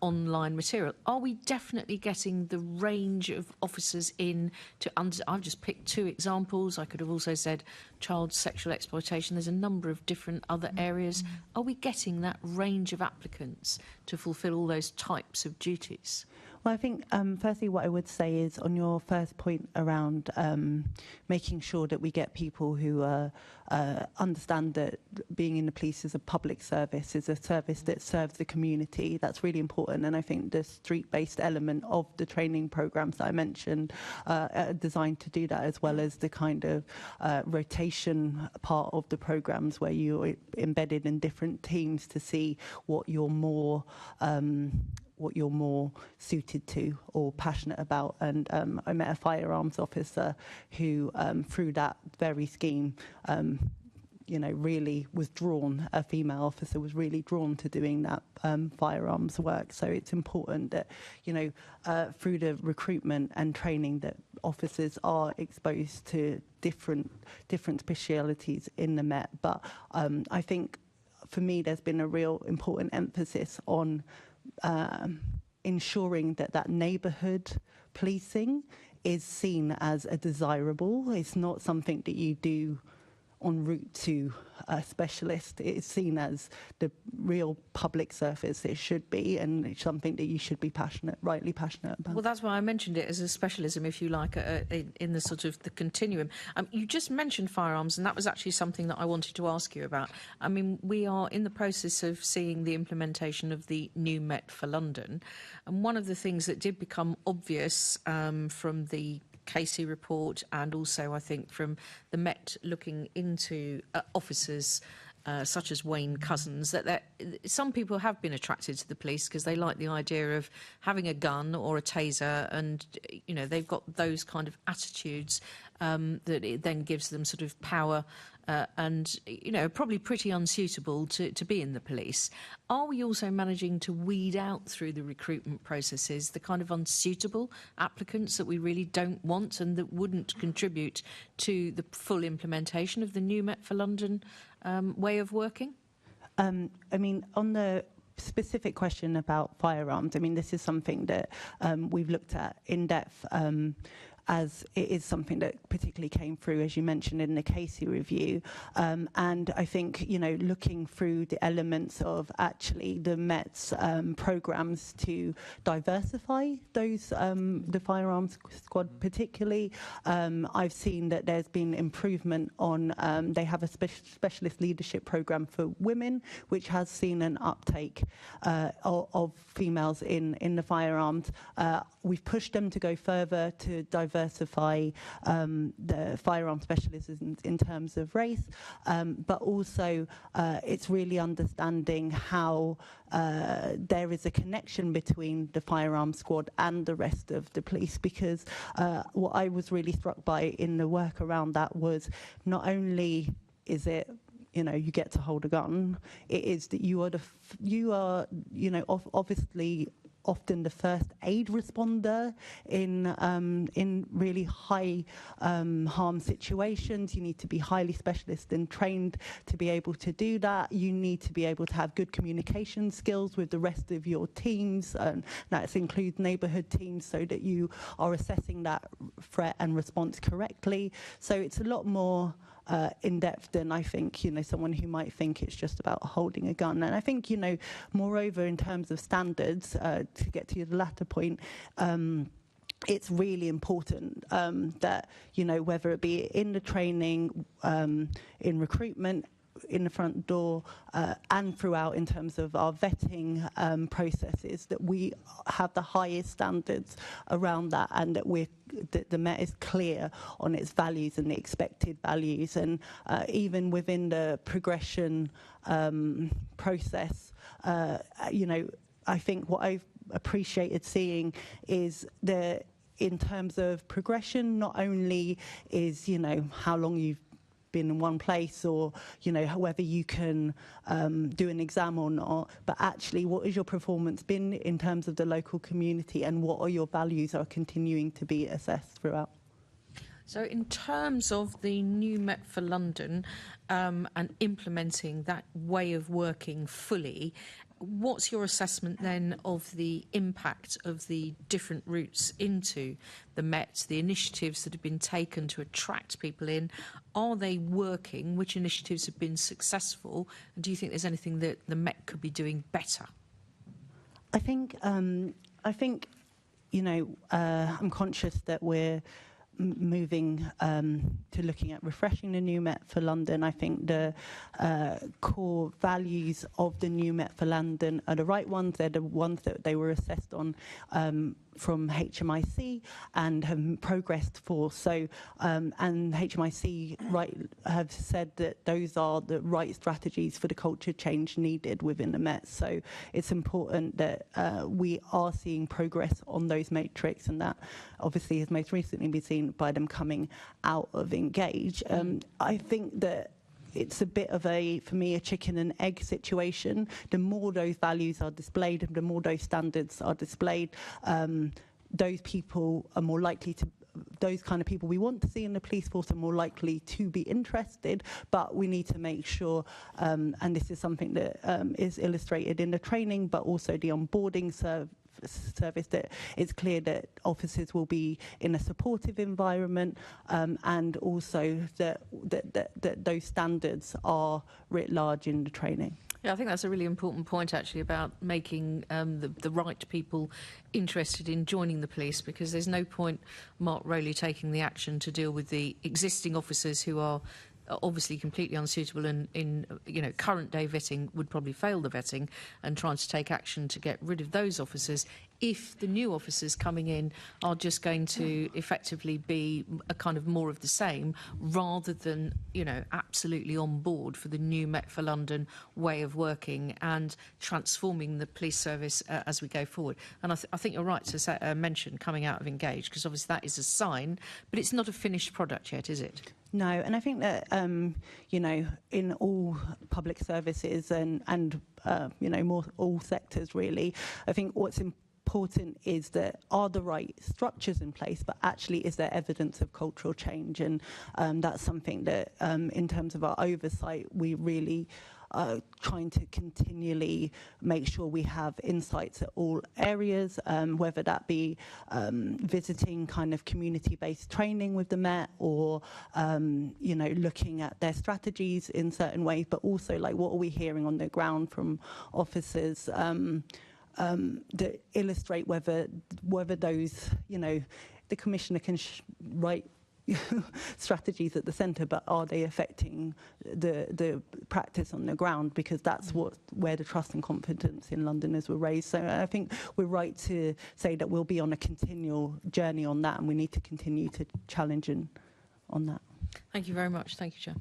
online material. Are we definitely getting the range of officers in to I've just picked two examples. I could have also said child sexual exploitation. There's a number of different other areas. Are we getting that range of applicants to fulfil all those types of duties? Well, I think firstly what I would say is on your first point around making sure that we get people who understand that being in the police is a public service, is a service that serves the community. That's really important, and I think the street-based element of the training programs that I mentioned are designed to do that, as well as the kind of rotation part of the programs where you're embedded in different teams to see what you're more suited to or passionate about. And I met a firearms officer who, through that very scheme, really was drawn, a female officer was really drawn to doing that firearms work. So it's important that, through the recruitment and training, that officers are exposed to different specialities in the Met. But I think for me, there's been a real important emphasis on ensuring that neighbourhood policing is seen as a desirable. It's not something that you do en route to a specialist. It's seen as the real public service it should be, and it's something that you should be rightly passionate about. Well, that's why I mentioned it as a specialism, if you like, in the sort of the continuum. You just mentioned firearms, and that was actually something that I wanted to ask you about. I mean, we are in the process of seeing the implementation of the new Met for London, and one of the things that did become obvious from the Casey report, and also I think from the Met looking into officers such as Wayne Couzens, that some people have been attracted to the police because they like the idea of having a gun or a taser, and they've got those kind of attitudes that it then gives them sort of power and probably pretty unsuitable to be in the police. Are we also managing to weed out through the recruitment processes the kind of unsuitable applicants that we really don't want and that wouldn't contribute to the full implementation of the new Met for London way of working? I mean, on the specific question about firearms, I mean, this is something that we've looked at in depth, as it is something that particularly came through, as you mentioned, in the Casey review. And I think, looking through the elements of actually the Met's programmes to diversify those, the firearms squad particularly, I've seen that there's been improvement on, they have a specialist leadership programme for women, which has seen an uptake of females in the firearms. We've pushed them to go further to diversify the firearm specialisms in terms of race, but also it's really understanding how there is a connection between the firearm squad and the rest of the police, because what I was really struck by in the work around that was not only is it you get to hold a gun, it is that you are obviously often the first aid responder in really high harm situations. You need to be highly specialist and trained to be able to do that. You need to be able to have good communication skills with the rest of your teams, and that includes neighbourhood teams, so that you are assessing that threat and response correctly. So it's a lot more in depth than I think, someone who might think it's just about holding a gun. And I think, moreover, in terms of standards, to get to the latter point, it's really important that, whether it be in the training, in recruitment, in the front door, and throughout in terms of our vetting processes, that we have the highest standards around that, and that the Met is clear on its values and the expected values. And even within the progression process, I think what I've appreciated seeing is in terms of progression, not only is, how long you've been in one place, or whether you can do an exam or not, but actually what has your performance been in terms of the local community, and what are your values are continuing to be assessed throughout. So in terms of the new Met for London and implementing that way of working fully, what's your assessment then of the impact of the different routes into the Met, the initiatives that have been taken to attract people in? Are they working? Which initiatives have been successful? And do you think there's anything that the Met could be doing better? I think I'm conscious that we're moving to looking at refreshing the new Met for London. I think the core values of the new Met for London are the right ones. They're the ones that they were assessed on from HMIC and have progressed for. So, and HMIC have said that those are the right strategies for the culture change needed within the Met. So it's important that we are seeing progress on those metrics, and that obviously has most recently been seen by them coming out of Engage. I think that it's a bit of for me, a chicken and egg situation. The more those values are displayed and the more those standards are displayed, those people are more likely to, those kind of people we want to see in the police force are more likely to be interested, but we need to make sure, and this is something that is illustrated in the training, but also the onboarding service, that it's clear that officers will be in a supportive environment, and also that those standards are writ large in the training. Yeah, I think that's a really important point, actually, about making the right people interested in joining the police, because there's no point Mark Rowley taking the action to deal with the existing officers who are obviously completely unsuitable, and in current day vetting would probably fail the vetting, and trying to take action to get rid of those officers if the new officers coming in are just going to effectively be a kind of more of the same, rather than absolutely on board for the new Met for London way of working and transforming the police service as we go forward. And I think you're right to mention coming out of Engage, because obviously that is a sign, but it's not a finished product yet, is it? No, and I think that in all public services and more all sectors really, I think what's important is that are the right structures in place, but actually is there evidence of cultural change, and that's something that in terms of our oversight we really trying to continually make sure we have insights at all areas, whether that be visiting kind of community-based training with the Met, or looking at their strategies in certain ways, but also like what are we hearing on the ground from officers that illustrate whether those the Commissioner can write strategies at the centre, but are they affecting the practice on the ground? Because that's where the trust and confidence in Londoners were raised. So I think we're right to say that we'll be on a continual journey on that, and we need to continue to challenge on that. Thank you very much. Thank you, Chair.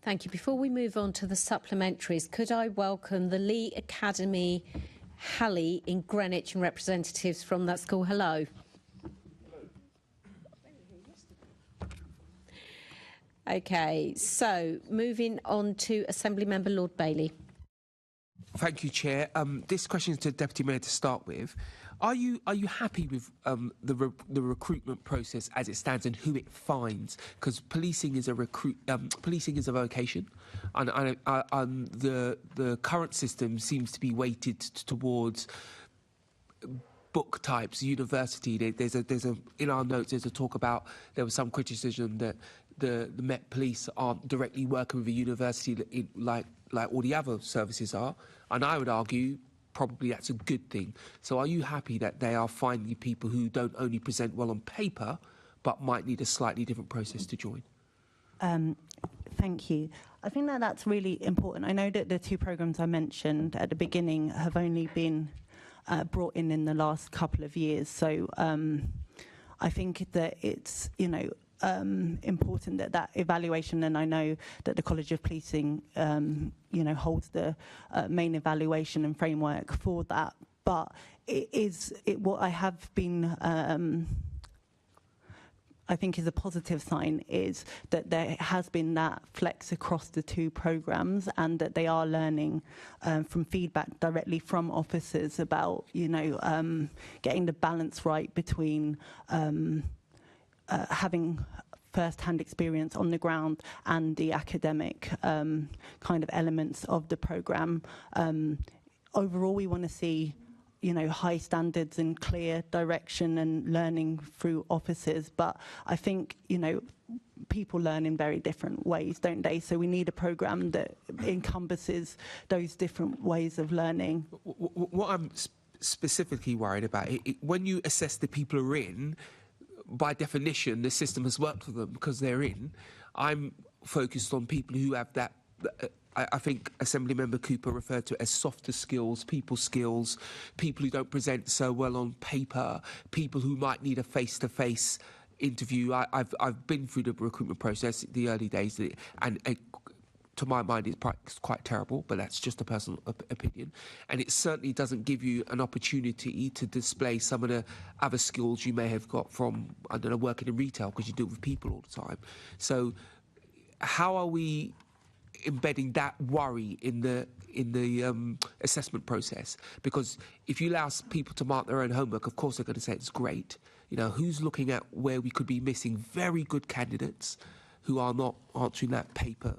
Thank you. Before we move on to the supplementaries, could I welcome the Lee Academy Halley in Greenwich and representatives from that school? Hello. Okay, so moving on to Assembly Member Lord Bailey. Thank you, Chair. This question is to Deputy Mayor to start with. Are you happy with the recruitment process as it stands and who it finds? Because policing is a vocation, and the current system seems to be weighted towards book types, university. There's a in our notes there's a talk about there was some criticism that the Met Police aren't directly working with a university like all the other services are, and I would argue probably that's a good thing. So are you happy that they are finding people who don't only present well on paper but might need a slightly different process to join? Thank you. I think that's really important. I know that the two programmes I mentioned at the beginning have only been brought in the last couple of years. So I think that it's, important that evaluation, and I know that the College of Policing, holds the main evaluation and framework for that. But what I have been, I think is a positive sign is that there has been that flex across the two programmes, and that they are learning from feedback directly from officers about, getting the balance right between having first-hand experience on the ground and the academic kind of elements of the programme. Overall, we want to see high standards and clear direction and learning through officers. But I think, people learn in very different ways, don't they? So we need a programme that encompasses those different ways of learning. What I'm specifically worried about when you assess the people who are in, by definition, the system has worked for them because they're in. I'm focused on people who have that. I think Assemblymember Cooper referred to it as softer skills, people who don't present so well on paper, people who might need a face-to-face interview. I've been through the recruitment process, the early days, and to my mind, it's quite terrible, but that's just a personal opinion. And it certainly doesn't give you an opportunity to display some of the other skills you may have got from, I don't know, working in retail, because you deal with people all the time. So how are we embedding that worry in the assessment process? Because if you allow people to mark their own homework, of course they're going to say it's great. You know, who's looking at where we could be missing very good candidates who are not answering that paper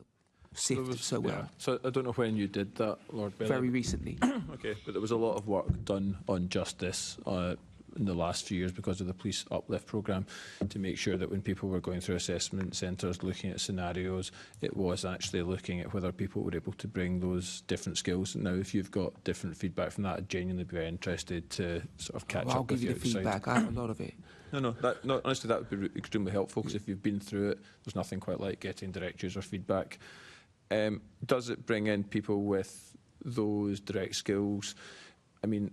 sift so well? Yeah. So I don't know when you did that, Lord Bailey. Very recently. Okay, but there was a lot of work done on justice in the last few years because of the Police Uplift programme to make sure that when people were going through assessment centres looking at scenarios, it was actually looking at whether people were able to bring those different skills. Now, if you've got different feedback from that, I'd genuinely be very interested to sort of catch up with you. I'll give you the feedback. I have a lot of it. No, honestly, that would be extremely helpful, because if you've been through it, there's nothing quite like getting direct user feedback. Does it bring in people with those direct skills? I mean,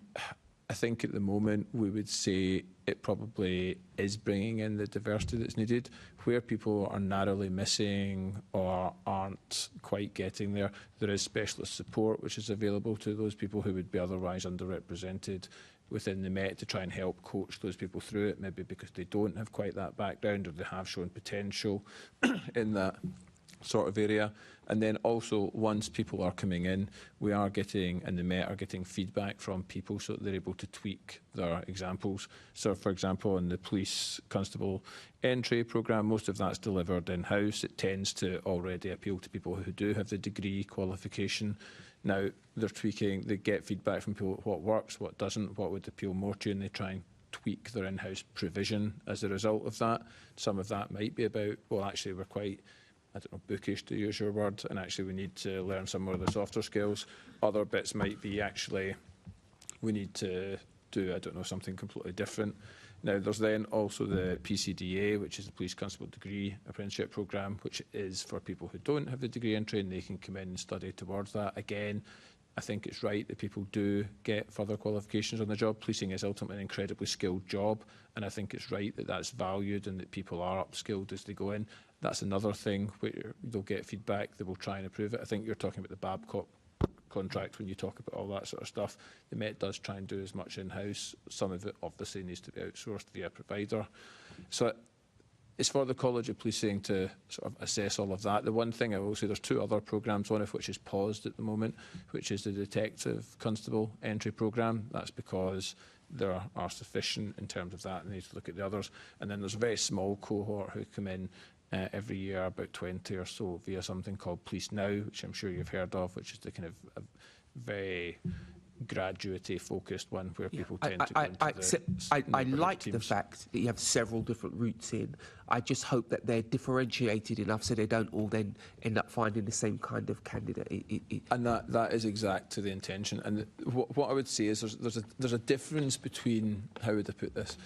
I think at the moment we would say it probably is bringing in the diversity that's needed. Where people are narrowly missing or aren't quite getting there, there is specialist support which is available to those people who would be otherwise underrepresented within the Met to try and help coach those people through it, maybe because they don't have quite that background or they have shown potential in that sort of area. And then also, once people are coming in, we are getting, and the Met are getting feedback from people so that they're able to tweak their examples. So, for example, in the police constable entry programme, most of that's delivered in-house. It tends to already appeal to people who do have the degree qualification. Now, they're tweaking, they get feedback from people, what works, what doesn't, what would appeal more to you, and they try and tweak their in-house provision as a result of that. Some of that might be about, well, actually, we're quite, I don't know, bookish to use your word, and actually we need to learn some more of the softer skills. Other bits might be actually we need to do, I don't know, something completely different. Now, there's then also the PCDA, which is the Police Constable Degree Apprenticeship Programme, which is for people who don't have the degree entry, and they can come in and study towards that. Again, I think it's right that people do get further qualifications on the job. Policing is ultimately an incredibly skilled job, and I think it's right that that's valued and that people are upskilled as they go in. That's another thing where they'll get feedback, they will try and improve it. I think you're talking about the Babcock contract when you talk about all that sort of stuff. The Met does try and do as much in-house. Some of it obviously needs to be outsourced via a provider. So it's for the College of Policing to sort of assess all of that. The one thing I will say, there's two other programmes, one of which is paused at the moment, which is the Detective Constable Entry Programme. That's because there are sufficient in terms of that, and they need to look at the others. And then there's a very small cohort who come in every year, about 20 or so, via something called Police Now, which I'm sure you've heard of, which is the kind of a very graduate focused one where people tend to go into I like the fact that you have several different routes in. I just hope that they're differentiated enough so they don't all then end up finding the same kind of candidate. And that is exact to the intention. And what I would say is there's a difference between, how would I put this,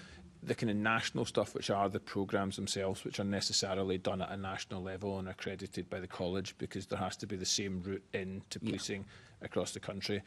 the kind of national stuff, which are the programmes themselves, which are necessarily done at a national level and accredited by the college, because there has to be the same route into policing across the country.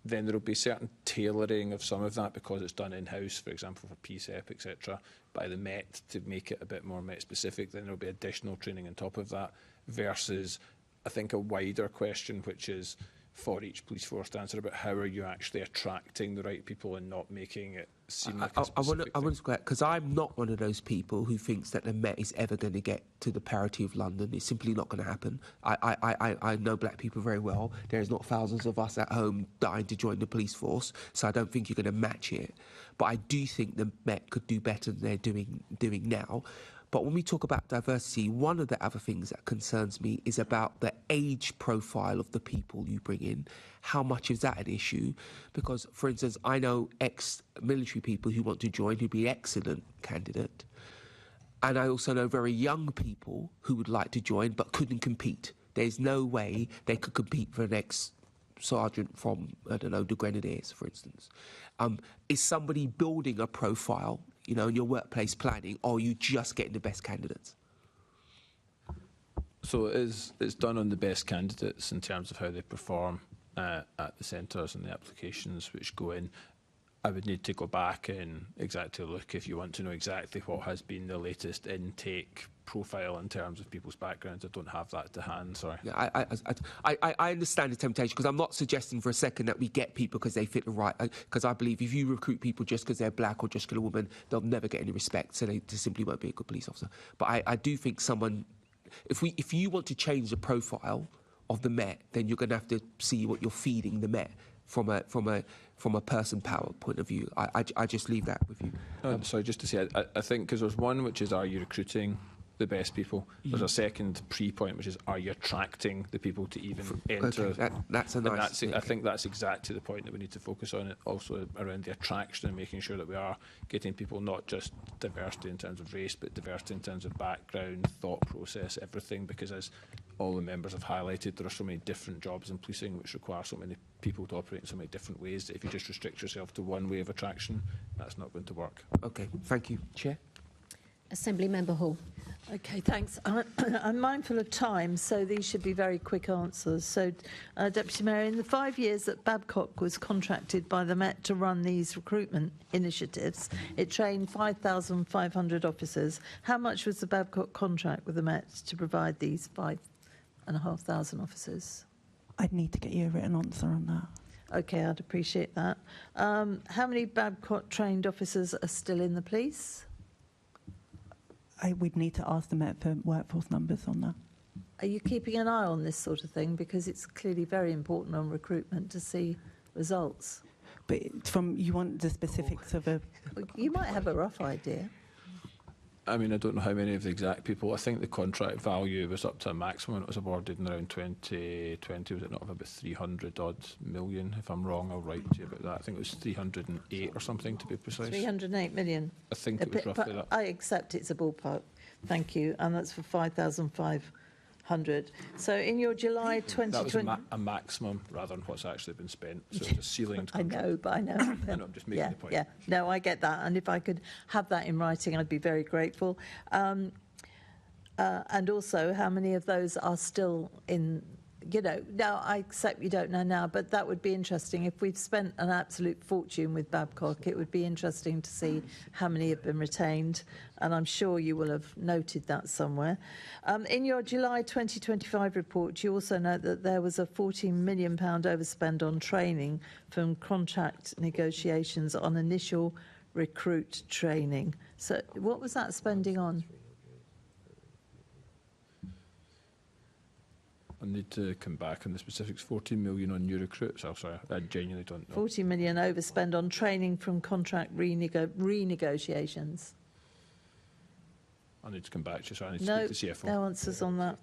Then there will be certain tailoring of some of that because it's done in-house, for example, for PSEP, etc., by the Met to make it a bit more Met-specific. Then there will be additional training on top of that, versus, I think, a wider question, which is for each police force to answer about how are you actually attracting the right people and not making it seem like a specific I want to go because I'm not one of those people who thinks that the Met is ever going to get to the parity of London. It's simply not going to happen. I know black people very well. There's not thousands of us at home dying to join the police force, so I don't think you're going to match it. But I do think the Met could do better than they're doing now. But when we talk about diversity, one of the other things that concerns me is about the age profile of the people you bring in. How much is that an issue? Because, for instance, I know ex-military people who want to join who'd be an excellent candidate. And I also know very young people who would like to join but couldn't compete. There's no way they could compete for an sergeant from, I don't know, the Grenadiers, for instance. Is somebody building a profile, you know, in your workplace planning, or are you just getting the best candidates? So it's done on the best candidates in terms of how they perform at the centres and the applications which go in. I would need to go back and exactly look if you want to know exactly what has been the latest intake profile in terms of people's backgrounds. I don't have that to hand, sorry. Yeah, I understand the temptation, because I'm not suggesting for a second that we get people because they fit the right, because I believe if you recruit people just because they're black or just because they're a woman, they'll never get any respect, so they simply won't be a good police officer. But I do think someone, if you want to change the profile of the Met, then you're going to have to see what you're feeding the Met from a person power point of view. I just leave that with you. Sorry, just to say, I think because there's one which is, are you recruiting the best people? There's a second pre-point which is, are you attracting the people to even enter? Okay, that's a nice. I think that's exactly the point that we need to focus on. It also around the attraction and making sure that we are getting people, not just diversity in terms of race, but diversity in terms of background, thought process, everything. Because as all the members have highlighted, there are so many different jobs in policing which require so many people to operate in so many different ways that if you just restrict yourself to one way of attraction, that's not going to work. Okay, thank you, Chair. Assembly Member Hall. Okay, thanks. I'm mindful of time, so these should be very quick answers. So, Deputy Mayor, in the 5 years that Babcock was contracted by the Met to run these recruitment initiatives, it trained 5,500 officers. How much was the Babcock contract with the Met to provide these 5,500 officers? I'd need to get you a written answer on that. Okay, I'd appreciate that. How many Babcock trained officers are still in the police? We'd need to ask the Met for workforce numbers on that. Are you keeping an eye on this sort of thing? Because it's clearly very important on recruitment to see results. But you want the specifics of a... You might have a rough idea. I mean, I don't know how many of the exact people. I think the contract value was up to a maximum. It was awarded in around 2020. Was it not, of about 300 odd million? If I'm wrong, I'll write to you about that. I think it was 308 or something, to be precise. 308 million. I think it was roughly that. I accept it's a ballpark. Thank you. And that's for 5,500. So in your July 2020... That was a maximum rather than what's actually been spent. So it's a ceiling. I know, but I know. I know, I'm just making the point. Yeah, no, I get that. And if I could have that in writing, I'd be very grateful. And also, how many of those are still in... You know, now I accept you don't know now, but that would be interesting. If we've spent an absolute fortune with Babcock, it would be interesting to see how many have been retained, and I'm sure you will have noted that somewhere. In your July 2025 report, you also note that there was a £14 million overspend on training from contract negotiations on initial recruit training. So what was that spending on? I need to come back on the specifics. 14 million on new recruits. Oh, sorry, I genuinely don't know. 40 million overspend on training from contract renegotiations. I need to come back to you, so I need to speak to CFO. No answers on that.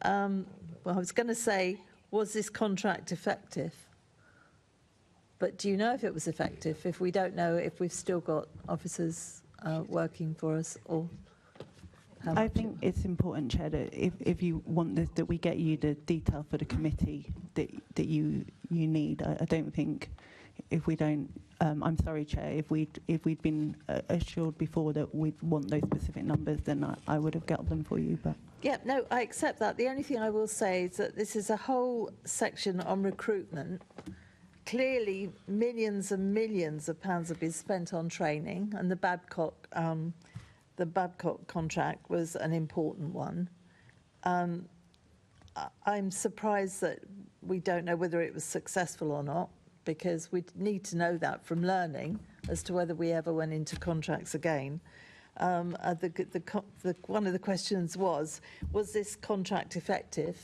Well, I was going to say, was this contract effective? But do you know if it was effective? If we don't know if we've still got officers working for us, or... I think it's important, Chair, that if you want this, that we get you the detail for the committee that you need. I don't think if we don't. I'm sorry, Chair. If we'd been assured before that we'd want those specific numbers, then I would have got them for you. But yeah, no, I accept that. The only thing I will say is that this is a whole section on recruitment. Clearly, millions and millions of pounds have been spent on training, and the Babcock contract was an important one. I'm surprised that we don't know whether it was successful or not, because we need to know that from learning as to whether we ever went into contracts again. One of the questions was this contract effective?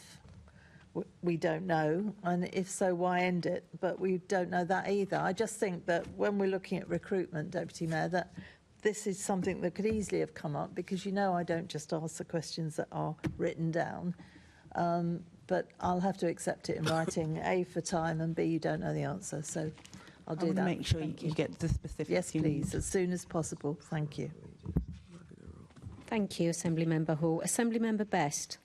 We don't know, and if so, why end it? But we don't know that either. I just think that when we're looking at recruitment, Deputy Mayor, that this is something that could easily have come up, because you know I don't just ask the questions that are written down, but I'll have to accept it in writing, A, for time, and B, you don't know the answer, so I'll do that. Make sure you get the specifics. Yes, please, as soon as possible. Thank you. Thank you, Assembly Member Hall. Assembly Member Best.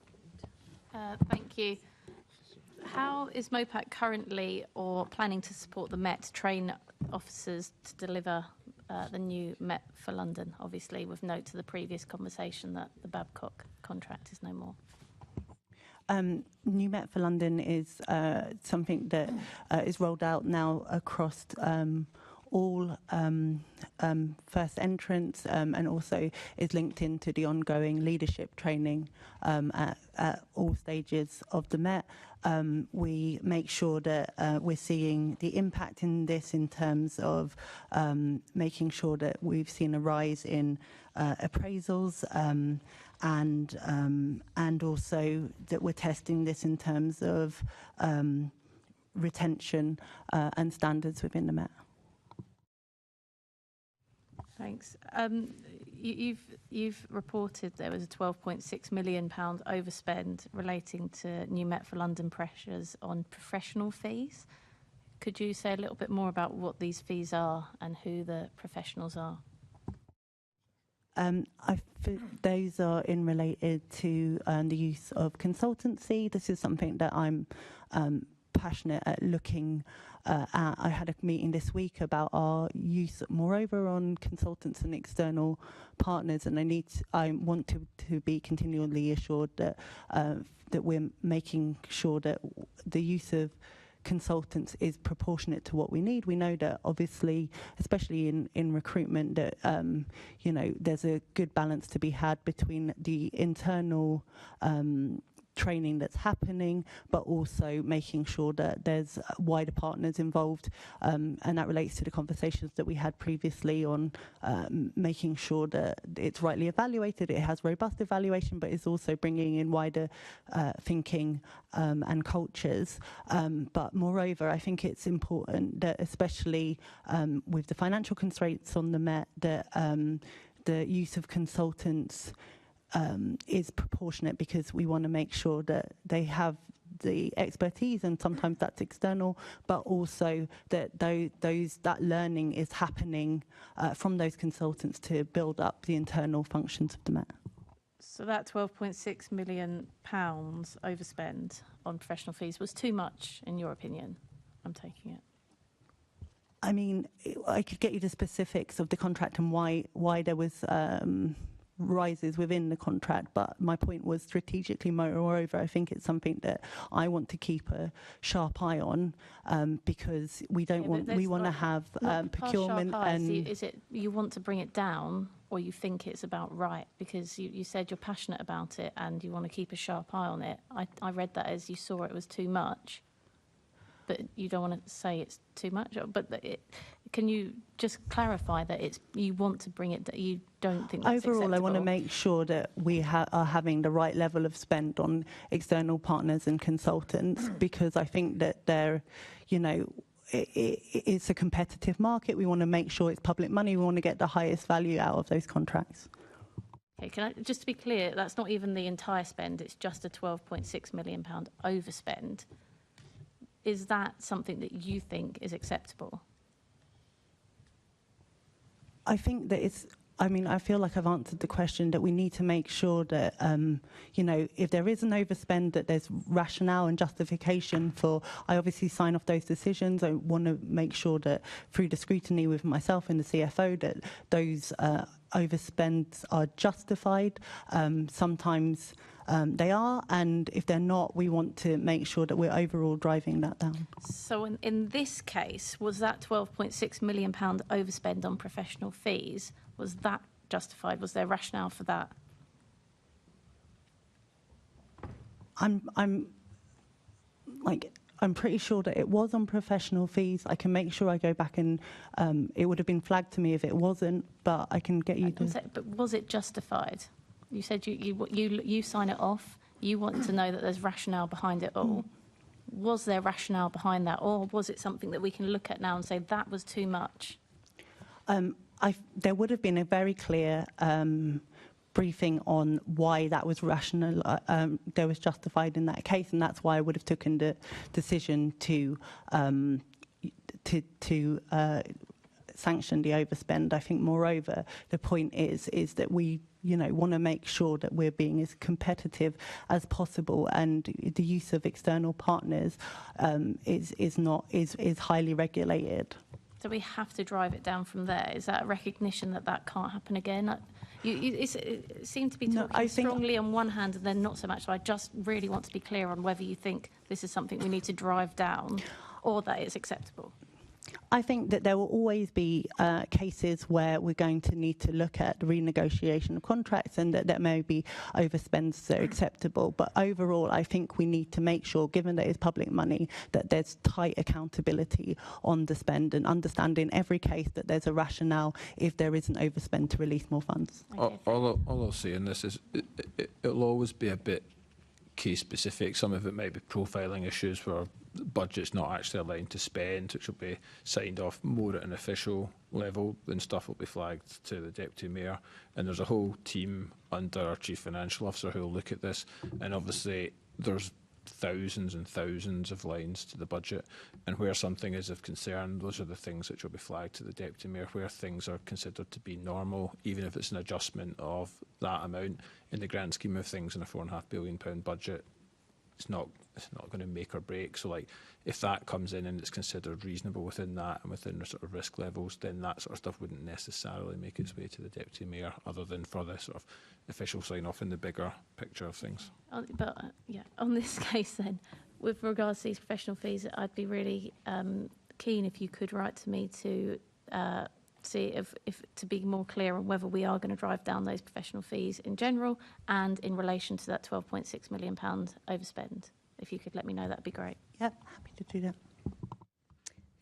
Thank you. How is MOPAC currently or planning to support the Met to train officers to deliver the new Met for London, obviously with note to the previous conversation that the Babcock contract is no more? New Met for London is something that is rolled out now across all first entrants and also is linked into the ongoing leadership training at all stages of the Met. We make sure that we're seeing the impact in this in terms of making sure that we've seen a rise in appraisals and also that we're testing this in terms of retention and standards within the Met. Thanks. You've reported there was a £12.6 million overspend relating to new Met for London pressures on professional fees. Could you say a little bit more about what these fees are and who the professionals are? Those are in related to the use of consultancy. This is something that I'm passionate at looking at. I had a meeting this week about our use, moreover, on consultants and external partners, and I want to be continually assured that that we're making sure that the use of consultants is proportionate to what we need. We know that obviously, especially in recruitment, that there's a good balance to be had between the internal training that's happening, but also making sure that there's wider partners involved, and that relates to the conversations that we had previously on making sure that it's rightly evaluated, it has robust evaluation, but it's also bringing in wider thinking and cultures. But moreover, I think it's important that, especially with the financial constraints on the Met, that the use of consultants is proportionate, because we want to make sure that they have the expertise, and sometimes that's external, but also that that learning is happening from those consultants to build up the internal functions of the Met. So that £12.6 million overspend on professional fees was too much, in your opinion? I'm taking it. I mean, I could get you the specifics of the contract and why there was rises within the contract, but my point was strategically, moreover, I think it's something that I want to keep a sharp eye on, because we want to have procurement and... Is it you want to bring it down, or you think it's about right? Because you said you're passionate about it and you want to keep a sharp eye on it. I read that as you saw it was too much, but you don't want to say it's too much. But can you just clarify that you want to bring it, that you don't think that's overall acceptable? I want to make sure that we are having the right level of spend on external partners and consultants, because I think that it's a competitive market. We want to make sure it's public money. We want to get the highest value out of those contracts. Okay, can I just to be clear, that's not even the entire spend, it's just a £12.6 million overspend. Is that something that you think is acceptable? I think that I feel like I've answered the question, that we need to make sure that, if there is an overspend, that there's rationale and justification for. I obviously sign off those decisions. I want to make sure that through the scrutiny with myself and the CFO, that those overspends are justified. Sometimes they are, and if they're not, we want to make sure that we're overall driving that down. So in this case, was that £12.6 million overspend on professional fees, was that justified? Was there rationale for that? I'm pretty sure that it was on professional fees. I can make sure I go back and it would have been flagged to me if it wasn't, but I can get you to... But was it justified? You said you sign it off. You want to know that there's rationale behind it all. Was there rationale behind that, or was it something that we can look at now and say that was too much? There would have been a very clear briefing on why that was rational, there was justified in that case, and that's why I would have taken the decision to sanction the overspend. I think, moreover, the point is that we want to make sure that we're being as competitive as possible, and the use of external partners is highly regulated. So we have to drive it down from there. Is that a recognition that can't happen again? It seemed to be talking strongly on one hand and then not so much. So I just really want to be clear on whether you think this is something we need to drive down or that it's acceptable. I think that there will always be cases where we're going to need to look at renegotiation of contracts, and that there may be overspends that are acceptable. But overall, I think we need to make sure, given that it's public money, that there's tight accountability on the spend, and understand in every case that there's a rationale if there is an overspend to release more funds. All I'll say in this is it'll always be a bit case specific. Some of it might be profiling issues where the budget's not actually aligned to spend, which will be signed off more at an official level, then stuff will be flagged to the Deputy Mayor. And there's a whole team under our Chief Financial Officer who will look at this. And obviously there's thousands and thousands of lines to the budget, and where something is of concern, those are the things which will be flagged to the Deputy Mayor. Where things are considered to be normal, even if it's an adjustment of that amount, in the grand scheme of things in a £4.5 billion budget, it's not going to make or break. So, like, if that comes in and it's considered reasonable within that and within the sort of risk levels, then that sort of stuff wouldn't necessarily make its way to the Deputy Mayor, other than for the sort of official sign-off in the bigger picture of things. But on this case then, with regards to these professional fees, I'd be really keen if you could write to me to see if to be more clear on whether we are going to drive down those professional fees in general and in relation to that £12.6 million overspend. If you could let me know, that'd be great. Yeah, happy to do that.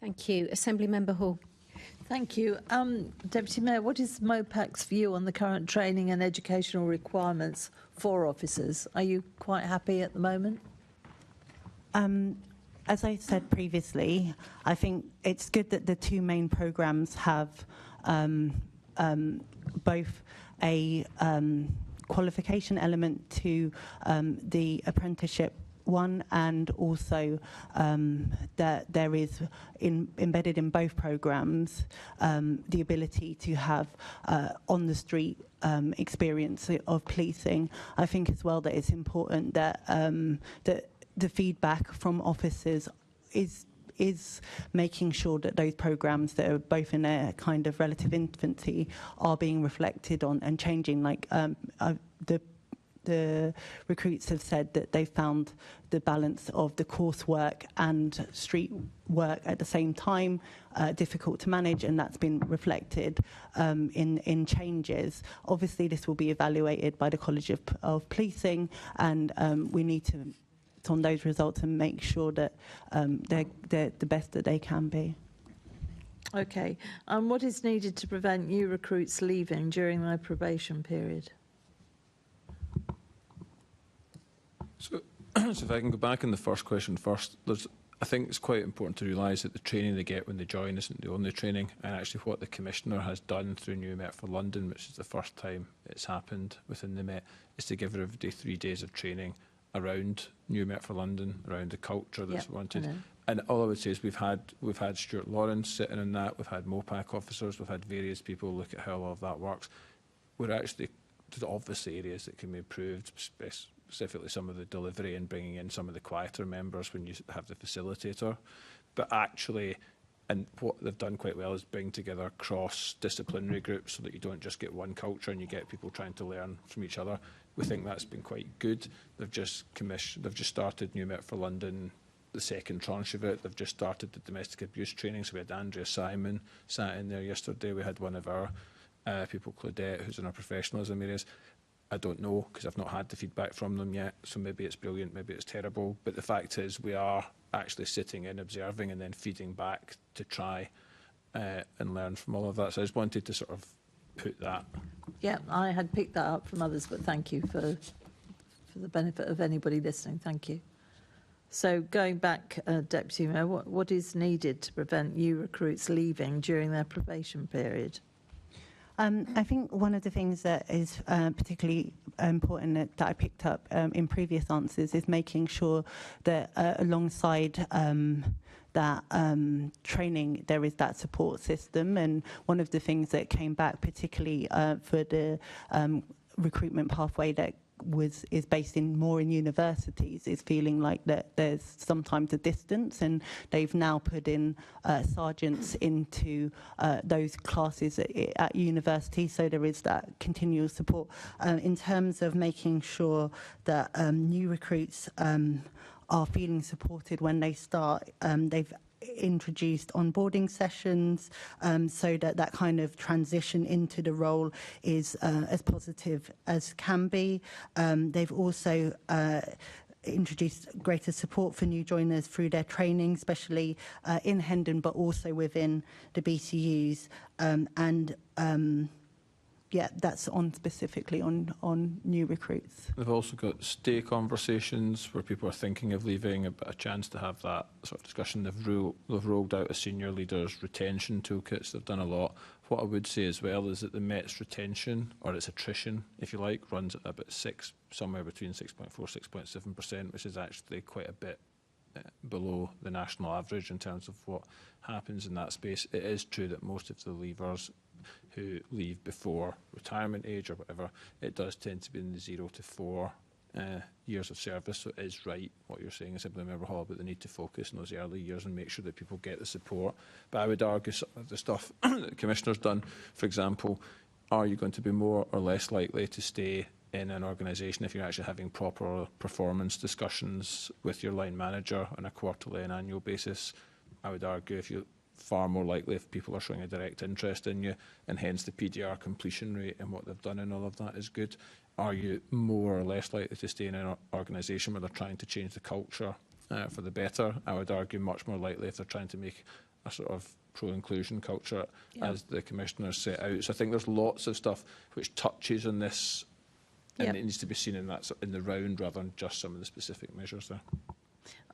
Thank you. Assembly Member Hall. Thank you. Deputy Mayor, what is MOPAC's view on the current training and educational requirements for officers? Are you quite happy at the moment? As I said previously, I think it's good that the two main programmes have both a qualification element to the apprenticeship one, and also that there is embedded in both programmes the ability to have on the street experience of policing. I think as well that it's important that that the feedback from officers is making sure that those programmes that are both in their kind of relative infancy are being reflected on and changing. Like the recruits have said that they found the balance of the coursework and street work at the same time difficult to manage, and that's been reflected in changes. Obviously, this will be evaluated by the College of Policing, and we need to on those results and make sure that they're the best that they can be. Okay. What is needed to prevent new recruits leaving during their probation period? So if I can go back on the first question first, I think it's quite important to realise that the training they get when they join isn't the only training, and actually what the Commissioner has done through New Met for London, which is the first time it's happened within the Met, is to give everybody 3 days of training around New Met for London, around the culture that's wanted. And all I would say is we've had Stuart Lawrence sitting in that, we've had MOPAC officers, we've had various people look at how all of that works. We're actually, there's obviously areas that can be improved, specifically some of the delivery and bringing in some of the quieter members when you have the facilitator. But actually, and what they've done quite well is bring together cross-disciplinary groups so that you don't just get one culture and you get people trying to learn from each other. We think that's been quite good. They've just started New Met for London, the second tranche of it. They've just started the domestic abuse training. So we had Andrea Simon sat in there yesterday. We had one of our people, Claudette, who's in our professionalism areas. I don't know, because I've not had the feedback from them yet. So maybe it's brilliant, maybe it's terrible. But the fact is we are actually sitting in, observing, and then feeding back to try and learn from all of that. So I just wanted to sort of put that. Yeah, I had picked that up from others, but thank you for the benefit of anybody listening. Thank you. So going back, Deputy Mayor, what is needed to prevent new recruits leaving during their probation period? I think one of the things that is particularly important that I picked up in previous answers is making sure that alongside that training, there is that support system. And one of the things that came back, particularly for the recruitment pathway that is based more in universities, is feeling like that there's sometimes a distance, and they've now put in sergeants into those classes at university, so there is that continual support. In terms of making sure that new recruits are feeling supported when they start, they've introduced onboarding sessions so that kind of transition into the role is as positive as can be. They've also introduced greater support for new joiners through their training, especially in Hendon, but also within the BCUs. Yeah, that's specifically on new recruits. They've also got stay conversations where people are thinking of leaving, a chance to have that sort of discussion. They've rolled out a senior leaders retention toolkits. They've done a lot. What I would say as well is that the Met's retention, or its attrition, if you like, runs at about somewhere between 6.4% 6.7%, which is actually quite a bit below the national average in terms of what happens in that space. It is true that most of the leavers who leave before retirement age or whatever, it does tend to be in the 0 to 4 years of service. So it is right what you're saying, Assembly Member Hall, about the need to focus in those early years and make sure that people get the support. But I would argue some of the stuff that the Commissioner's done, for example, are you going to be more or less likely to stay in an organisation if you're actually having proper performance discussions with your line manager on a quarterly and annual basis? I would argue if you far more likely if people are showing a direct interest in you, and hence the PDR completion rate and what they've done and all of that is good. Are you more or less likely to stay in an organisation where they're trying to change the culture for the better? I would argue much more likely if they're trying to make a sort of pro-inclusion culture, as the Commissioner set out. So I think there's lots of stuff which touches on this, and it needs to be seen in the round rather than just some of the specific measures there.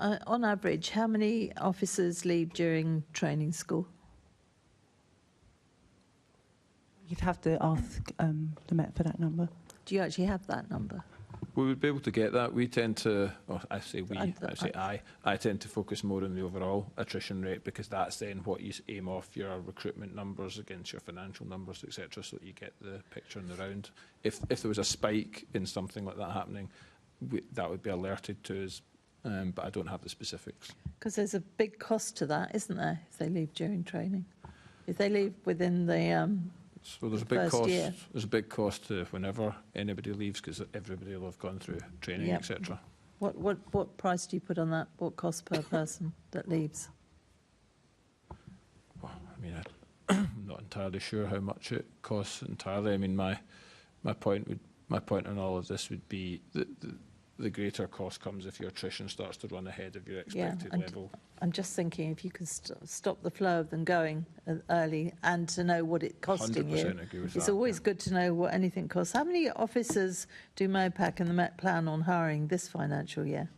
On average, how many officers leave during training school? You'd have to ask the Met for that number. Do you actually have that number? We would be able to get that. We tend to, or I say we, I tend to focus more on the overall attrition rate, because that's then what you aim off your recruitment numbers against your financial numbers, etc., so that you get the picture in the round. If there was a spike in something like that happening, that would be alerted to us. But I don't have the specifics. Because there's a big cost to that, isn't there, if they leave during training? If they leave within the so there's a big cost. There's a big cost to whenever anybody leaves, because everybody will have gone through training, etc. What price do you put on that? What cost per person that leaves? Well, I mean, I'm not entirely sure how much it costs entirely. I mean, my point on all of this would be that the greater cost comes if your attrition starts to run ahead of your expected level. I'm just thinking if you can stop the flow of them going early, and to know what it's costing you. Agree with it's that, always good to know what anything costs. How many officers do MOPAC and the Met plan on hiring this financial year?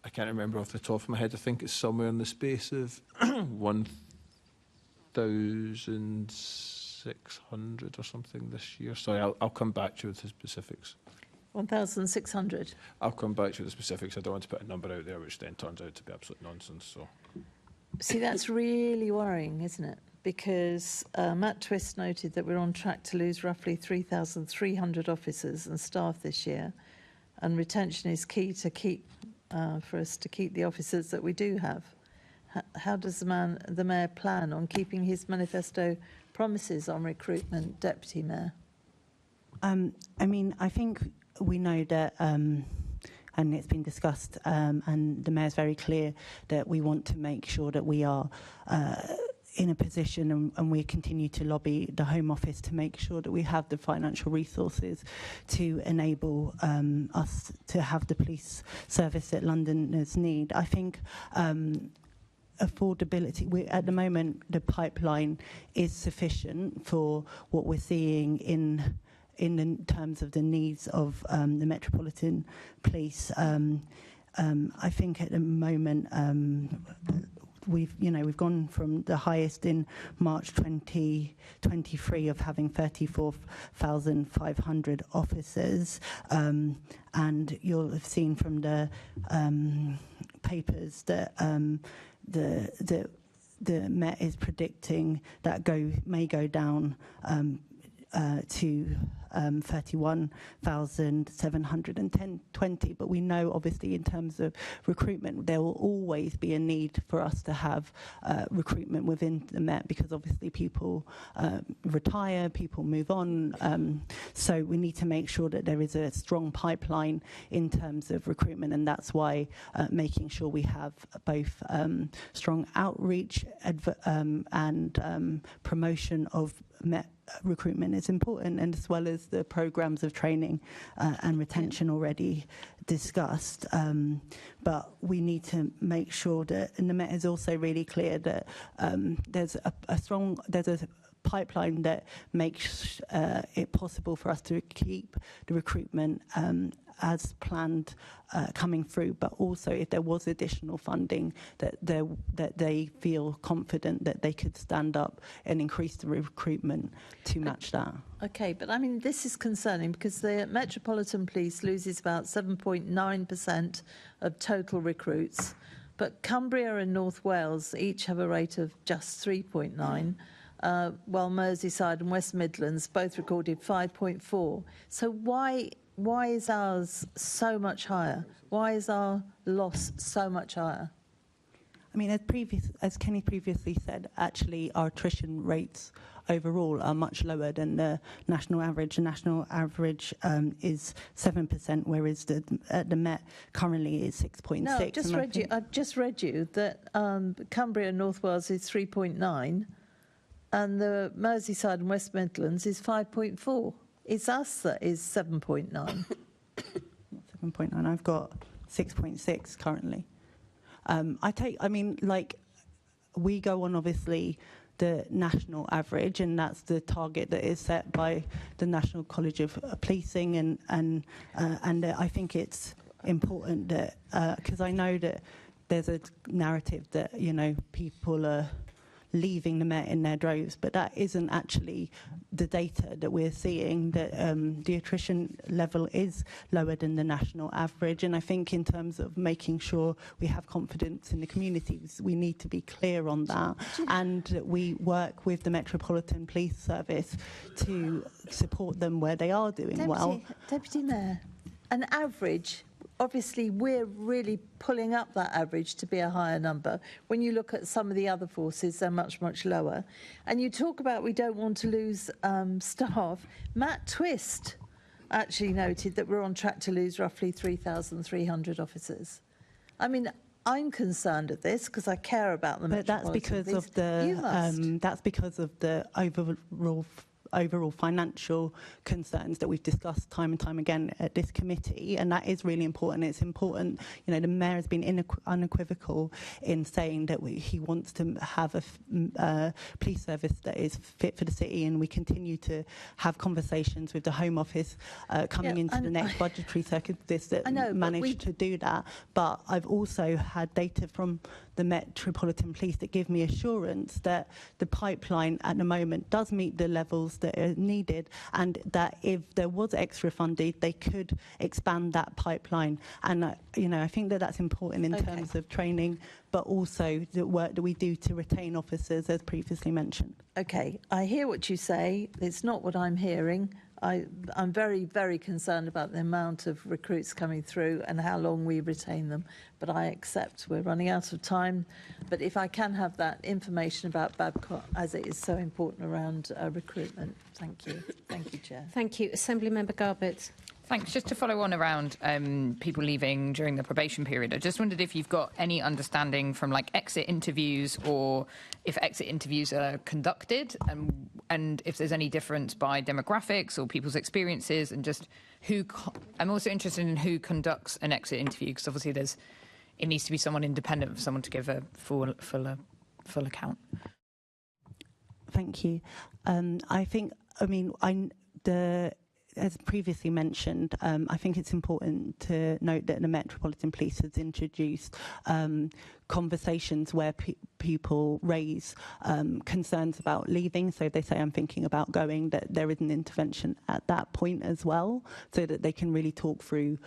I can't remember off the top of my head. I think it's somewhere in the space of 1,600 or something this year. Sorry, I'll come back to you with the specifics. 1,600? I'll come back to you with the specifics. I don't want to put a number out there which then turns out to be absolute nonsense. So, see, that's really worrying, isn't it? Because Matt Twist noted that we're on track to lose roughly 3,300 officers and staff this year, and retention is key to for us to keep the officers that we do have. How does the Mayor plan on keeping his manifesto promises on recruitment, Deputy Mayor? I mean, I think we know that, and it's been discussed, and the Mayor's very clear that we want to make sure that we are in a position, and we continue to lobby the Home Office to make sure that we have the financial resources to enable us to have the police service that Londoners need. I think affordability, at the moment the pipeline is sufficient for what we're seeing in terms of the needs of the Metropolitan Police. I think at the moment we've gone from the highest in March 2023 of having 34,500 officers, and you'll have seen from the papers that the Met is predicting that may go down to 31,720. But we know, obviously, in terms of recruitment, there will always be a need for us to have recruitment within the Met, because obviously people retire, people move on. So we need to make sure that there is a strong pipeline in terms of recruitment, and that's why making sure we have both strong outreach and promotion of Met recruitment is important, and as well as the programs of training and retention already discussed. But we need to make sure that, and the Met is also really clear that there's a pipeline that makes it possible for us to keep the recruitment as planned coming through, but also if there was additional funding that they feel confident that they could stand up and increase the recruitment to match that. Okay, but I mean, this is concerning because the Metropolitan Police loses about 7.9% of total recruits, but Cumbria and North Wales each have a rate of just 3.9%. While Merseyside and West Midlands both recorded 5.4%. So why is ours so much higher? Why is our loss so much higher? I mean, as Kenny previously said, actually our attrition rates overall are much lower than the national average. The national average is 7%, whereas the Met currently is 6.6%. No, I've just read you that Cumbria and North Wales is 3.9%. And the Merseyside and West Midlands is 5.4%. It's us that is 7.9%. 7.9%. I've got 6.6% currently. We go on, obviously, the national average, and that's the target that is set by the National College of Policing, and I think it's important that, because I know that there's a narrative that, people are leaving the Met in their droves, but that isn't actually the data that we're seeing, that the attrition level is lower than the national average. And I think in terms of making sure we have confidence in the communities, we need to be clear on that, and we work with the Metropolitan Police Service to support them where they are doing well. Deputy Mayor, an average, obviously we're really pulling up that average to be a higher number. When you look at some of the other forces, they're much, much lower. And you talk about we don't want to lose staff. Matt Twist actually noted that we're on track to lose roughly 3,300 officers. I mean, I'm concerned at this because I care about them. But that's because of the overall financial concerns that we've discussed time and time again at this committee, and that is really important. It's important, the Mayor has been unequivocal in saying that he wants to have a police service that is fit for the city, and we continue to have conversations with the Home Office coming into the next budgetary circuit that managed to do that. But I've also had data from the Metropolitan Police that give me assurance that the pipeline at the moment does meet the levels that are needed, and that if there was extra funding, they could expand that pipeline. And I think that that's important in terms of training, but also the work that we do to retain officers, as previously mentioned. Okay, I hear what you say. It's not what I'm hearing. I'm very, very concerned about the amount of recruits coming through and how long we retain them. But I accept we're running out of time. But if I can have that information about Babcock, as it is so important around recruitment. Thank you. Thank you, Chair. Thank you. Assemblymember Garbett. Thanks. Just to follow on around people leaving during the probation period, I just wondered if you've got any understanding from exit interviews, or if exit interviews are conducted, and if there's any difference by demographics or people's experiences, and just I'm also interested in who conducts an exit interview, because obviously it needs to be someone independent of someone to give a full account. Thank you. as previously mentioned, I think it's important to note that the Metropolitan Police has introduced conversations where people raise concerns about leaving. So if they say, I'm thinking about going, that there is an intervention at that point as well, so that they can really talk through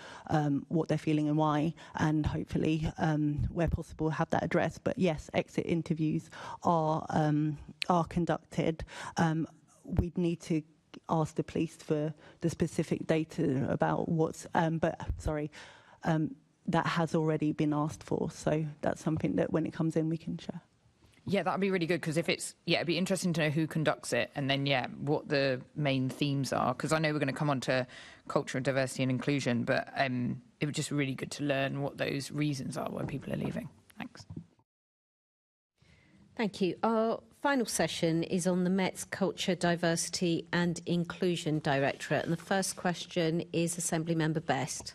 what they're feeling and why, and hopefully, where possible, have that addressed. But yes, exit interviews are conducted. We'd need to ask the police for the specific data about what's, that has already been asked for. So that's something that when it comes in, we can share. Yeah, that'd be really good, because if it's, it'd be interesting to know who conducts it, and then, what the main themes are. Because I know we're going to come on to culture, diversity and inclusion, but it would just be really good to learn what those reasons are why people are leaving. Thanks. Thank you. Our final session is on the Met's Culture, Diversity and Inclusion Directorate. And the first question is Assembly Member Best.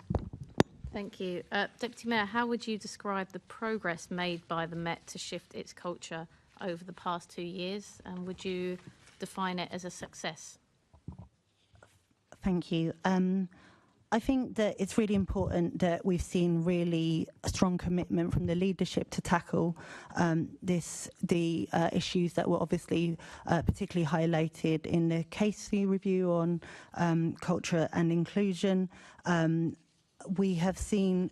Thank you. Deputy Mayor, how would you describe the progress made by the Met to shift its culture over the past 2 years? And would you define it as a success? Thank you. I think that it's really important that we've seen really a strong commitment from the leadership to tackle the issues that were obviously particularly highlighted in the Casey review on culture and inclusion. We have seen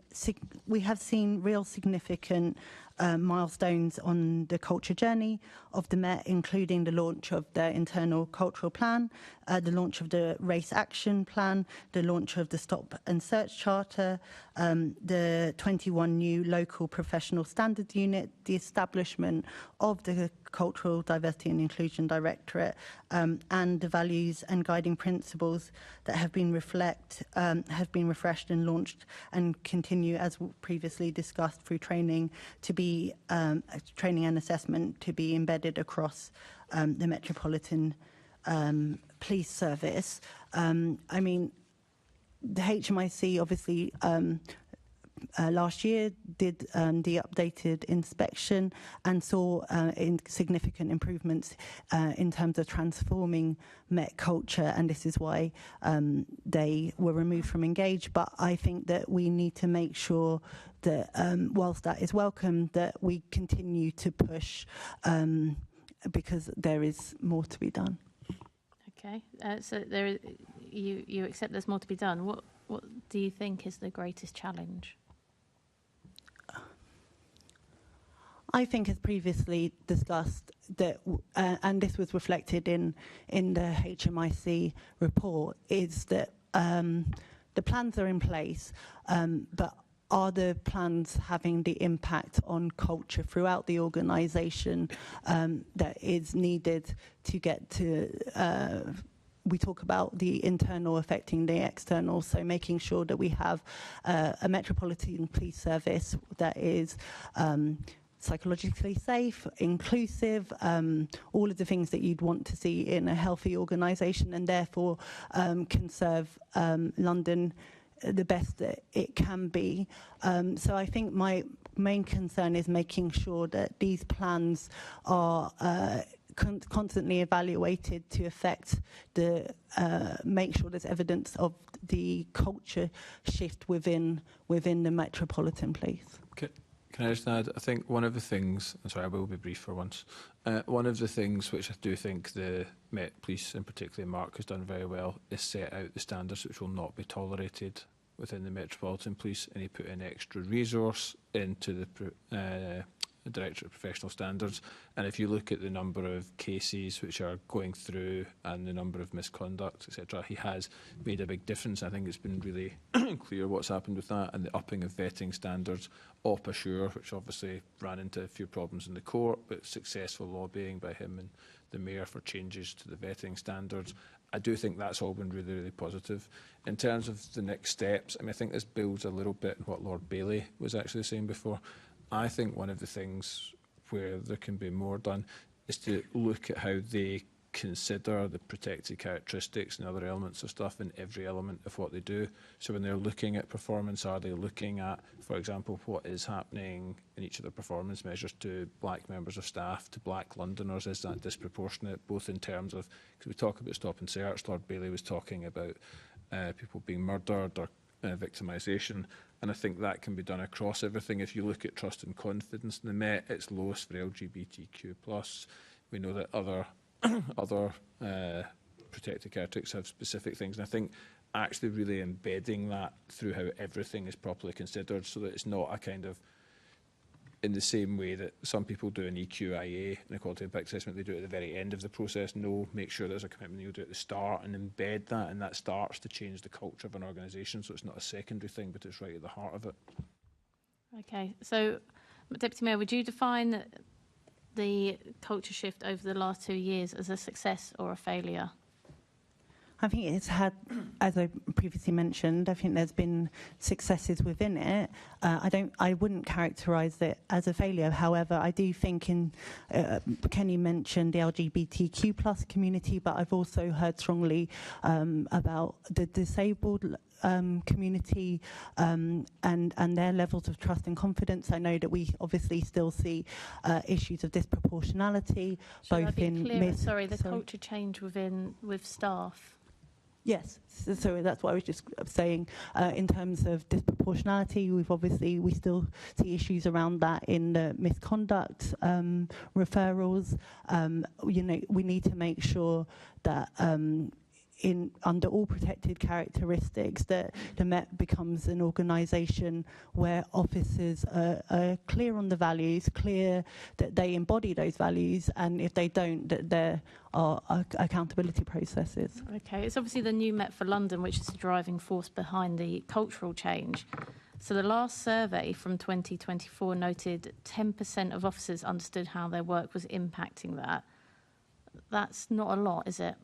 real significant milestones on the culture journey of the Met, including the launch of their internal cultural plan, the launch of the race action plan, the launch of the Stop and Search Charter, the 21 new local professional standards unit, the establishment of the Cultural Diversity and Inclusion Directorate, and the values and guiding principles that have been refreshed and launched and continue, as previously discussed, through training to be training and assessment to be embedded across the Metropolitan Police Service. I mean, the HMIC obviously last year did the updated inspection and saw significant improvements in terms of transforming Met culture, and this is why they were removed from Engage. But I think that we need to make sure that whilst that is welcome, that we continue to push because there is more to be done. Okay, so you accept there's more to be done. What do you think is the greatest challenge? I think, as previously discussed, that and this was reflected in the HMIC report, is that the plans are in place, but are the plans having the impact on culture throughout the organisation that is needed to get to? We talk about the internal affecting the external, so making sure that we have a Metropolitan Police Service that is psychologically safe, inclusive, all of the things that you'd want to see in a healthy organisation, and therefore can serve London the best that it can be. So I think my main concern is making sure that these plans are constantly evaluated to affect make sure there's evidence of the culture shift within the Metropolitan Police. Can I just add, I think one of the things, I'm sorry, I will be brief for once, one of the things which I do think the Met Police, and particularly Mark, has done very well is set out the standards which will not be tolerated within the Metropolitan Police, and he put in extra resource into the Directorate of Professional Standards. And if you look at the number of cases which are going through and the number of misconduct, etc., he has made a big difference. I think it's been really clear what's happened with that, and the upping of vetting standards, Op Assure, which obviously ran into a few problems in the court, but successful lobbying by him and the Mayor for changes to the vetting standards. I do think that's all been really, really positive. In terms of the next steps, I mean, I think this builds a little bit on what Lord Bailey was actually saying before. I think one of the things where there can be more done is to look at how they consider the protected characteristics and other elements of stuff in every element of what they do. So when they're looking at performance, are they looking at, for example, what is happening in each of the performance measures to black members of staff, to black Londoners? Is that disproportionate, both in terms of, because we talk about Stop and Search, Lord Bailey was talking about people being murdered or victimisation. And I think that can be done across everything. If you look at trust and confidence in the Met, it's lowest for LGBTQ+. We know that other protected characteristics have specific things. And I think actually really embedding that through how everything is properly considered, so that it's not a kind of, in the same way that some people do an EQIA, an equality impact assessment, they do it at the very end of the process. No, make sure there's a commitment, you'll do it at the start and embed that, and that starts to change the culture of an organisation, so it's not a secondary thing, but it's right at the heart of it. Okay, so Deputy Mayor, would you define the culture shift over the last 2 years as a success or a failure? I think it's had, as I previously mentioned, I think there's been successes within it. I wouldn't characterise it as a failure. However, I do think Kenny mentioned the LGBTQ+ community, but I've also heard strongly about the disabled community and their levels of trust and confidence. I know that we obviously still see issues of disproportionality, Should both in the culture change with staff. Yes, so that's what I was just saying. In terms of disproportionality, we still see issues around that in the misconduct referrals. We need to make sure that under all protected characteristics, that the Met becomes an organisation where officers are clear on the values, clear that they embody those values, and if they don't, that there are accountability processes. Okay, it's obviously the new Met for London which is the driving force behind the cultural change. So the last survey from 2024 noted 10% of officers understood how their work was impacting that. That's not a lot, is it?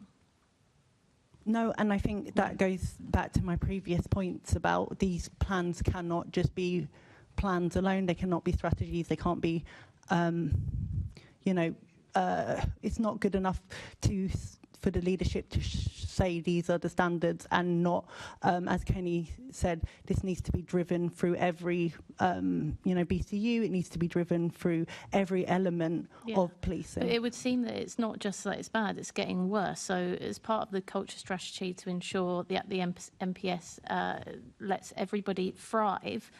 No, and I think that goes back to my previous points about these plans cannot just be plans alone. They cannot be strategies. They can't be, it's not good enough for the leadership to say these are the standards and not, as Kenny said, this needs to be driven through every, BCU. It needs to be driven through every element of policing. But it would seem that it's not just that it's bad, it's getting worse. So as part of the culture strategy to ensure that the MPS lets everybody thrive,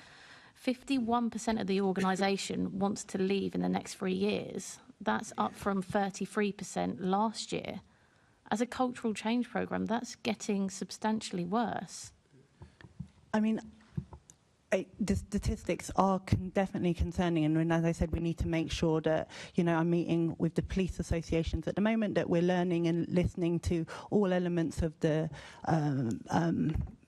51% of the organisation wants to leave in the next 3 years. That's up from 33% last year. As a cultural change programme, that's getting substantially worse. I mean, the statistics are definitely concerning, and as I said, we need to make sure that, I'm meeting with the police associations at the moment, that we're learning and listening to all elements of the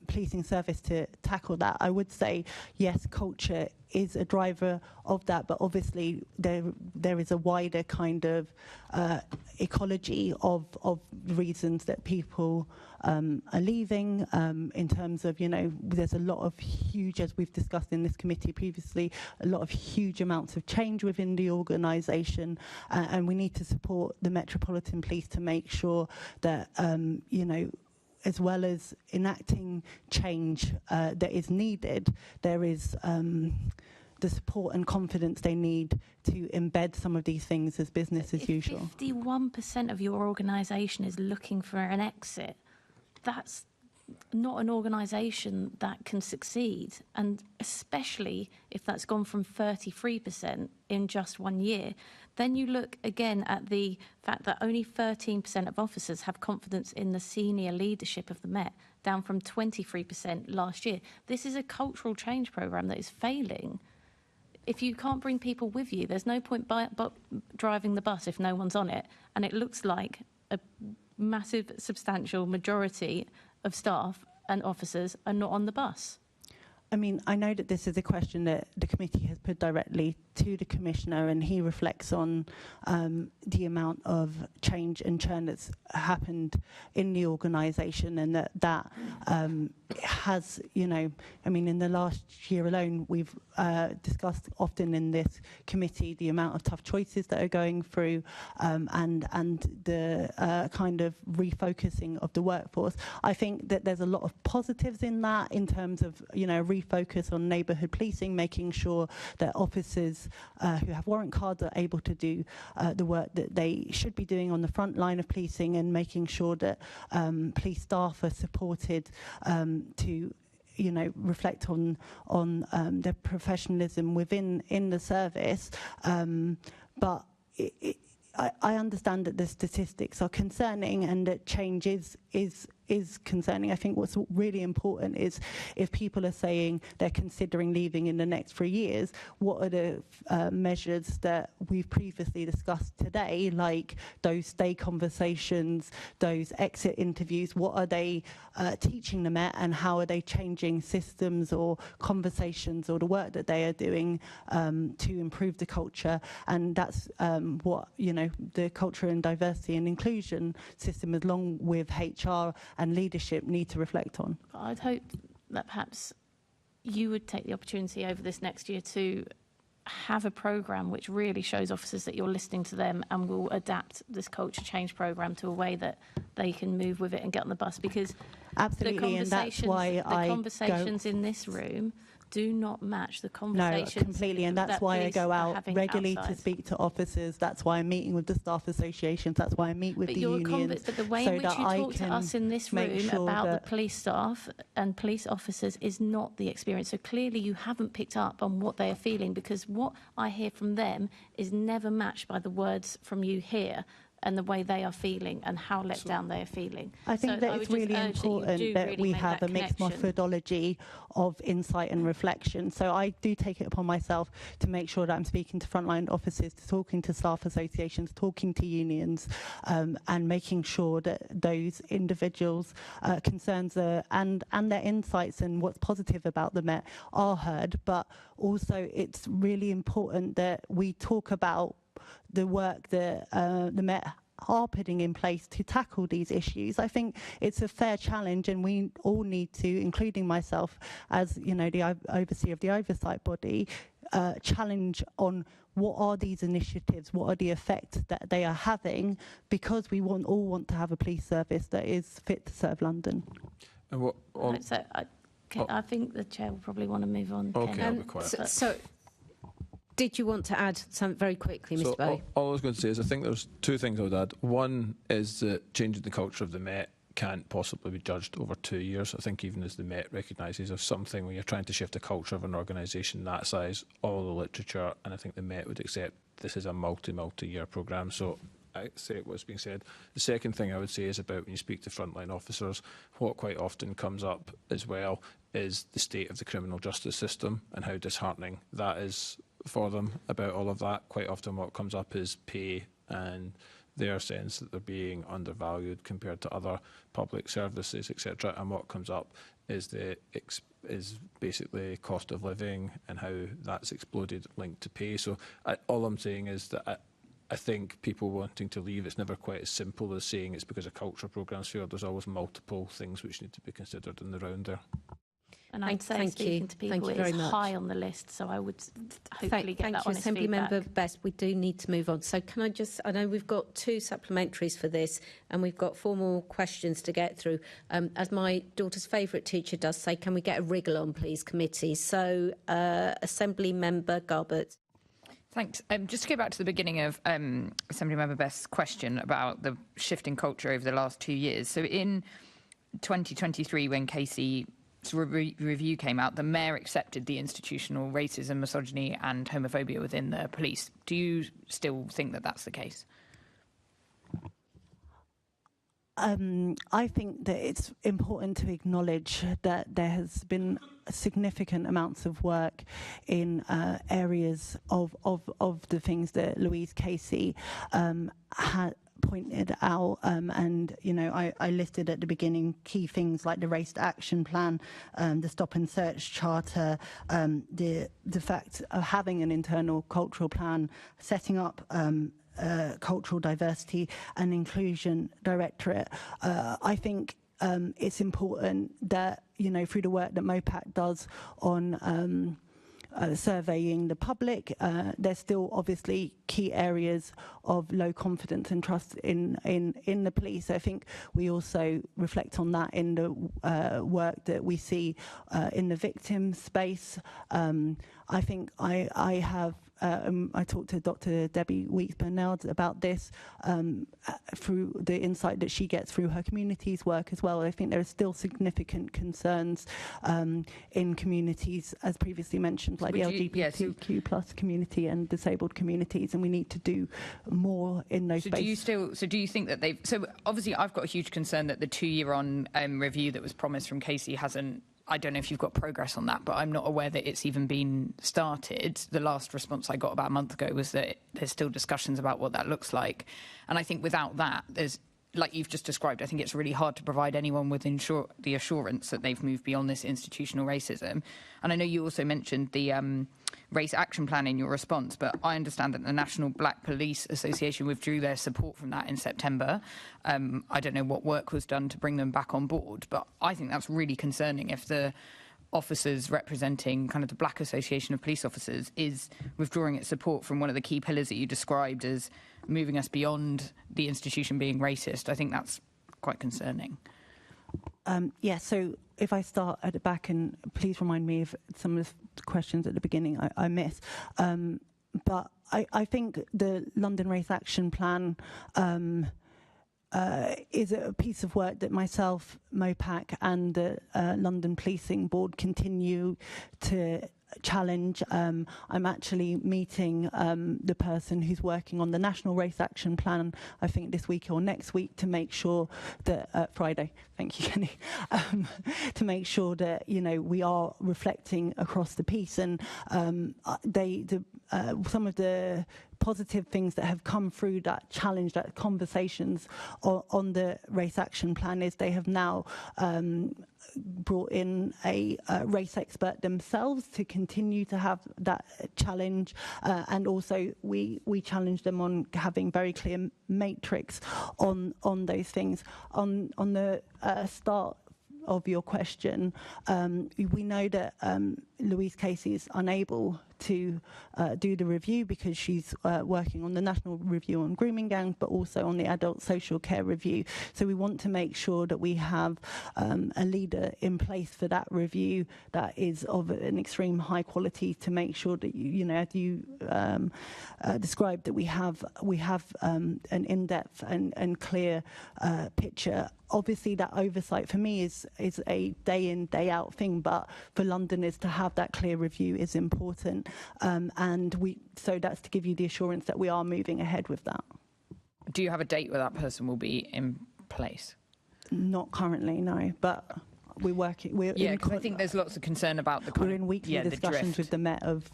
policing service to tackle that. I would say, yes, culture is a driver of that, but obviously there is a wider kind of ecology of reasons that people are leaving, in terms of, there's a lot of huge, as we've discussed in this committee previously, a lot of huge amounts of change within the organisation, and we need to support the Metropolitan Police to make sure that, as well as enacting change that is needed, there is the support and confidence they need to embed some of these things as business as usual. 51% of your organisation is looking for an exit. That's not an organisation that can succeed, and especially if that's gone from 33% in just 1 year. Then you look again at the fact that only 13% of officers have confidence in the senior leadership of the Met, down from 23% last year. This is a cultural change programme that is failing. If you can't bring people with you, there's no point driving the bus if no one's on it. And it looks like a massive, substantial majority of staff and officers are not on the bus. I mean, I know that this is a question that the committee has put directly to the Commissioner, and he reflects on the amount of change and churn that's happened in the organisation, and that has, I mean, in the last year alone, we've discussed often in this committee the amount of tough choices that are going through, and the kind of refocusing of the workforce. I think that there's a lot of positives in that, in terms of, refocus on neighbourhood policing, making sure that officers police who have warrant cards are able to do the work that they should be doing on the front line of policing, and making sure that police staff are supported to reflect on their professionalism in the service. But I understand that the statistics are concerning and that change is concerning. I think what's really important is if people are saying they're considering leaving in the next 3 years, what are the measures that we've previously discussed today, like those stay conversations, those exit interviews, what are they teaching the Met, and how are they changing systems or conversations or the work that they are doing to improve the culture? And that's what, the culture and diversity and inclusion system, along with HR and leadership, need to reflect on. I'd hope that perhaps you would take the opportunity over this next year to have a programme which really shows officers that you're listening to them and will adapt this culture change programme to a way that they can move with it and get on the bus. Because absolutely, and that's why the conversations in this room do not match the conversations. No, completely, and that's why I go out regularly outside. to speak to officers. That's why I'm meeting with the staff associations. That's why I meet with the unions. But the way in which you talk to us in this room about the police staff and police officers is not the experience. So clearly you haven't picked up on what they are feeling, because what I hear from them is never matched by the words from you here and the way they are feeling and how let down they are feeling. I think that it's really important that we have a mixed methodology of insight and reflection. So I do take it upon myself to make sure that I'm speaking to frontline officers, talking to staff associations, talking to unions, and making sure that those individuals' concerns and their insights and what's positive about the Met are heard. But also it's really important that we talk about the work that the Met are putting in place to tackle these issues. I think it's a fair challenge, and we all need to, including myself as the overseer of the oversight body, challenge on what are these initiatives, what are the effects that they are having, because we all want to have a police service that is fit to serve London. And what? I think the chair will probably want to move on. Okay, I'll be quiet. So did you want to add something very quickly, Mr. Bowie? All I was going to say is I think there's two things I would add. One is that changing the culture of the Met can't possibly be judged over 2 years. I think even as the Met recognises there's something when you're trying to shift the culture of an organisation that size, all the literature, and I think the Met would accept this is a multi-year programme. So I say what's being said. The second thing I would say is about when you speak to frontline officers, what quite often comes up as well is the state of the criminal justice system and how disheartening that is for them about all of that. Quite often what comes up is pay and their sense that they're being undervalued compared to other public services, etc. And what comes up is basically cost of living and how that's exploded linked to pay. So all I'm saying is that I think people wanting to leave, it's never quite as simple as saying it's because a culture programme's failed. There's always multiple things which need to be considered in the round there. And I'd say speaking to people is high on the list, so I would hopefully get that honest Assembly feedback. Member Best, we do need to move on. So can I I know we've got 2 supplementaries for this and we've got 4 more questions to get through. As my daughter's favourite teacher does say, can we get a wriggle on, please, committee? So Assembly Member Garbett. Thanks. Just to go back to the beginning of Assembly Member Best's question about the shifting culture over the last 2 years. So in 2023, when Casey's review came out, the Mayor accepted the institutional racism, misogyny and homophobia within the police. Do you still think that that's the case? I think that it's important to acknowledge that there has been significant amounts of work in areas of the things that Louise Casey had pointed out, and I listed at the beginning key things like the Race Action Plan, the Stop and Search Charter, the fact of having an internal cultural plan, setting up cultural diversity and inclusion directorate. I think it's important that through the work that MOPAC does on surveying the public, there's still obviously key areas of low confidence and trust in the police. I think we also reflect on that in the work that we see in the victim space. I think I have I talked to Dr. Debbie Weeks-Bernard about this through the insight that she gets through her communities work as well. I think there are still significant concerns in communities, as previously mentioned, like the LGBTQ plus community and disabled communities, and we need to do more in those spaces. Do you think that so obviously I've got a huge concern that the 2-year-on review that was promised from Casey hasn't, I don't know if you've got progress on that, but I'm not aware that it's even been started. The last response I got about a month ago was that there's still discussions about what that looks like. And I think without that, there's, like you've just described, I think it's really hard to provide anyone with the assurance that they've moved beyond this institutional racism. And I know you also mentioned the race action plan in your response, but I understand that the National Black Police Association withdrew their support from that in September. I don't know what work was done to bring them back on board, but I think that's really concerning if the officers representing kind of the Black Association of Police Officers is withdrawing its support from one of the key pillars that you described as moving us beyond the institution being racist. I think that's quite concerning. So if I start at the back, and please remind me of some of the questions at the beginning I missed. But I think the London Race Action Plan is a piece of work that myself, MOPAC and the London Policing Board continue to challenge. I'm actually meeting the person who's working on the National Race Action Plan, I think this week or next week, to make sure that Friday, thank you, Kenny, to make sure that, you know, we are reflecting across the piece. And some of the positive things that have come through that challenge, that conversations on the Race Action Plan, is they have now brought in a race expert themselves to continue to have that challenge, and also we challenge them on having very clear matrix on those things. On the start of your question, we know that Louise Casey is unable to do the review because she's working on the National Review on Grooming Gangs, but also on the Adult Social Care Review. So we want to make sure that we have a leader in place for that review that is of an extreme high quality, to make sure that, you know, as you described, that we have an in-depth and clear picture. Obviously, that oversight for me is a day in, day out thing, but for Londoners to have that clear review is important. So that's to give you the assurance that we are moving ahead with that. Do you have a date where that person will be in place? Not currently, no, but we're working. Because I think there's lots of concern about the we're in weekly discussions with the Met of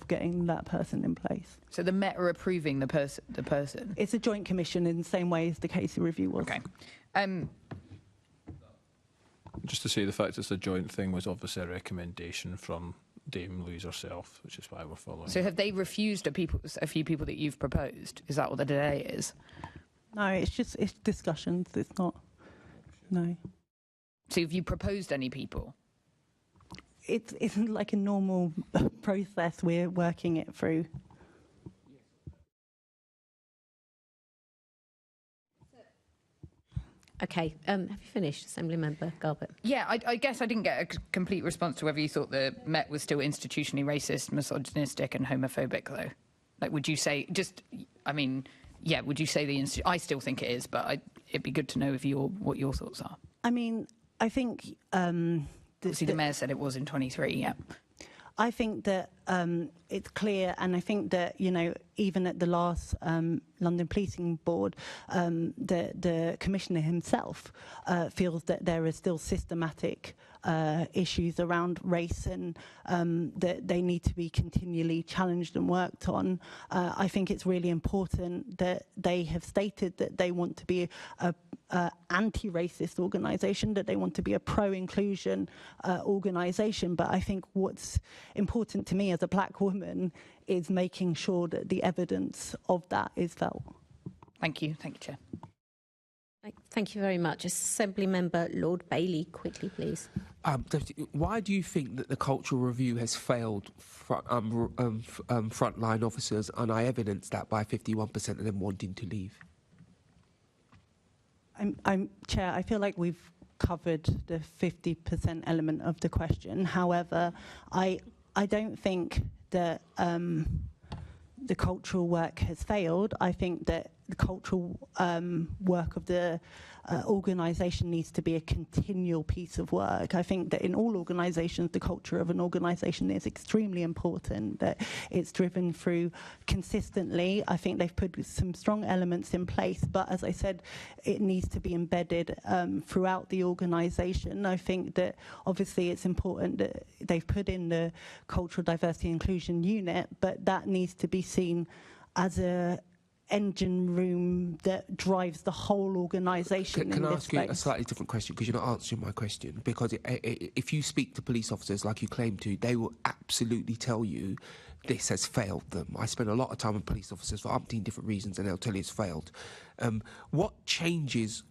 getting that person in place. So the Met are approving the person. It's a joint commission in the same way as the Casey review was. Okay. Just to say, the fact it's a joint thing was obviously a recommendation from Dame Louise herself, which is why we're following. So have they refused a few people that you've proposed? Is that what the delay is? No, it's discussions. It's not. No. So have you proposed any people? It's like a normal process. We're working it through. Okay, have you finished, Assembly Member Garbett? Yeah, I guess I didn't get a complete response to whether you thought the Met was still institutionally racist, misogynistic and homophobic, though. Like, would you say, would you say I still think it is, but it'd be good to know what your thoughts are. I mean, I think... the Mayor said it was in 23, yeah. I think that it's clear, and I think that, you know, even at the last London Policing Board, the Commissioner himself feels that there are still systematic issues around race, and that they need to be continually challenged and worked on. I think it's really important that they have stated that they want to be a anti-racist organisation, that they want to be a pro-inclusion organisation. But I think what's important to me as a black woman is making sure that the evidence of that is felt. Thank you, Chair. Thank you very much. Assembly Member Lord Bailey, quickly, please. Why do you think that the cultural review has failed frontline officers, and I evidence that by 51% of them wanting to leave? Chair, I feel like we've covered the 50% element of the question. However, I don't think that the cultural work has failed. I think that the cultural work of the organisation needs to be a continual piece of work. I think that in all organisations, the culture of an organisation is extremely important, that it's driven through consistently. I think they've put some strong elements in place, but as I said, it needs to be embedded throughout the organisation. I think that obviously it's important that they've put in the cultural diversity and inclusion unit, but that needs to be seen as a engine room that drives the whole organisation. Can I ask you a slightly different question, because you're not answering my question? Because if you speak to police officers like you claim to, they will absolutely tell you this has failed them. I spend a lot of time with police officers for umpteen different reasons, and they'll tell you it's failed. What changes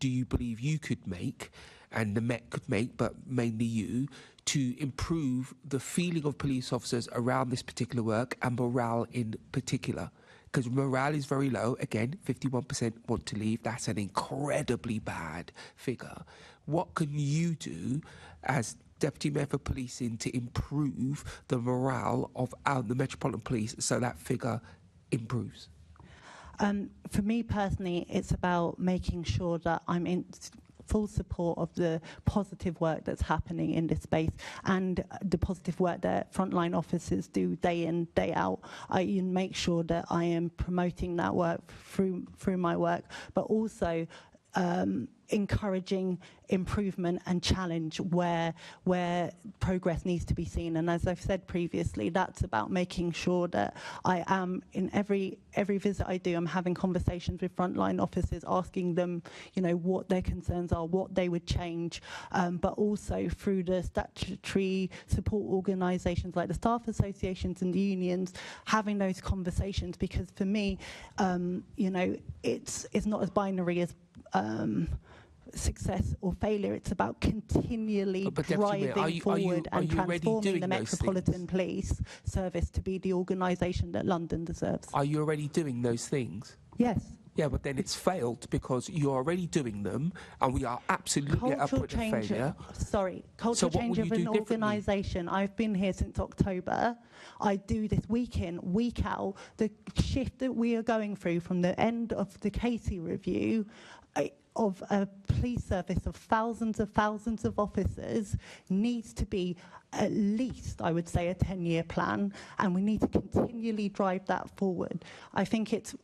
do you believe you could make, and the Met could make, but mainly you, to improve the feeling of police officers around this particular work and morale in particular? Because morale is very low. Again, 51% want to leave. That's an incredibly bad figure. What can you do as Deputy Mayor for Policing to improve the morale of the Metropolitan Police so that figure improves? For me personally, it's about making sure that I'm in full support of the positive work that's happening in this space and the positive work that frontline officers do day in, day out. I make sure that I am promoting that work through my work, but also encouraging improvement and challenge where progress needs to be seen. And as I've said previously, that's about making sure that I am, in every visit I do, I'm having conversations with frontline officers, asking them, you know, what their concerns are, what they would change, but also through the statutory support organisations like the staff associations and the unions, having those conversations, because for me, you know, it's not as binary as success or failure. It's about continually driving forward and transforming the Metropolitan Police Service to be the organisation that London deserves. Are you already doing those things? Yes. Yeah, but then it's failed because you're already doing them, and we are absolutely at a point of failure. Cultural change of an organisation. I've been here since October. I do this week in, week out. The shift that we are going through from the end of the Casey review, of a police service of thousands of officers, needs to be at least, I would say, a 10-year plan, and we need to continually drive that forward. I think it's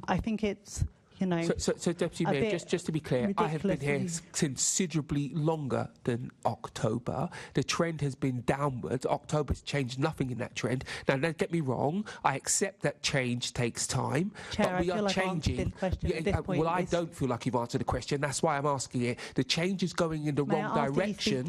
you know. So Deputy Mayor, just to be clear, I have been here considerably longer than October. The trend has been downwards. October's changed nothing in that trend. Now, don't get me wrong. I accept that change takes time, Chair, but we are changing. I don't feel like you've answered the question. That's why I'm asking it. The change is going in the wrong direction.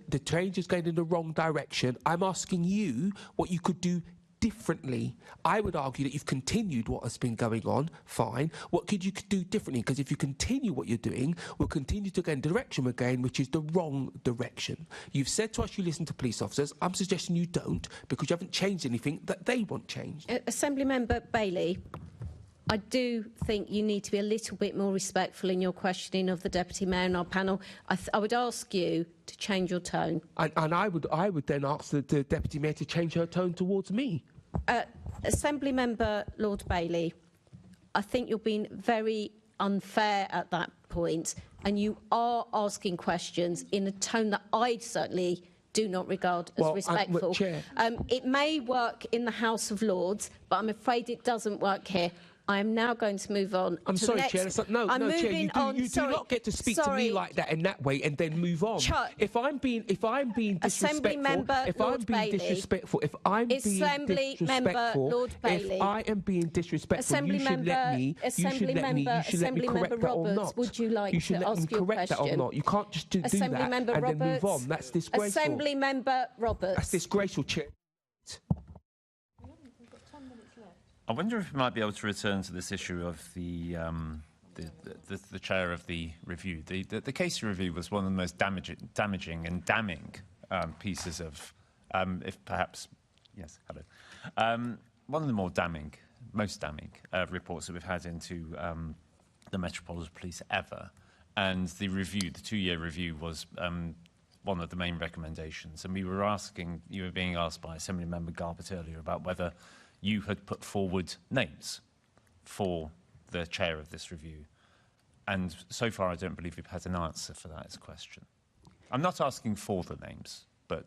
The change is going in the wrong direction. I'm asking you what you could do differently. I would argue that you've continued what has been going on, fine. What could you do differently? Because if you continue what you're doing, we'll continue to go in the direction we're going, which is the wrong direction. You've said to us you listen to police officers. I'm suggesting you don't, because you haven't changed anything that they want changed. Assembly Member Bailey, I do think you need to be a little bit more respectful in your questioning of the Deputy Mayor and our panel. I would ask you to change your tone. And I would then ask the Deputy Mayor to change her tone towards me. Assembly Member Lord Bailey, I think you're being very unfair at that point, and you are asking questions in a tone that I certainly do not regard as respectful. It may work in the House of Lords, but I'm afraid it doesn't work here. I am now going to move on. I'm to sorry, the next. Chair. No, Chair. You do not get to speak to me like that in that way and then move on. If I'm being disrespectful, Assembly Member Lord Bailey, if I am being disrespectful, you should let me correct that or not. Would you like you should to let ask me your correct question? that or not. You can't just do that and then move on. That's disgraceful. Assembly Member Roberts. That's disgraceful, Chair. I wonder if we might be able to return to this issue of the chair of the review. The Casey review was one of the most damaging and damning pieces of, if perhaps, yes, hello, one of the most damning reports that we've had into the Metropolitan Police ever. And the review, the 2-year review, was one of the main recommendations. And you were being asked by Assembly Member Garbutt earlier about whether you had put forward names for the chair of this review. And so far, I don't believe we've had an answer for that question. I'm not asking for the names, but...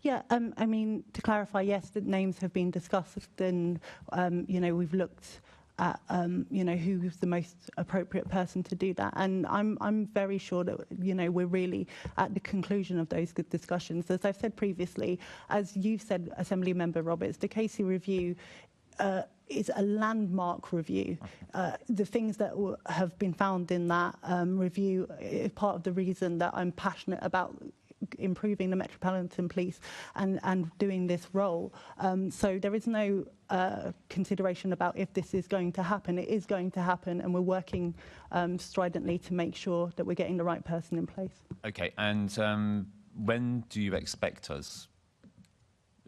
Yeah, I mean, to clarify, yes, the names have been discussed and, you know, we've looked at, you know, who's the most appropriate person to do that. And I'm very sure that, you know, we're really at the conclusion of those good discussions. As I've said previously, as you've said, Assembly Member Roberts, the Casey review is a landmark review. The things that have been found in that review is part of the reason that I'm passionate about improving the Metropolitan Police and doing this role. So there is no consideration about if this is going to happen. It is going to happen, and we're working stridently to make sure that we're getting the right person in place. Okay, and when do you expect us,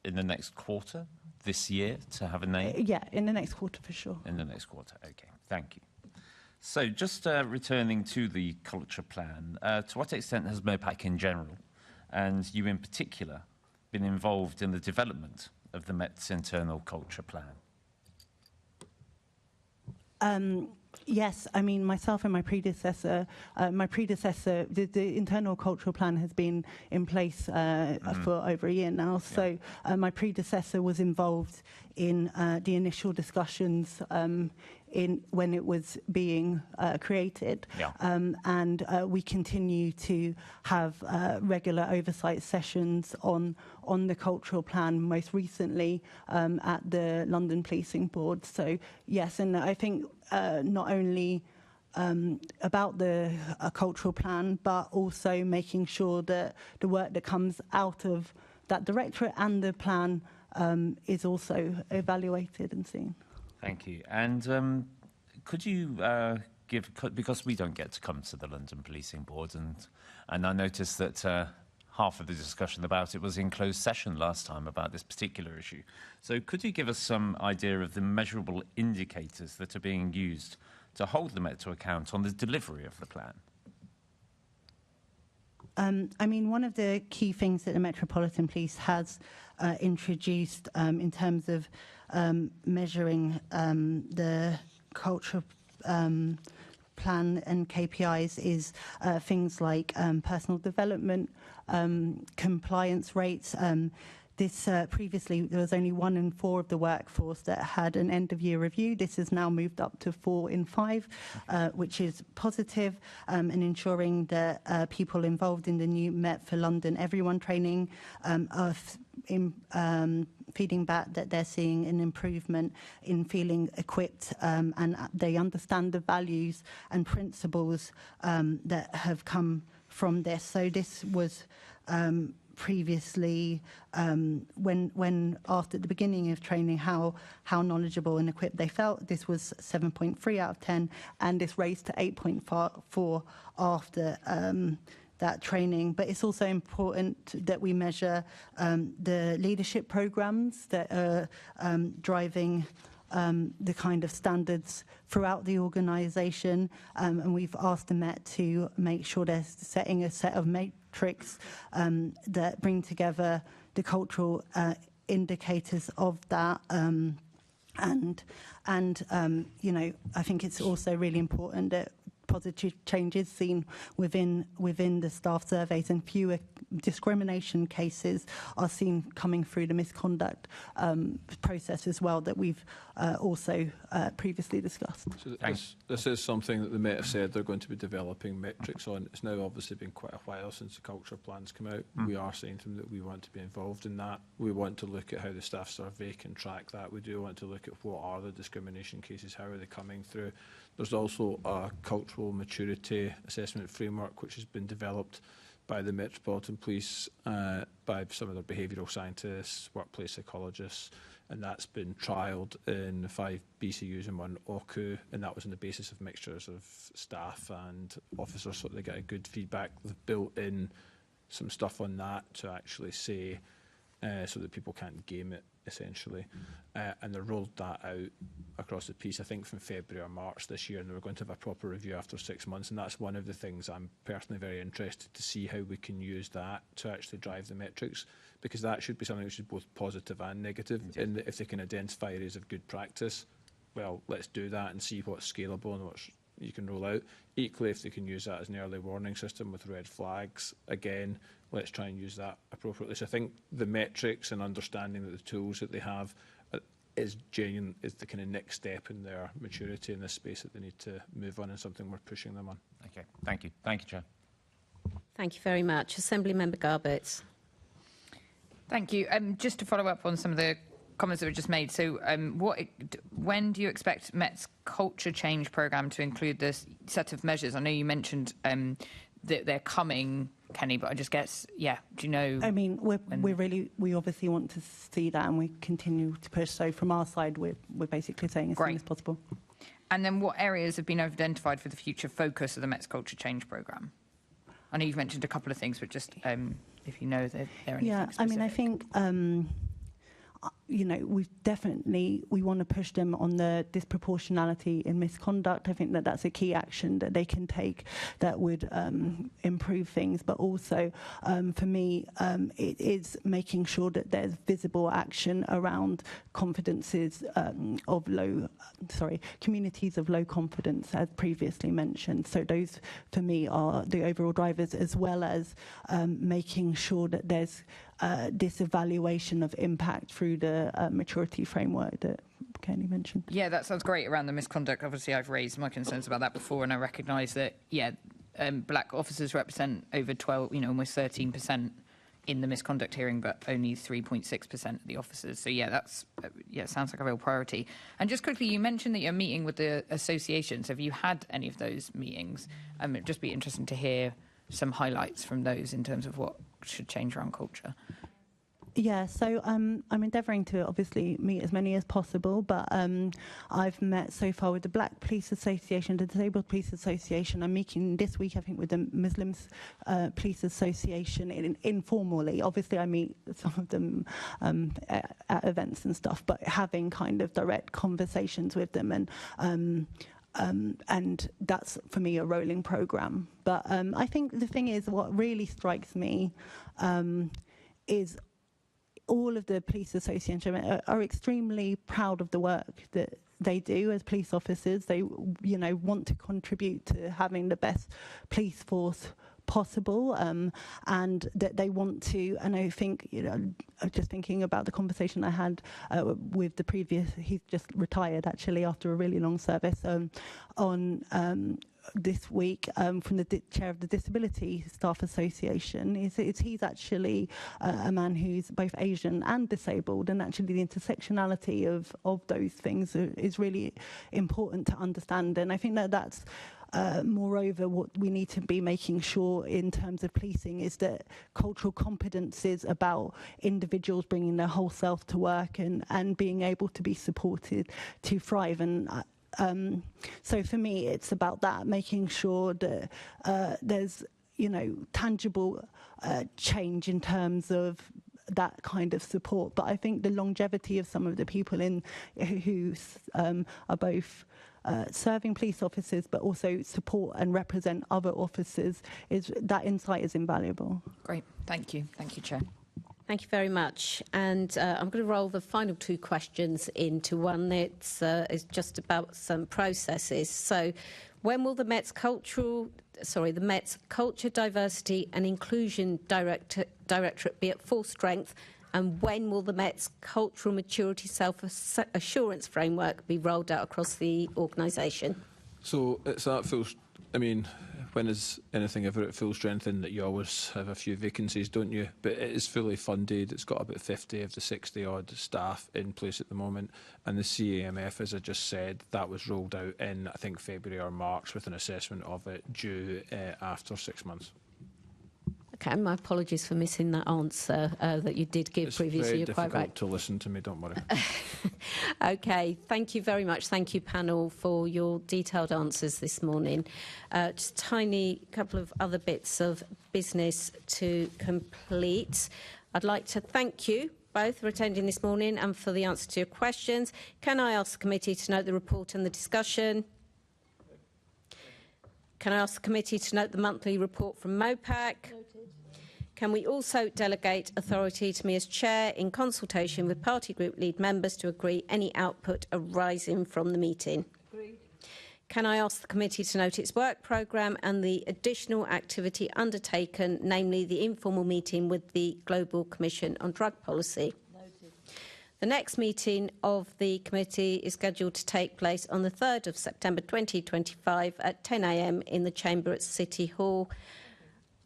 in the next quarter, this year, to have a name? Yeah, in the next quarter for sure. In the next quarter, okay, thank you. So just returning to the culture plan, to what extent has MOPAC in general, and you in particular, been involved in the development of the Met's internal culture plan? Yes, I mean, myself and my predecessor, the internal cultural plan has been in place for over a year now. So my predecessor was involved in the initial discussions when it was being created. And we continue to have regular oversight sessions on the cultural plan, most recently at the London Policing Board. So yes, and I think not only about the cultural plan, but also making sure that the work that comes out of that directorate and the plan is also evaluated and seen. Thank you. And could you give, because we don't get to come to the London Policing Board, and I noticed that half of the discussion about it was in closed session last time about this particular issue. So could you give us some idea of the measurable indicators that are being used to hold the Met to account on the delivery of the plan? I mean, one of the key things that the Metropolitan Police has introduced in terms of measuring the cultural plan and KPIs is things like personal development, compliance rates. Previously, there was only 1 in 4 of the workforce that had an end-of-year review. This has now moved up to 4 in 5, which is positive, and ensuring that people involved in the new Met for London Everyone training are feeding back that they're seeing an improvement in feeling equipped, and they understand the values and principles that have come from this. So this was previously, when asked at the beginning of training how knowledgeable and equipped they felt, this was 7.3 out of 10, and this raised to 8.4 after that training. But it's also important that we measure the leadership programs that are driving the kind of standards throughout the organisation, and we've asked the Met to make sure they're setting a set of metrics that bring together the cultural indicators of that. And you know, I think it's also really important that positive changes seen within the staff surveys and fewer discrimination cases are seen coming through the misconduct process as well, that we've also previously discussed. So this is something that the Met have said they're going to be developing metrics on. It's now obviously been quite a while since the culture plans come out. We are saying to them that we want to be involved in that. We want to look at how the staff survey can track that. We do want to look at what are the discrimination cases, how are they coming through. There's also a cultural maturity assessment framework which has been developed by the Metropolitan Police, by some of their behavioural scientists, workplace psychologists, and that's been trialled in 5 BCUs and 1 OCU, and that was on the basis of mixtures of staff and officers, so they get a good feedback. They've built in some stuff on that to actually say so that people can't game it, essentially. And they rolled that out across the piece, I think, from February or March this year, and we're going to have a proper review after 6 months. And that's one of the things I'm personally very interested to see how we can use that to actually drive the metrics, because that should be something which is both positive and negative. In that if they can identify areas of good practice, well, let's do that and see what's scalable and what's you can roll out. Equally, if they can use that as an early warning system with red flags, again, let's try and use that appropriately. So I think the metrics and understanding that the tools that they have is the kind of next step in their maturity in this space that they need to move on, and something we're pushing them on. Okay, thank you. Thank you, Chair. Thank you very much. Assembly Member Garbett. Thank you. Just to follow up on some of the comments that were just made. So when do you expect Met's culture change programme to include this set of measures? I know you mentioned that they're coming, Kenny, but I just guess, yeah, do you know? I mean, we obviously want to see that, and we continue to push. So from our side, we're basically saying as soon as possible. And then what areas have been identified for the future focus of the Met's culture change programme? I know you've mentioned a couple of things, but just if you know that there are anything specific. I mean, I think you know, we want to push them on the disproportionality in misconduct. I think that that's a key action that they can take that would improve things. But also, for me, it is making sure that there's visible action around communities of low confidence, as previously mentioned. So those, for me, are the overall drivers, as well as making sure that there's this evaluation of impact through the maturity framework that Kenny mentioned. Yeah, that sounds great around the misconduct. Obviously, I've raised my concerns about that before, and I recognise that, black officers represent over 12, almost 13% in the misconduct hearing, but only 3.6% of the officers. So, that's sounds like a real priority. And just quickly, you mentioned that you're meeting with the associations. Have you had any of those meetings? It'd just be interesting to hear some highlights from those in terms of what should change around culture. Yeah, so I'm endeavouring to obviously meet as many as possible, but I've met so far with the Black Police Association, the Disabled Police Association. I'm meeting this week, I think, with the Muslims Police Association informally. Obviously, I meet some of them at events and stuff, but having kind of direct conversations with them and that's, for me, a rolling programme. But I think the thing is, what really strikes me is all of the police associations are extremely proud of the work that they do as police officers. They, want to contribute to having the best police force possible, and that they want to. And I think, just thinking about the conversation I had with the previous, he's just retired actually after a really long service, on this week, from the chair of the Disability Staff Association. He's actually a man who's both Asian and disabled, and actually the intersectionality of those things is really important to understand. And I think that's moreover, what we need to be making sure in terms of policing is that cultural competencies about individuals bringing their whole self to work and being able to be supported to thrive. And so for me, it's about that, making sure that there's, tangible change in terms of that kind of support. But I think the longevity of some of the people who are both serving police officers but also support and represent other officers, that insight is invaluable. Great, thank you. Thank you, Chair. Thank you very much. And I'm going to roll the final two questions into one that is just about some processes. So when will the Met's Culture, Diversity and Inclusion Directorate be at full strength? And when will the Met's Cultural Maturity Self-Assurance Framework be rolled out across the organisation? So it's at full, when is anything ever at full strength? In that you always have a few vacancies, don't you? But it is fully funded. It's got about 50 of the 60-odd staff in place at the moment. And the CAMF, as I just said, that was rolled out in, I think, February or March, with an assessment of it due after 6 months. Okay, my apologies for missing that answer that you did give previously. It's very difficult to listen to me, don't worry. Okay, thank you very much. Thank you, panel, for your detailed answers this morning. Just a tiny couple of other bits of business to complete. I'd like to thank you both for attending this morning and for the answer to your questions. Can I ask the committee to note the report and the discussion? Can I ask the committee to note the monthly report from MOPAC? Noted. Can we also delegate authority to me as chair in consultation with party group lead members to agree any output arising from the meeting? Agreed. Can I ask the committee to note its work programme and the additional activity undertaken, namely the informal meeting with the Global Commission on Drug Policy? Noted. The next meeting of the committee is scheduled to take place on the 3rd of September 2025 at 10 a.m. in the chamber at City Hall.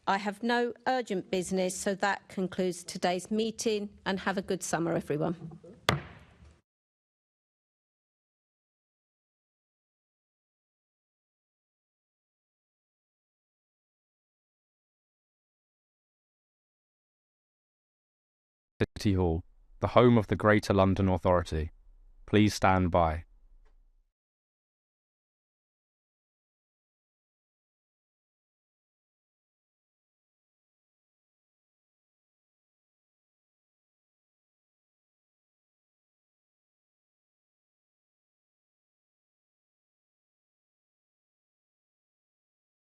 I have no urgent business, so that concludes today's meeting, and have a good summer, everyone. City Hall, the home of the Greater London Authority. Please stand by.